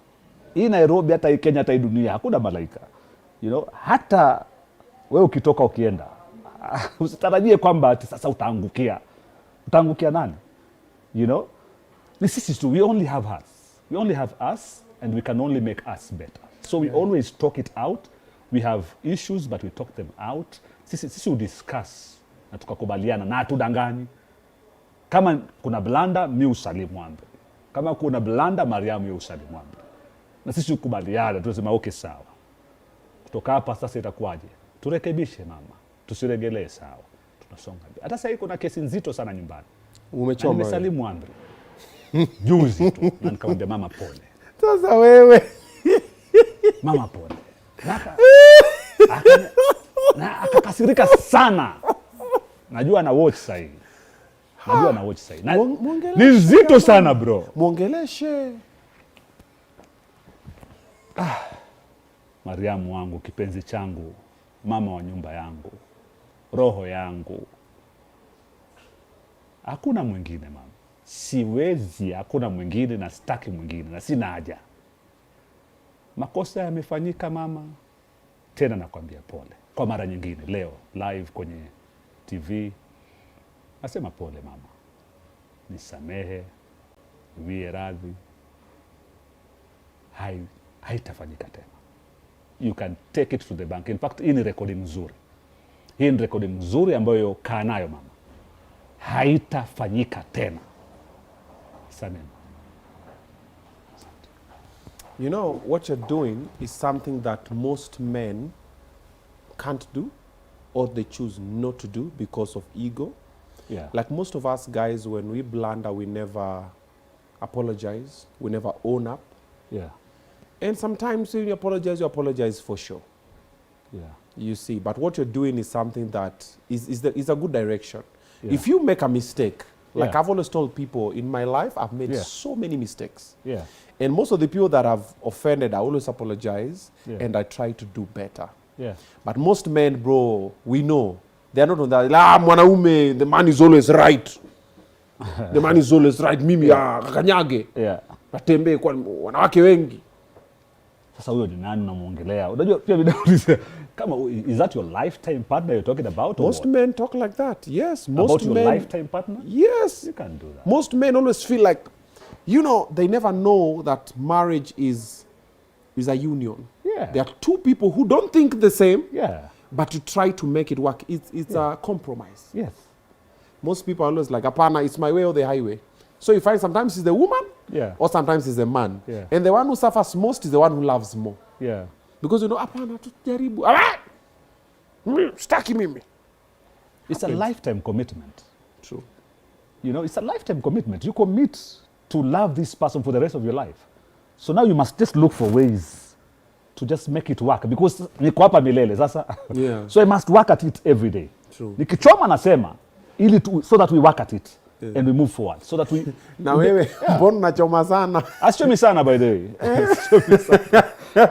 Hii Nairobi, hata hii Kenya, hata hii dunia, hakuna malaika. You know, hata wewe ukitoka ukienda, usitarajie kwamba ati sasa utaangukia. Utaangukia nani? You know? Ni sisi tu, we only have us. We only have us and we can only make us better. So we always talk it out. We have issues but we talk them out. Sisi we discuss na tukakubaliana na hatudanganyi. Kama kuna blanda, mi usalimu amri. Kama kuna blanda, Mariamu ya usalimu amri. Na sisi ukubaliana, tunasema okay sawa. Kutoka hapa sasa itakuwaje? Turekebishe mama. Tusiregelee sawa. Tunasonga. Hata sasa kuna kesi nzito sana nyumbani. Umechoma. Nimesalimu amri. Juzi tu na nikamwambia mama pole. Sasa wewe. Mama pole. Na akakasirika sana. Najua na watch sasa hivi. Najua na watch sasa hivi. Ni nzito sana bro. Muongeleshe. Mariamu wangu, kipenzi changu, mama wa nyumba yangu, roho yangu. Hakuna mwingine mama. Siwezi, hakuna mwingine na sitaki mwingine na sina haja. Makosa yamefanyika mama. Tena nakwambia pole. Kwa mara nyingine leo live kwenye TV. Nasema pole mama. Nisamehe. Niwie radhi. Haitafanyika tena. You can take it to the bank. In fact, hii ni recording nzuri. Hii ni recording nzuri ambayo kaa nayo mama. Haitafanyika tena. Samehe. You know, what you're doing is something that most men can't do or they choose not to do because of ego. Yeah. Like most of us guys, when we blunder, we never apologize. We never own up. Yeah. And sometimes when you apologize for sure. Yeah. You see, but what you're doing is something that is a good direction. Yeah. If you make a mistake, like Yeah. I've always told people in my life, I've made Yeah. so many mistakes. Yeah. And most of the people that I've offended, I always apologize Yeah. and I try to do better. Yeah. But most men, bro, we know, they're not on that. Mwanaume, the man is always right. The man is always right. Mimi, kakanyage. Yeah. Natembe kwa wanawake wengi. Sasa huyo ni nani unamuongelea? Unajua pia binauliza kama is that your lifetime partner you're talking about? Most men talk like that. Yes, most about your men. lifetime partner? Yes. You can't do that. Most men always feel like, you know, they never know that marriage is is a union. Yeah. There are two people who don't think the same, Yeah. but to try to make it work. It's a compromise. Yes. Most people are always like, apana, it's my way or the highway. So you find sometimes it's the woman, Yeah. or sometimes it's the man. Yeah. And the one who suffers most is the one who loves more. Yeah. Because apana, tujaribu. Staki mimi. It's a lifetime commitment. True. It's a lifetime commitment. You commit to love this person for the rest of your life. So now you must just look for ways to just make it work. Because niko hapa milele sasa. Yeah. So I must work at it every day. True. Nikichoma nasema, so that we work at it. Yeah. And we move forward. So that we... Na wewe, mbona unachoma sana? Asichomi sana by the way.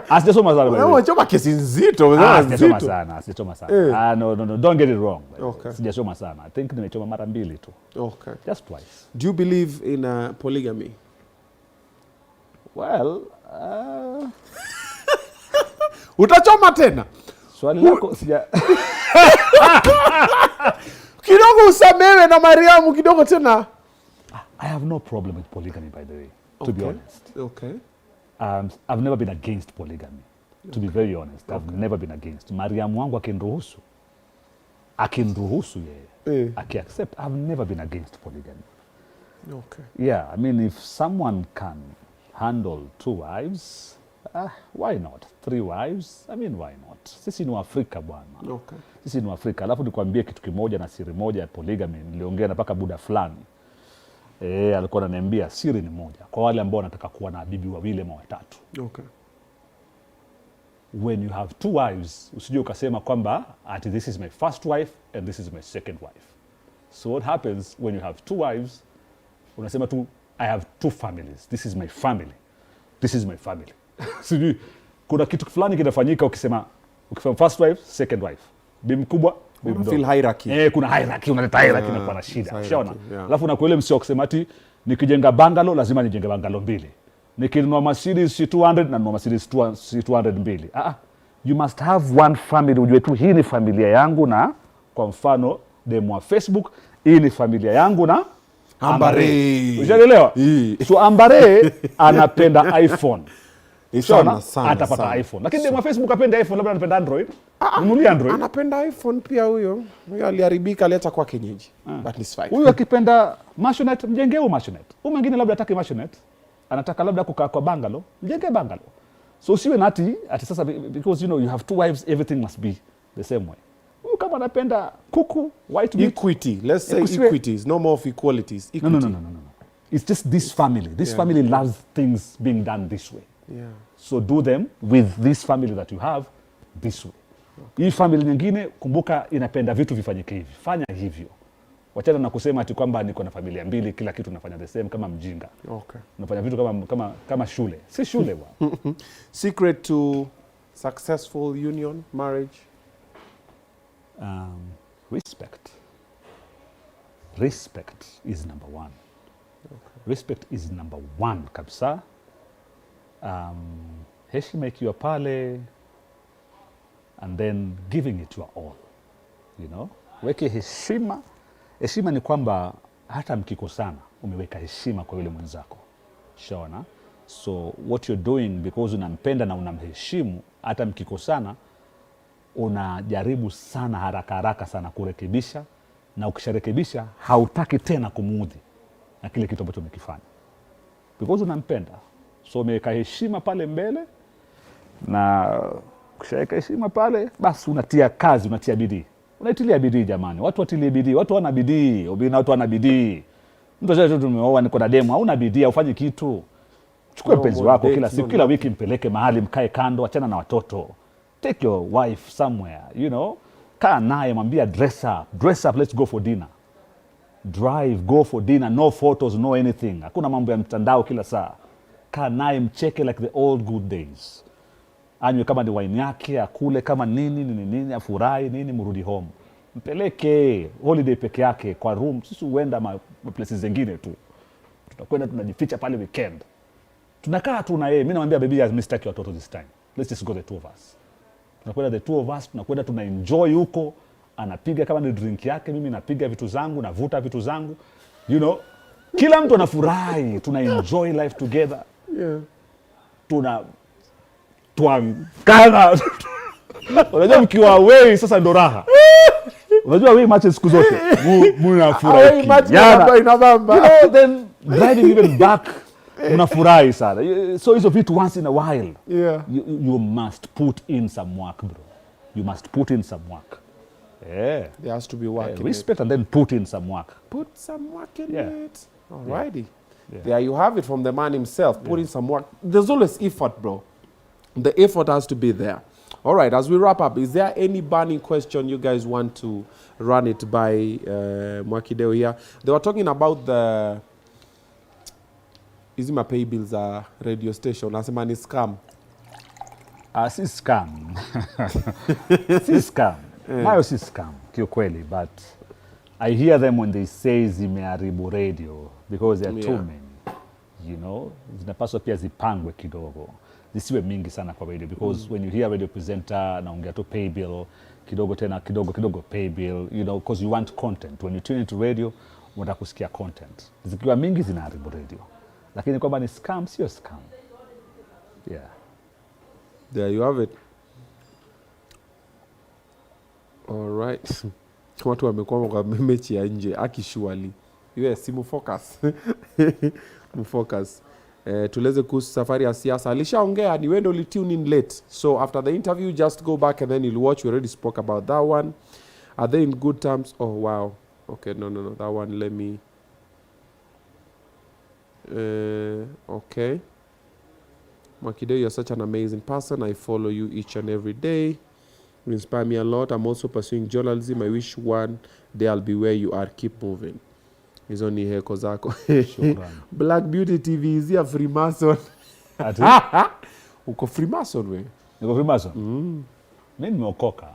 Asichoma sana by the way. Unachoma kesi nzito. Asichoma sana. No. Don't get it wrong. Okay. Sijachoma sana. I think nimechoma mara 2 tu. Okay. Just twice. Do you believe in polygamy? Well, utachoma tena? Swali lako sija... Kidogo usamewe na Mariamu kidogo tena. I have no problem with polygamy, by the way, to be honest. Okay. I've never been against polygamy, to be very honest. I've never been against. Mariamu wangu akinruhusu yeye, aki-accept, I've never been against polygamy. Okay. Yeah, I mean, if someone can handle 2 wives, why not? 3 wives, I mean, why not? Sisi ni Afrika bwana. Okay. Sisi ni Afrika. Alafu nikwambie kitu kimoja na siri moja ya polygamy, niliongea na paka Buda fulani. Alikuwa ananiambia siri ni moja. Kwa wale ambao wanataka kuwa na bibi 2 ama 3. Okay. When you have 2 wives, usije ukasema kwamba this is my first wife and this is my second wife. So what happens when you have 2 wives, unasema tu, I have 2 families. This is my family. This is my family. Sijui, kuna kitu fulani kinafanyika ukisema first wife, second wife. Bibi mkubwa, bibi mdogo. Feel hierarchy. Kuna hierarchy, unaleta hierarchy na kwa na shida. Ushaona? Alafu na kuele msio kusema ati nikijenga bungalow lazima nijenge bungalow 2. Nikinunua Mercedes 200 na nunua Mercedes 202. You must have one family. Ujue tu hii ni familia yangu na kwa mfano demo wa Facebook, hii ni familia yangu na Ambare. Ushaelewa? So Ambare anapenda iPhone. Sana, atapata iPhone. Lakini demo wa Facebook apenda iPhone, labda anapenda Android. Nunulie Android. Anapenda iPhone pia huyo. Huyo aliharibika, aleta kwa kienyeji. But it's fine. Huyo akipenda Maisha, mjengee Maisha. Huyo mwingine labda hataki Maisha. Anataka labda kukaa kwa bungalow, mjenge bungalow. So usiwe na ati sasa, because you have 2 wives, everything must be the same way. Huyu kama anapenda kuku, white meat, equity. Let's say equities, no more of equalities. Equity. No. It's just this family. This family loves things being done this way. Yeah. So do them with this family that you have this way. Okay. Hii family nyingine kumbuka inapenda vitu vifanyike hivi. Fanya hivyo. Wachana na kusema ati kwamba niko na familia 2 kila kitu nafanya the same kama mjinga. Okay. Unafanya vitu kama shule. Si shule bwana. Secret to successful union, marriage? Respect. Respect is number 1. Okay. Respect is number 1 kabisa. Heshima ikiwa pale, and then giving it your all. Weke heshima. Heshima ni kwamba hata mkikosana umeweka heshima kwa yule mwenzako. Shaona? So what you're doing, because unampenda na unamheshimu, hata mkikosana unajaribu sana haraka sana kurekebisha, na ukisharekebisha hautaki tena kumuudhi na kile kitu ambacho umekifanya. Because unampenda. So umeweka heshima pale mbele, na ukishaweka heshima pale basi unatia kazi, unatia bidii. Unaitilia bidii jamani. Watu watilie bidii. Watu wana bidii. Obinna, watu wana bidii. Mtu sasa tumeoa niko na demo, hauna bidii, ufanye kitu. Chukua mpenzi wako kila siku, kila wiki mpeleke mahali, mkae kando, achana na watoto. Take your wife somewhere, Kaa naye, mwambia dress up, let's go for dinner. Drive, go for dinner, no photos, no anything. Hakuna mambo ya mtandao kila saa. Kaa naye, mcheke like the old good days. Anywe kama ni wine yake, akule kama nini, afurahi nini, mrudi home. Mpeleke holiday peke yake kwa room. Sisi huenda places zingine tu. Tutakwenda tunajificha pale weekend. Tunakaa tu na yeye. Mimi namwambia baby, mimi sitaki watoto this time. Let's just go the 2 of us. Tunakwenda the 2 of us, tunakwenda tuna enjoy huko. Anapiga kama ni drink yake, mimi napiga vitu zangu, navuta vitu zangu. Kila mtu anafurahi, tuna enjoy life together. Yeah. twang kana. Unajua mkiwa away sasa ndo raha. Unajua away matches siku zote mnafurahi. Away matches ndio inabamba. You know, then driving even back unafurahi sana. So hizo vitu once in a while. Yeah. You must put in some work, bro. You must put in some work. Yeah. There has to be work in respect it. And then put in some work. Put some work in Yeah. it. Alrighty. Yeah. There you have it from the man himself. Put in some work. There's always effort, bro. The effort has to be there. All right, as we wrap up, is there any burning question you guys want to run it by Mwakideu here? They were talking about the is my pay bills radio station. Nasema ni scam. Si scam. Si scam. Nayo si scam, kiukweli, but I hear them when they say zimeharibu radio because there are too many. You know, zinapaswa pia zipangwe kidogo. Zisiwe mingi sana kwa radio because when you hear radio presenter naongea tu pay bill, kidogo tena kidogo pay bill, you know, because you want content. When you tune into radio, unataka kusikia content. Zikiwa mingi zinaharibu radio. Lakini kwamba ni scam, sio scam. Yeah. There you have it. All right. Watu wamekwama kwa mechi ya nje akishuali. Yes, mufocus. Mufocus. Tuleze kuhusu safari ya siasa. Alishaongea ni wewe ndio ulitune in late. So after the interview just go back and then you'll watch. We already spoke about that one. Are they in good terms? Oh wow. Okay, no. That one let me okay. Mwakideu, you're such an amazing person. I follow you each and every day. You inspire me a lot. I'm also pursuing journalism. I wish one day I'll be where you are. Keep moving. Hizo ni heko zako. Black Beauty TV is here Freemason. Ati? Uko Freemason we? Niko Freemason? Mimi nimeokoka.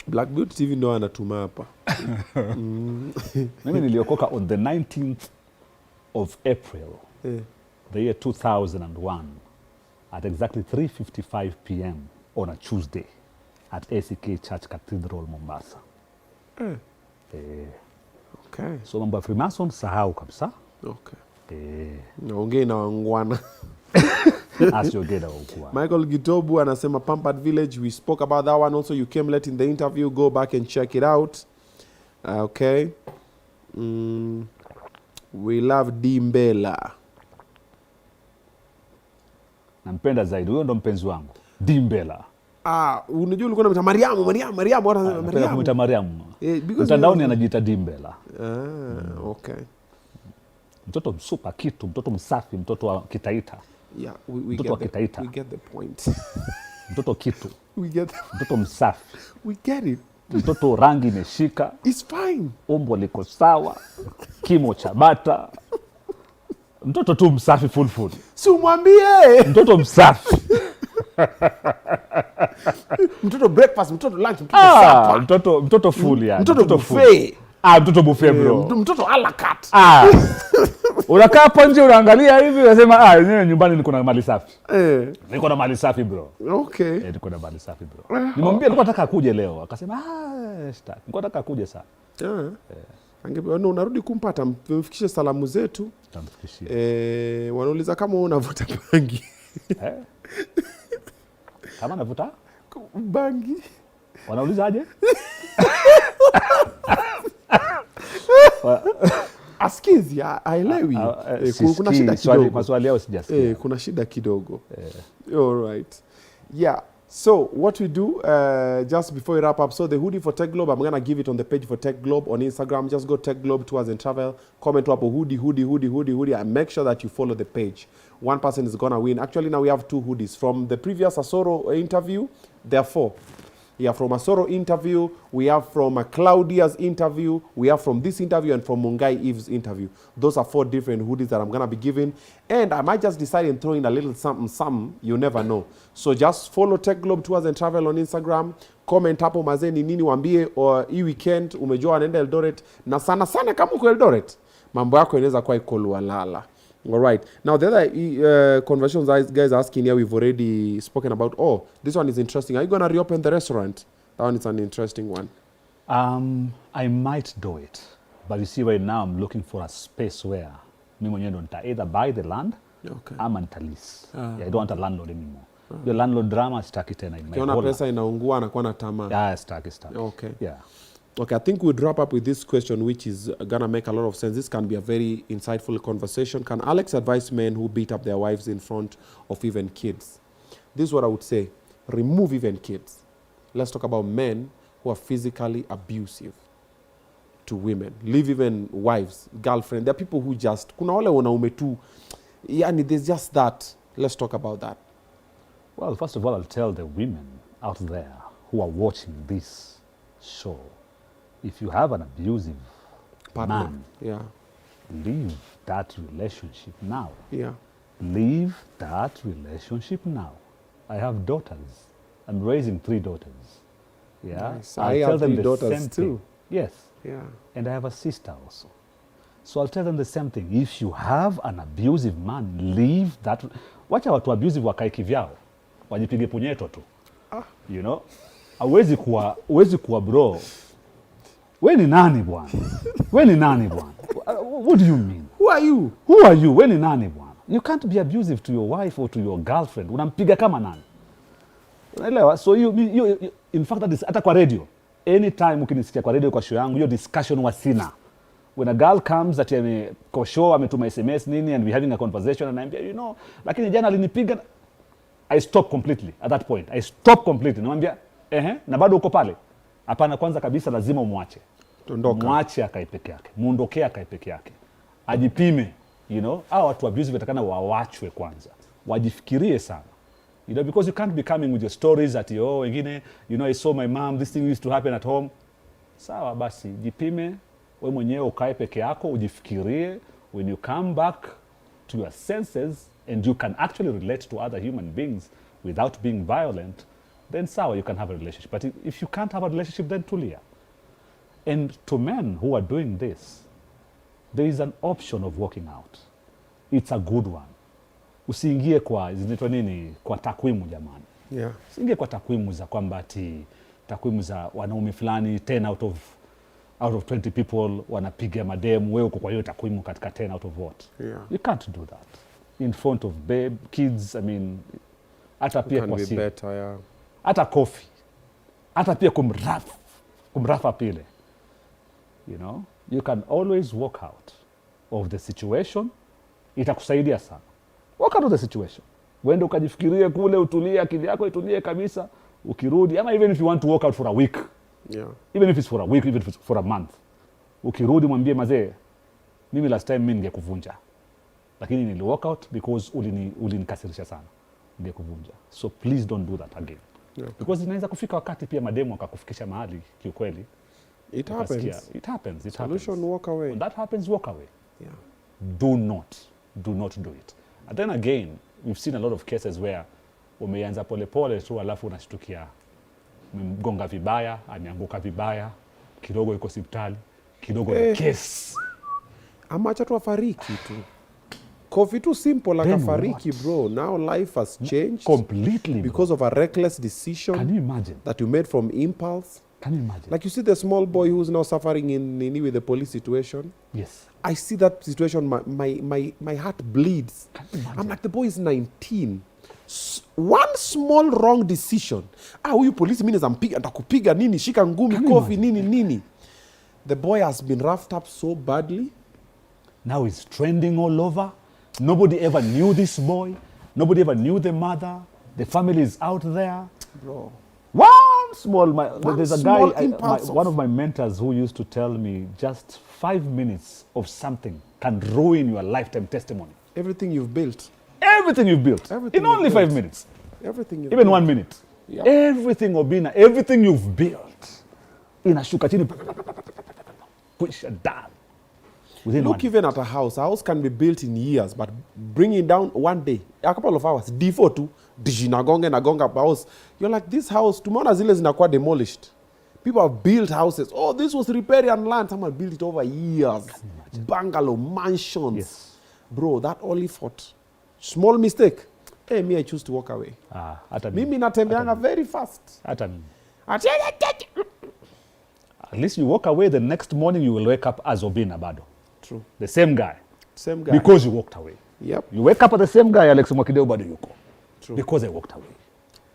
Black Beauty TV ndo anatuma hapa. Mimi niliokoka on the 19th of April, the year 2001, at exactly 3:55 p.m. on a Tuesday at ACK Church Cathedral, Mombasa. Okay. So mambo ya Freemason sahau kabisa. Okay. Naongea na wangwana. Asiogeda ukua. Michael Gitobu anasema Pampered Village. We spoke about that one also. You came late in the interview. Go back and check it out. Okay. We love Dimbela. Nampenda zaidi. Huyo ndo mpenzi wangu. Dimbela. Unajua ulikuwa unamwita Mariamu. Napenda kumwita Mariamu. Mtandaoni anajiita Dimbela. Okay. Mtoto msupa kitu, mtoto msafi, mtoto wa Kitaita. Yeah, we get the point. Mtoto kitu. Mtoto msafi. We get it. Mtoto rangi imeshika. It's fine. Umbo liko sawa. Kimo cha bata. Mtoto tu msafi full. Si umwambie. Mtoto msafi. Mtoto breakfast, mtoto lunch, mtoto supper. Mtoto full yani. Mtoto buffet. Mtoto buffet bro. Mtoto a la carte. Unakaa hapo nje unaangalia hivi unasema yenyewe nyumbani niko na mali safi. Niko na mali safi bro. Okay. Niko na mali safi bro. Nimwambia nilikuwa nataka akuje leo. Akasema nilikuwa nataka akuje sana. Unarudi kumpata, mfikishe salamu zetu. Tamfikishie. Wanauliza kama unavuta bangi. Kama navuta bangi. Wanauliza aje? Askizi, haelewi. Kuna shida kidogo. Maswali yao sijasikia. Kuna shida kidogo. All right. Yeah. So what we do, just before we wrap up, so the hoodie for Tech Globe, I'm going to give it on the page for Tech Globe on Instagram. Just go Tech Globe Tours and Travel, comment up a hoodie, and make sure that you follow the page. One person is going to win. Actually, now we have 2 hoodies. From the previous Asoro interview, there are 4. Yeah, from Asoro interview, we have from Claudia's interview, we have from this interview, and from Mungai Eve's interview. Those are 4 different hoodies that I'm going to be giving. And I might just decide and throw in a little something, you never know. So just follow Tech Globe Tours and Travel on Instagram. Comment hapo mazeni nini wambie, or hii weekend umejua anaenda Eldoret. Na sana kama uko Eldoret, mambo yako inaweza kuwa iko Lualala. All right. Now, the other conversations guys are asking here, we've already spoken about. Oh, this one is interesting. Are you going to reopen the restaurant? That one is an interesting one. I might do it. But you see, right now, I'm looking for a space where I either buy the land, I'm a lease. I don't want a landlord anymore. Your landlord drama staki tena in my Kiona whole pesa life. inaungua anakuwa na tamaa. Yeah, staki. Okay. Yeah. Okay, I think we'd wrap up with this question, which is gonna make a lot of sense. This can be a very insightful conversation. Can Alex advise men who beat up their wives in front of even kids? This is what I would say. Remove even kids. Let's talk about men who are physically abusive to women. Leave even wives, girlfriend. There are people who just, kuna wale wanaume tu, yani there's just that. Let's talk about that. Well, first of all, I'll tell the women out there who are watching this show, if you have an abusive Partner. man, Yeah. leave that relationship now. Yeah. Leave that relationship now. I have daughters. I'm raising 3 daughters. Yeah. Nice. I'll I tell have them 3 the daughters same too. thing. Yes. Yeah. And I have a sister also. So I'll tell them the same thing. If you have an abusive man, leave that. Wacha watu abusive wakae kivyao. Wajipige punyeto tu. You know? Hawezi kuwa bro. We ni nani bwana? We ni nani bwana? What do you mean? Who are you? Who are you? We ni nani bwana? You can't be abusive to your wife or to your girlfriend. Unampiga kama nani? Unaelewa? So you in fact that is hata kwa radio. Anytime ukinisikia kwa radio kwa show yangu, hiyo discussion wasina. When a girl comes at kwa show ametuma SMS nini and we having a conversation and I'm, you know, lakini jana alinipiga, I stop completely at that point. I stop completely. Namwambia, na bado uko pale. Hapana, kwanza kabisa lazima umwache. Tondoka. Mwache akae peke yake. Muondokee akae peke yake. Ajipime, you know. Hao watu abusive watakana wawachwe kwanza. Wajifikirie sana. You know, because you can't be coming with your stories at wengine, you know, I saw my mom, this thing used to happen at home. Sawa basi, jipime, wewe mwenyewe ukae peke yako, ujifikirie. When you come back to your senses and you can actually relate to other human beings without being violent, then sawa, you can have a relationship. But if you can't have a relationship, then tulia. And to men who are doing this, there is an option of walking out. It's a good one. Usiingie kwa zinaitwa nini, kwa takwimu jamani. Yeah. Usiingie kwa takwimu za kwamba ati takwimu za wanaume fulani 10 out of 20 people wanapiga mademu, wewe uko kwa hiyo takwimu katika 10 out of what? Yeah. You can't do that in front of kids. I mean, hata pia kwa simu, yeah. hata coffee, hata pia kumrafa pile. You know, you can always walk out of the situation. Itakusaidia sana. Walk out of the situation. Wende ukajifikirie kule, utulie, akili yako itulie kabisa, ukirudi, ama even if you want to walk out for a week. Yeah. Even if it's for a week, even if it's for a month. Ukirudi mwambie mazee, mimi last time mimi ningekuvunja. Lakini nili walk out because ulinikasirisha sana. Ningekuvunja. So please don't do that again. Yeah. Because inaweza kufika wakati pia mademu akakufikisha mahali kiukweli. It happens. It happens. Solution, walk away. When that happens, walk away. Yeah. Do not do it. And then again, we've seen a lot of cases where umeanza pole tu alafu unashtukia mgonga vibaya, ameanguka vibaya, kidogo yuko hospitali, kidogo na case. Amacha tu afariki tu. Coffee too simple like afariki, bro. Now life has changed completely because of a reckless decision. Can you imagine? That you made from impulse. Can you imagine? Like you see the small boy who's now suffering in with the police situation. Yes. I see that situation, my heart bleeds. I'm like, the boy is 19. One small wrong decision. Huyu police means atakupiga nini, shika ngumi, kofi nini. The boy has been roughed up so badly. Now he's trending all over. Nobody ever knew this boy. Nobody ever knew the mother. The family is out there. Bro. There's a guy, one of my mentors who used to tell me just 5 minutes of something can ruin your lifetime testimony. Everything you've built. Everything you've built. Everything in only 5 minutes. Everything you've Even built. 1 minute. Yeah. Everything, Obinna, everything you've built. Inashuka chini. Push it down. Look, even at a house can be built in years, but bring it down one day, a couple of hours, D4 too, nagonga house. You're like, this house, tomorrow zile zinakuwa demolished. People have built houses. Oh, this was riparian land. Someone built it over years. Bungalow, mansions. Yes. Bro, that all effort. Small mistake. Hey, me, I choose to walk away. Mimi natembeanga very fast. At least you walk away, the next morning you will wake up as Obinna bado. True. The same guy. Same guy. Because you walked away. Yep. You wake up at the same guy, Alex Mwakideu bado yuko. because I walked away.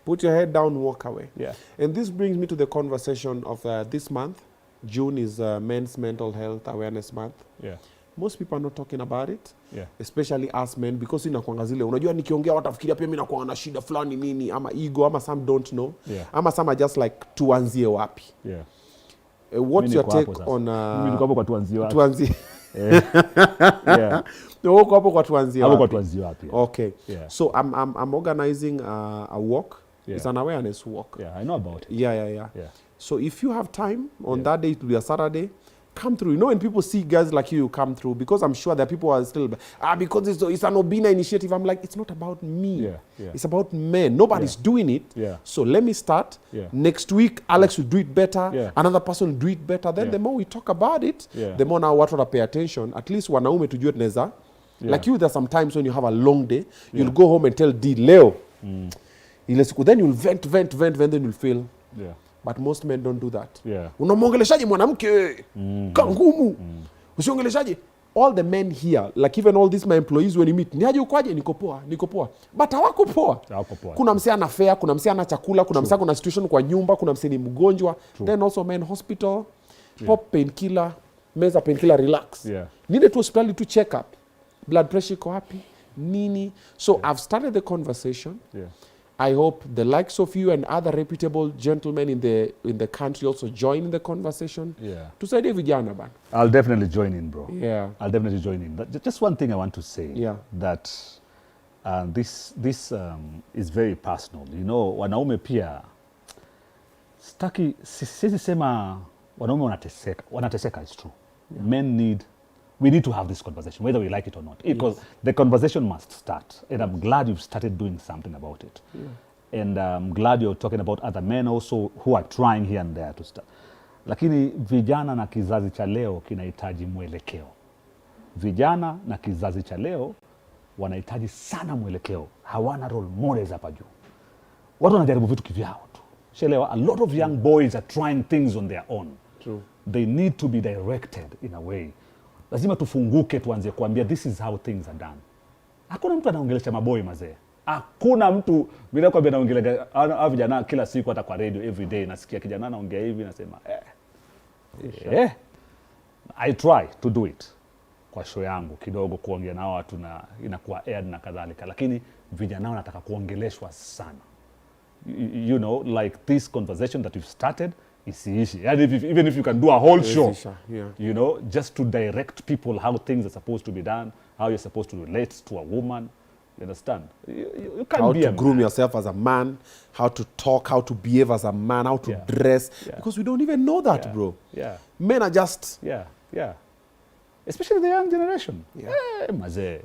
Put your head down, walk away. Yeah. And this brings me to the conversation of this month. June is Men's Mental Health Awareness Month. Yeah. Most people are not talking about it. Yeah. Especially us men, because inakuanga zile unajua nikiongea watafikiria pia mimi nakuanga na shida fulani nini ama ego ama some don't know. Yeah. Ama some are just like tuanzie wapi. Yeah. What's your take on mimi niko hapo kwa tuanzie wapi? Tuanzie. Yeah. Uko hapo kwa tuanzie wapi? Hapo kwa tuanzie wapi? Okay. Yeah. So I'm organizing a walk. Yeah. It's an awareness walk. Yeah, I know about it. Yeah. Yeah. So if you have time on that day, it will be a Saturday, come through. You know, when people see guys like you come through, because I'm sure that people are still, because it's an Obinna initiative. I'm like, it's not about me. Yeah. It's about men. Nobody's doing it. Yeah. So let me start. Yeah. Next week, Alex will do it better. Yeah. Another person will do it better. Then the more we talk about it, the more now what pay attention. At least wanaume tujue tunaweza. Like you, there's some times when you have a long day, you'll go home and tell D, Leo. Then you'll vent, then you'll feel. Yeah. But most men don't do that. Yeah. Unamwongeleshaje mwanamke? Kangumu. Usiongeleshaje? All the men here, like even all these my employees when you meet, niaje ukwaje? Niko poa. But hawako poa. Kuna msee ana fare, kuna msee ana chakula, kuna msee kuna situation kwa nyumba, kuna msee ni mgonjwa. Then also men hospital, pop painkiller, meza painkiller, relax. Yeah. Nile tu hospitali to check up. Blood pressure iko wapi? Nini? So I've started the conversation. Yeah. I hope the likes of you and other reputable gentlemen in the country also join in the conversation. Yeah. Tusaidie vijana bana. I'll definitely join in, bro. Yeah. I'll definitely join in. Just one thing I want to say. Yeah. That this is very personal. You know, wanaume pia sisi sema wanaume wanateseka, it's true. Yeah. We need to have this conversation, whether we like it or not, because the conversation must start. And I'm glad you've started doing something about it. Yeah. And I'm glad you're talking about other men also who are trying here and there to start. Lakini vijana na kizazi cha leo kinahitaji mwelekeo. Vijana na kizazi cha leo wanahitaji sana mwelekeo. Hawana role models hapa juu. Watu wanajaribu vitu kivyao tu. Shelewa, a lot of young boys are trying things on their own. True. They need to be directed in a way. Lazima tufunguke tuanze kuambia this is how things are done. Hakuna mtu anaongelesha maboi mazee. Hakuna mtu bila kwambia anaongelea vijana kila siku hata kwa radio every day nasikia kijana anaongea hivi nasema I try to do it kwa show yangu kidogo kuongea nao watu na inakuwa aired na kadhalika, lakini vijana wanataka kuongeleshwa sana. You know, like this conversation that we've started isiishi. And even if you can do a whole show, you know, just to direct people how things are supposed to be done, how you're supposed to relate to a woman, you understand? You can't how be to groom yourself as a man, how to talk, how to behave as a man, how to dress, because we don't even know that, bro. Yeah. Men are just... Yeah. Especially the young generation.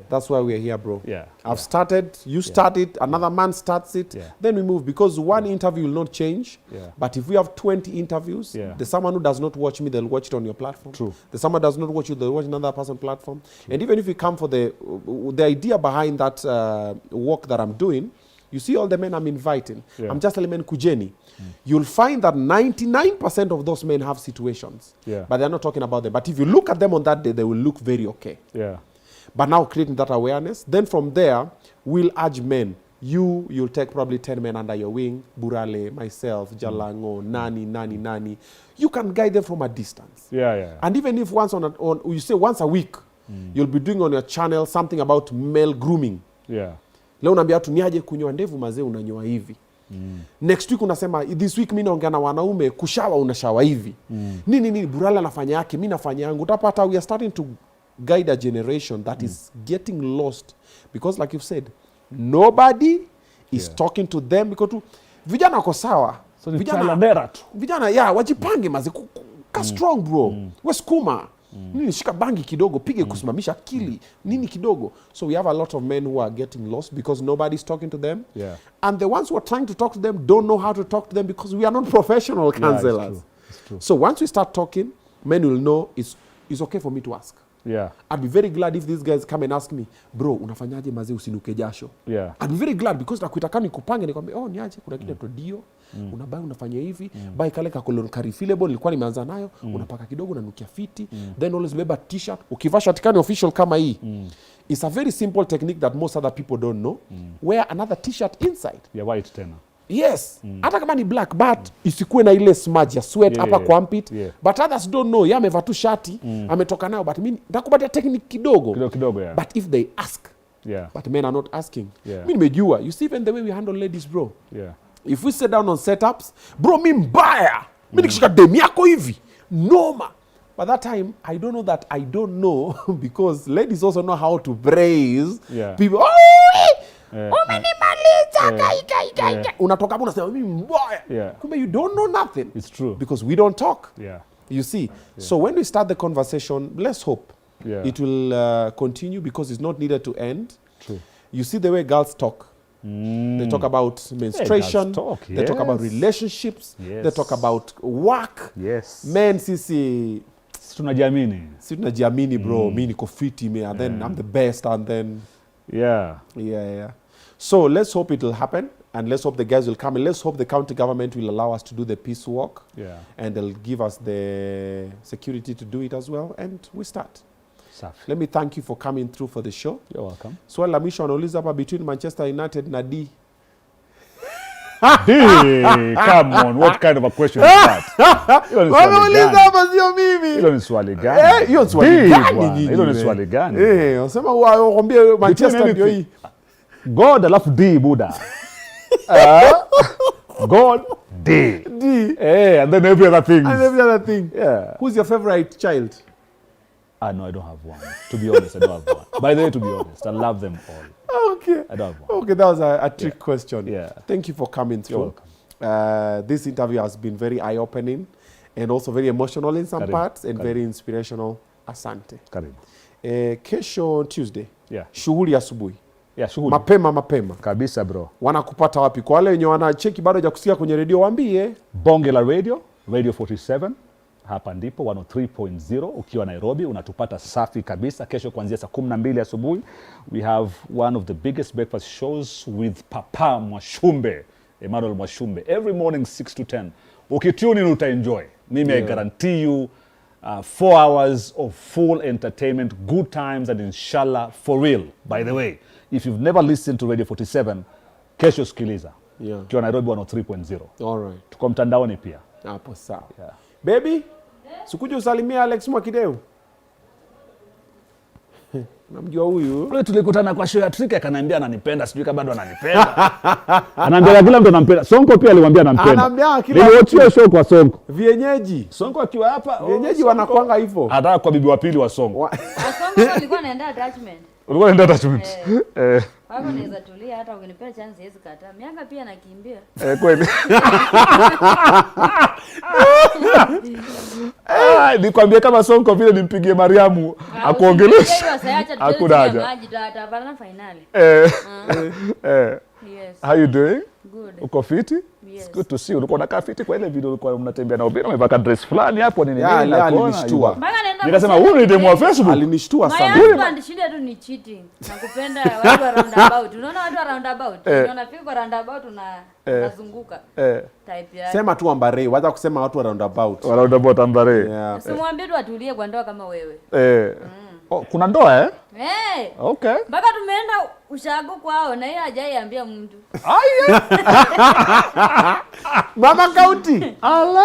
That's why we're here, bro. Yeah. I've started, you start it, another man starts it, then we move. Because one interview will not change. But if we have 20 interviews, there's someone who does not watch me, they'll watch it on your platform. True. There's someone who does not watch you, they'll watch another person's platform. True. And even if you come for the idea behind that work that I'm doing, you see all the men I'm inviting. I'm just telling men kujeni. You'll find that 99% of those men have situations. But they're not talking about them. But if you look at them on that day, they will look very okay. But now creating that awareness, then from there, we'll urge men. You'll take probably 10 men under your wing. Burale, myself, Jalango, Nani. You can guide them from a distance. And even if you say once a week, you'll be doing on your channel something about male grooming. Leo unaambia watu niaje kunyoa ndevu mazee unanyoa hivi. Next week unasema this week mimi naongea na wanaume kushawa unashawa hivi. Nini Burala anafanya yake, mimi nafanya yangu. Utapata we are starting to guide a generation that is getting lost because like you've said nobody is talking to them because vijana wako sawa. So vijana wajipange mazee strong bro. We skuma. Nini shika bangi kidogo pige kusimamisha akili nini kidogo. So we have a lot of men who are getting lost because nobody's talking to them. And the ones who are trying to talk to them don't know how to talk to them because we are not professional counselors. It's true. So once we start talking, men will know it's okay for me to ask. I'd be very glad if these guys come and ask me, bro, unafanyaje mazee usinuke jasho? I'd be very glad because nakuita nikupange nikwambia niaje kuna kitu dio unabai unafanya hivi buy kale ka color refillable nilikuwa nimeanza nayo unapaka kidogo unanukia fiti then always beba t-shirt ukivaa shirt kani official kama hii It's a very simple technique that most other people don't know. Wear another t-shirt inside. Yeah, white tena. Yes. Hata kama ni black, but isikuwe na ile smudge ya sweat hapa kwa armpit. But others don't know. Amevaa tu shati, ametoka nayo, but mimi nitakupatia technique kidogo. Kidogo, yeah. But if they ask, but men are not asking. Mimi nimejua. You see even the way we handle ladies, bro. Yeah. If we sit down on setups, bro, mimi mbaya. Mimi nikishika dem yako hivi. Noma. By that time, I don't know that I don't know because ladies also know how to praise people. Unatoka hapo unasema mimi mbaya. Kumbe you don't know nothing. It's true. Because we don't talk. Yeah. You see. So when we start the conversation, let's hope it will continue because it's not needed to end. True. You see the way girls talk. They talk about menstruation. They talk about relationships. They talk about work. Yes. Men sisi tunajiamini. Bro. Mimi niko fiti and then I'm the best and then yeah. So let's hope it will happen and let's hope the guys will come and let's hope the county government will allow us to do the peace walk. And they'll give us the security to do it as well and we start. Let me thank you for coming through for the show. You're welcome. Swali la mwisho anauliza hapa between Manchester United na D. D, come on, what kind of a question is that? Wanauliza hapa sio mimi. Hilo ni swali gani? Hiyo ni swali gani nyinyi? Hilo ni swali gani? Unasema waambie Manchester ndio hii. God alafu D Buddha. God D. And then every other thing. Yeah. Who's your favorite child? No, I don't have one. To be honest, I don't have one. By the way, to be honest, I love them all. Okay. I don't have one. Okay, that was a trick question. Yeah. Thank you for coming through. You're welcome. This interview has been very eye-opening and also very emotional in some parts and very inspirational. Asante. Karibu. Kesho Tuesday. Yeah. Shughuli asubuhi. Yeah, shughuli. Mapema. Kabisa bro. Wanakupata wapi? Kwa wale wenye wanacheki bado hawajakusikia kwenye radio waambie. Bonge la Radio 47. Hapa ndipo 103.0 ukiwa Nairobi unatupata safi kabisa. Kesho kuanzia saa 12 asubuhi we have one of the biggest breakfast shows with Papa Mwashumbe, Emmanuel Mwashumbe, every morning 6 to 10. Ukitune in utaenjoy. Mimi I guarantee you 4 hours of full entertainment, good times and inshallah for real. By the way, if you've never listened to Radio 47, kesho sikiliza. Ukiwa Nairobi 103.0. All right. Tuko mtandaoni pia. Hapo sawa. Baby, sikuja usalimia Alex Mwakideu. Namjua huyu. Ule tulikutana kwa show ya Trick akaniambia ananipenda, sijui kama bado ananipenda. Anaambia kila mtu anampenda. Sonko pia alimwambia anampenda. Anaambia kila mtu. Niliwatch show kwa Sonko. Vienyeji. Sonko akiwa hapa. Vienyeji wanakwanga hivyo. Hata kwa bibi wa pili wa Sonko. Sonko alikuwa anaenda attachment. Ulikuwa unaenda attachment. Hapo naweza tulia hata ukinipea chance siwezi kataa. Miaka pia nakimbia. Kweli. Nikwambia kama Sonko vile nimpigie Mariamu akuongelesha. Hakuna haja. Maji tutapana finali. Yes. How you doing? Good. Uko fiti? Yes. It's good to see. Ulikuwa unakaa fiti kwa ile video ulikuwa mnatembea na Obinna umevaa dress fulani hapo nini nini na alinishtua. Nikasema huyu ni demo wa Facebook. Alinishtua sana. My husband shida tu ni cheating. Nakupenda watu wa roundabout. Unaona watu wa roundabout? Unaona fika roundabout unazunguka. Type ya. Sema tu ambare, wacha kusema watu wa roundabout. Wa roundabout ambare. Usimwambie tu atulie kwa ndoa kama wewe. Oh, kuna ndoa eh? Okay. Mpaka tumeenda ushago kwao na yeye hajaiambia mtu. Mama County.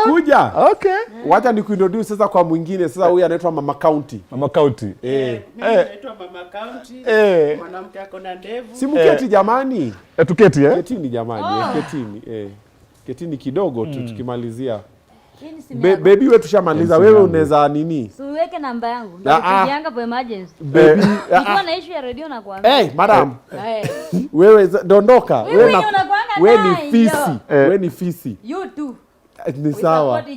Kuja. Okay. Wacha nikuintroduce sasa kwa mwingine. Sasa huyu anaitwa Mama County. Mama County. Mimi naitwa Mama County. Mwanamke ako na ndevu. Si mketi jamani. Tuketi Ketini jamani. Ketini. Ketini kidogo tu tukimalizia. Baby wewe tushamaliza. Wewe unaweza nini? Siweke namba yangu. Nitakupigianga for emergency. Baby. Niko na issue ya radio na kuambia. Madam. Wewe dondoka. Wewe ni fisi. Wewe ni fisi. You too. Ni sawa. Hii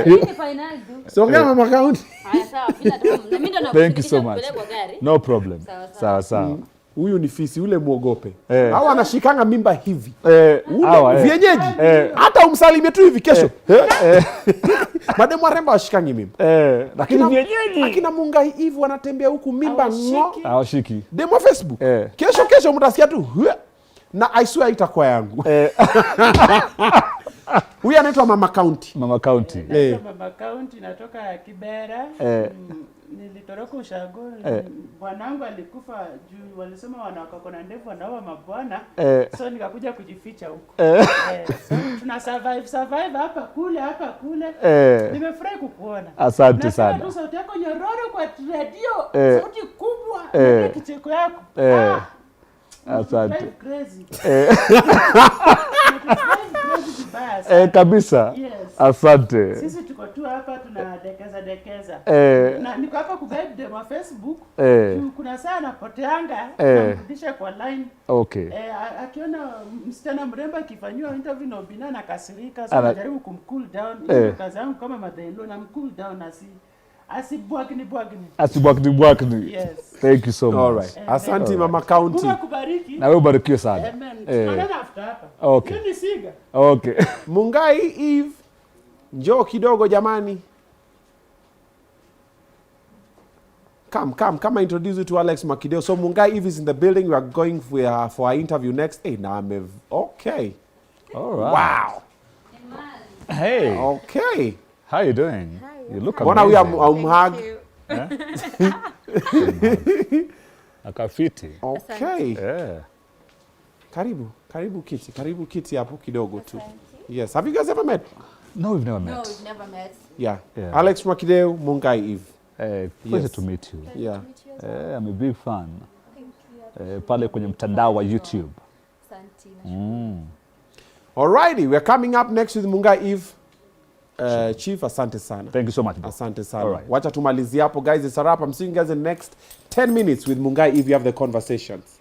ni final tu. Songea Mama County. Sawa, bila tu. Na mimi ndo Thank you so much. No problem. Sawa. Huyu ni fisi, ule muogope. Hao anashikanga mimba hivi. Vienyeji. Hata umsalimie tu hivi kesho. Mademu waremba washikangi mimba. Lakini vienyeji. Akina Mungai hivi wanatembea huku mimba ngo. Hawashiki. Demo Facebook. Kesho mtasikia tu. Na I swear itakuwa yangu. Huyu anaitwa Mama County. Mama County. Mama County natoka Kibera. Nilitoroka ushago. Bwanangu alikufa juu walisema wanawake na ndevu wanaoa mabwana. So nikakuja kujificha huko. So tuna survive hapa kule. Nimefurahi kukuona. Asante sana. Nasema sauti yako nyororo kwa radio. Sauti kubwa. Kicheko yako. Asante. Crazy. Kabisa. Yes. Asante. Sisi tuko tu hapa tunadekeza. Na niko hapa kuguide dem wa Facebook. Kuna saa napoteanga namrudisha kwa line. Okay. Akiona msichana mrembo akifanywa interview na Obinna na kasirika, so najaribu kumcool down. Hiyo kazi yangu kama madhailo na mcool down Asibwakni. Yes. Thank you so much. All right. Asante Mama County. Mungu akubariki. Na wewe ubarikiwe sana. Amen. Tunaona after hapa. Okay. Hiyo ni Cigar. Okay. Mungai Eve, njoo kidogo jamani. Come, introduce you to Alex Mwakideu. So Mungai Eve is in the building. We are going for our interview next. Hey, now okay. All right. Wow. Hey. Okay. How you doing? Hi. You look Mbona amazing. huyu hug? Akafiti. Okay. Yeah. Karibu kiti hapo kidogo tu. Yes. Have you guys ever met? No, we've never met. No, we've never met. Yeah. Yeah. Alex Mwakideu, Mungai Eve. Pleasure Yes. to meet you. Yeah. I'm a big fan. Pale kwenye mtandao wa YouTube. Alrighty, we're coming up next with Mungai Eve. Chief, asante sana. Thank you so much. Bro. Asante sana. All right. Wacha tumalizie hapo guys. It's a wrap. I'm seeing you guys in the next 10 minutes with Mungai Eve. You have the conversations.